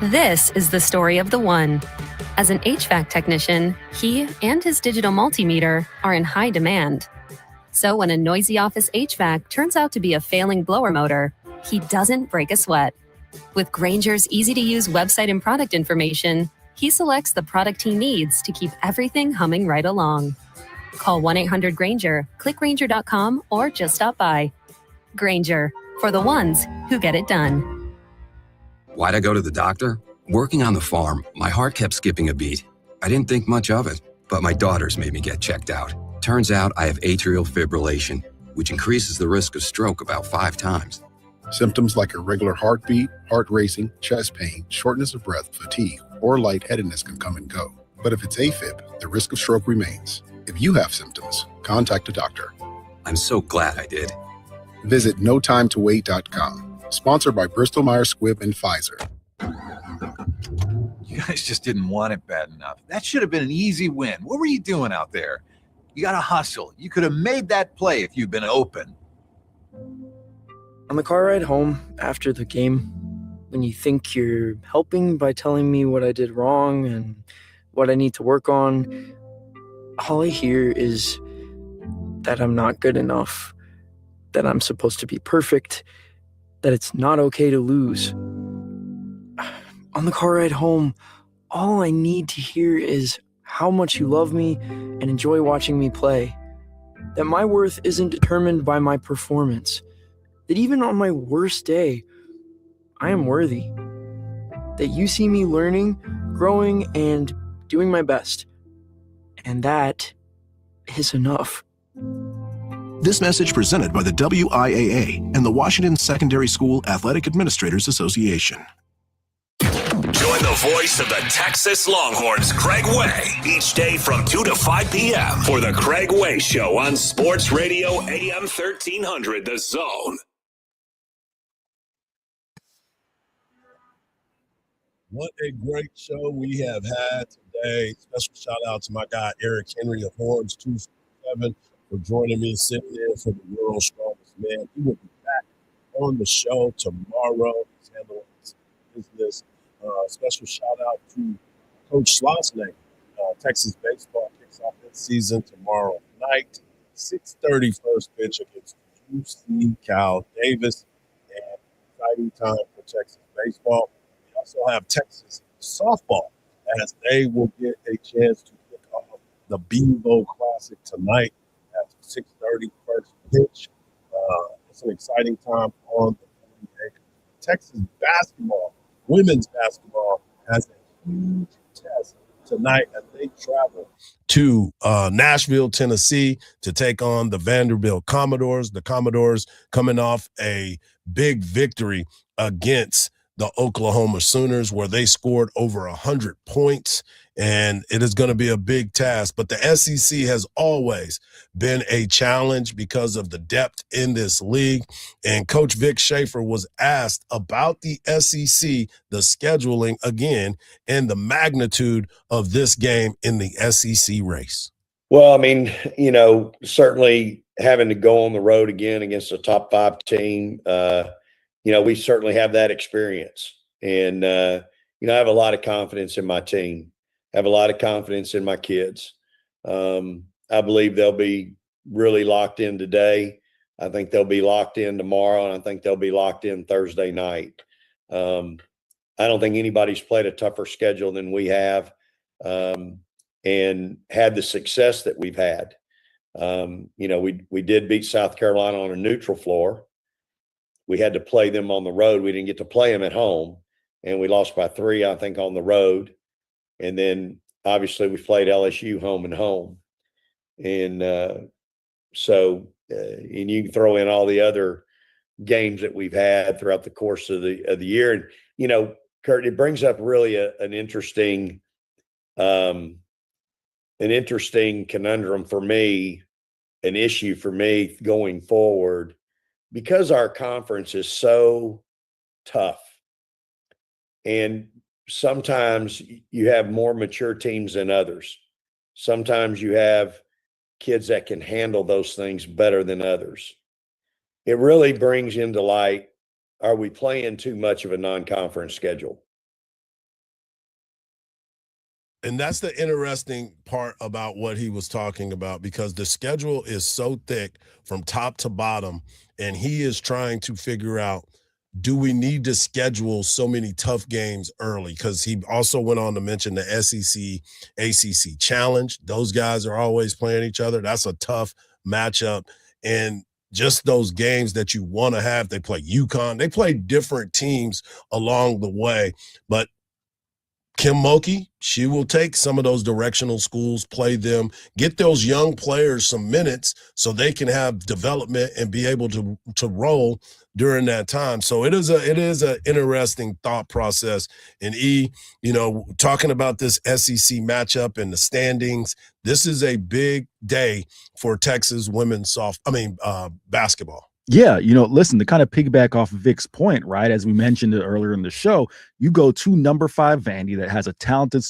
This is the story of the one. As an HVAC technician, he and his digital multimeter are in high demand. So when a noisy office HVAC turns out to be a failing blower motor, he doesn't break a sweat. With Grainger's easy-to-use website and product information, he selects the product he needs to keep everything humming right along. Call 1-800-GRAINGER, click Grainger.com, or just stop by. Grainger, for the ones who get it done. Why'd I go to the doctor? Working on the farm, my heart kept skipping a beat. I didn't think much of it, but my daughters made me get checked out. Turns out I have atrial fibrillation, which increases the risk of stroke about 5 times. Symptoms like irregular heartbeat, heart racing, chest pain, shortness of breath, fatigue, or lightheadedness can come and go. But if it's AFib, the risk of stroke remains. If you have symptoms, contact a doctor. I'm so glad I did. Visit notimetowait.com. Sponsored by Bristol Myers Squibb and Pfizer. You guys just didn't want it bad enough. That should have been an easy win. What were you doing out there? You got to hustle. You could have made that play if you'd been open. On the car ride home after the game, when you think you're helping by telling me what I did wrong and what I need to work on, all I hear is that I'm not good enough, that I'm supposed to be perfect, that it's not okay to lose. On the car ride home, all I need to hear is how much you love me and enjoy watching me play, that my worth isn't determined by my performance, that even on my worst day, I am worthy, that you see me learning, growing, and doing my best. And that is enough. This message presented by the WIAA and the Washington Secondary School Athletic Administrators Association. Join the voice of the Texas Longhorns, Craig Way, each day from 2 to 5 p.m. for the Craig Way Show on Sports Radio AM 1300, The Zone. What a great show we have had today. Special shout out to my guy, Eric Henry of Horns 247 for joining me, sitting in for the world's strongest man. He will be back on the show tomorrow. He's handling his business. Special shout out to Coach Schlossnagle. Texas baseball kicks off this season tomorrow night, 6:30 first pitch against UC Cal Davis. And exciting time for Texas baseball. We also have Texas softball as they will get a chance to kick off the Bevo Classic tonight at 6:30 first pitch. It's an exciting time on the 40 acres. Texas basketball, women's basketball, has a huge test tonight as they travel to Nashville, Tennessee to take on the Vanderbilt Commodores. The Commodores coming off a big victory against the Oklahoma Sooners where they scored over 100 points, and it is going to be a big task. But the SEC has always been a challenge because of the depth in this league. And Coach Vic Schaefer was asked about the SEC, the scheduling again, and the magnitude of this game in the SEC race. Well, I mean, certainly having to go on the road again against a top 5 team, we certainly have that experience. And, I have a lot of confidence in my team. I have a lot of confidence in my kids. I believe they'll be really locked in today. I think they'll be locked in tomorrow, and I think they'll be locked in Thursday night. I don't think anybody's played a tougher schedule than we have and had the success that we've had. We did beat South Carolina on a neutral floor. We had to play them on the road. We didn't get to play them at home, and we lost by 3, I think, on the road. And then obviously we played LSU home and home. And and you can throw in all the other games that we've had throughout the course of the year. And, Kurt, it brings up really an interesting an interesting conundrum for me, an issue for me going forward, because our conference is so tough. And sometimes you have more mature teams than others. Sometimes you have kids that can handle those things better than others. It really brings into light, are we playing too much of a non-conference schedule? And that's the interesting part about what he was talking about, because the schedule is so thick from top to bottom, and he is trying to figure out, do we need to schedule so many tough games early? Because he also went on to mention the SEC, ACC challenge. Those guys are always playing each other. That's a tough matchup. And just those games that you want to have, they play UConn. They play different teams along the way. But Kim Mulkey, she will take some of those directional schools, play them, get those young players some minutes so they can have development and be able to roll during that time. So it is a interesting thought process. And talking about this SEC matchup and the standings, this is a big day for Texas women's basketball. Yeah, listen, to kind of piggyback off Vic's point, right? As we mentioned earlier in the show, you go to number 5 Vandy that has a talented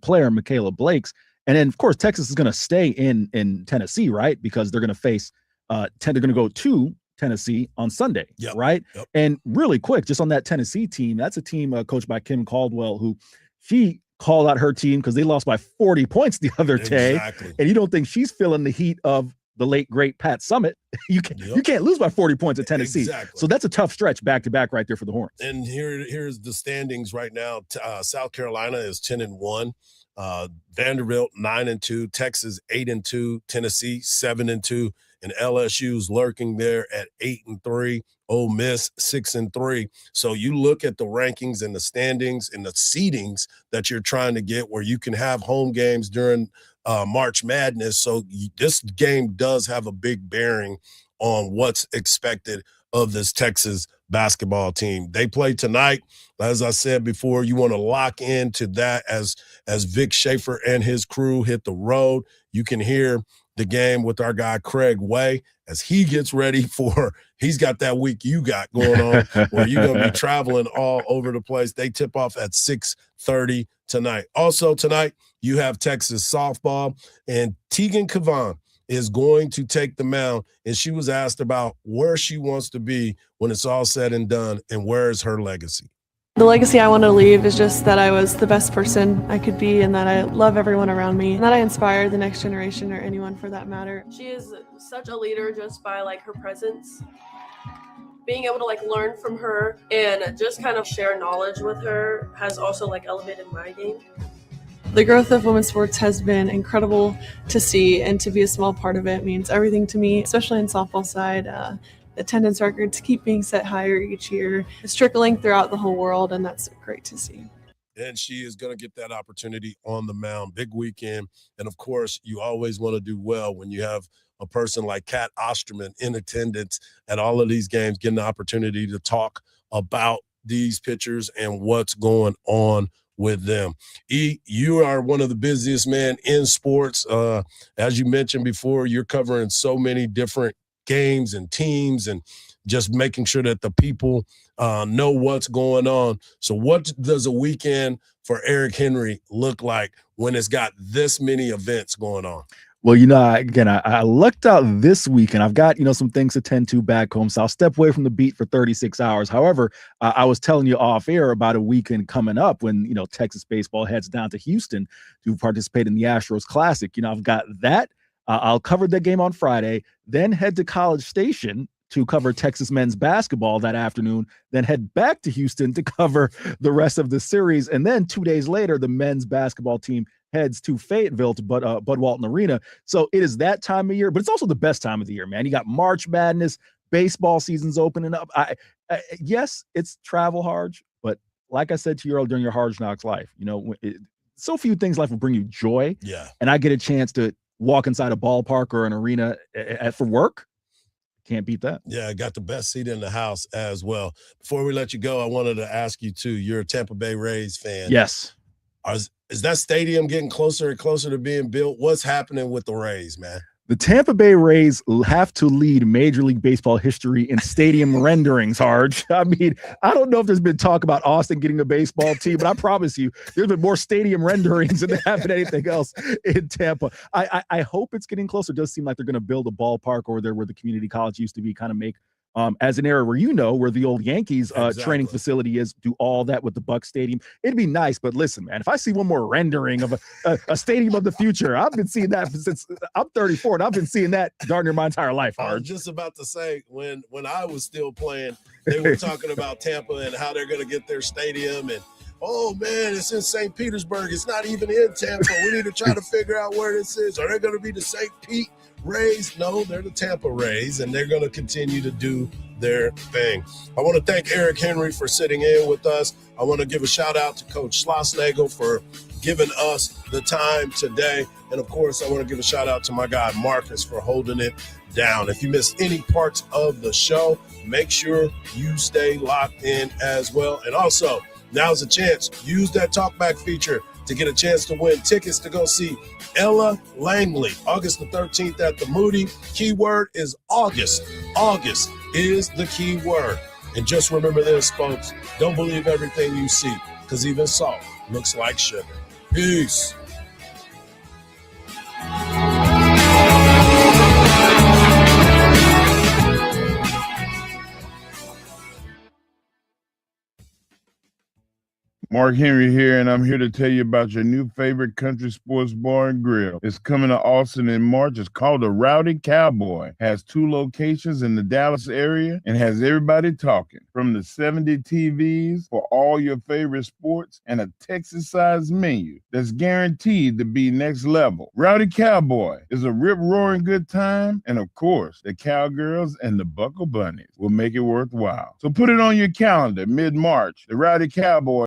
player, Michaela Blakes. And then, of course, Texas is going to stay in Tennessee, right? Because they're going to face they're going to go to Tennessee on Sunday, right? Yep. And really quick, just on that Tennessee team, that's a team coached by Kim Caldwell, who she called out her team because they lost by 40 points the other day. Exactly. And you don't think she's feeling the heat of the late great Pat Summitt. You can't lose by 40 points at Tennessee. Exactly. So that's a tough stretch back to back right there for the Horns. And here's the standings right now. South Carolina is 10-1, Vanderbilt 9-2, Texas 8-2, Tennessee 7-2, and LSU's lurking there at 8-3. Ole Miss 6-3. So you look at the rankings and the standings and the seedings that you're trying to get, where you can have home games during March Madness. So this game does have a big bearing on what's expected of this Texas basketball team. They play tonight. As I said before, you want to lock into that as Vic Schaefer and his crew hit the road. You can hear the game with our guy Craig Way as he gets ready he's got that week you got going on where you're going to be traveling all over the place. They tip off at 6:30 tonight. Also tonight, you have Texas softball, and Tegan Cavan is going to take the mound, and she was asked about where she wants to be when it's all said and done and where is her legacy. The legacy I want to leave is just that I was the best person I could be, and that I love everyone around me, and that I inspire the next generation, or anyone for that matter. She is such a leader just by her presence. Being able to learn from her and just kind of share knowledge with her has also elevated my game. The growth of women's sports has been incredible to see, and to be a small part of it means everything to me, especially in softball side. Attendance records keep being set higher each year. It's trickling throughout the whole world, and that's great to see. And she is going to get that opportunity on the mound. Big weekend. And, of course, you always want to do well when you have a person like Kat Osterman in attendance at all of these games, getting the opportunity to talk about these pitchers and what's going on with them. You are one of the busiest men in sports. As you mentioned before, you're covering so many different games and teams and just making sure that the people know what's going on. So what does a weekend for Eric Henry look like when it's got this many events going on? Well, I lucked out this week, and I've got, some things to tend to back home. So I'll step away from the beat for 36 hours. However, I was telling you off air about a weekend coming up when, Texas baseball heads down to Houston to participate in the Astros Classic. I've got that. I'll cover that game on Friday, then head to College Station to cover Texas men's basketball that afternoon, then head back to Houston to cover the rest of the series. And then 2 days later, the men's basketball team heads to Fayetteville to Bud Walton Arena. So it is that time of year, but it's also the best time of the year, man. You got March Madness, baseball season's opening up. Yes, it's travel, Hardge, but like I said to you earlier during your Hardge Knocks life, so few things in life will bring you joy. Yeah. And I get a chance to walk inside a ballpark or an arena for work. Can't beat that. Yeah, I got the best seat in the house as well. Before we let you go, I wanted to ask you too, you're a Tampa Bay Rays fan. Yes. Is that stadium getting closer and closer to being built? What's happening with the Rays, man? The Tampa Bay Rays have to lead Major League Baseball history in stadium renderings, Hardge. I mean, I don't know if there's been talk about Austin getting a baseball team, but I promise you, there's been more stadium renderings than there have been anything else in Tampa. I hope it's getting closer. It does seem like they're going to build a ballpark over there where the community college used to be, kind of make as an area where the old Yankees training facility is, do all that with the Bucs Stadium. It'd be nice, but listen, man, if I see one more rendering of a stadium of the future, I've been seeing that since I'm 34, and I've been seeing that darn near my entire life. I was just about to say, when I was still playing, they were talking about Tampa and how they're going to get their stadium, and oh man, it's in St. Petersburg. It's not even in Tampa. We need to try to figure out where this is. Are they going to be the St. Pete Rays? No, they're the Tampa Rays, and they're going to continue to do their thing. I want to thank Eric Henry for sitting in with us. I want to give a shout out to Coach Schlossnagel for giving us the time today. And of course, I want to give a shout out to my guy, Marcus, for holding it down. If you missed any parts of the show, make sure you stay locked in as well. And also, now's a chance. Use that talkback feature to get a chance to win tickets to go see Ella Langley, August the 13th at the Moody. Keyword is August. August is the key word. And just remember this, folks. Don't believe everything you see, because even salt looks like sugar. Peace. Mark Henry here, and I'm here to tell you about your new favorite country sports bar and grill. It's coming to Austin in March. It's called the Rowdy Cowboy. Has 2 locations in the Dallas area and has everybody talking. From the 70 TVs for all your favorite sports and a Texas-sized menu that's guaranteed to be next level. Rowdy Cowboy is a rip-roaring good time, and of course, the Cowgirls and the Buckle Bunnies will make it worthwhile. So put it on your calendar, mid-March. The Rowdy Cowboy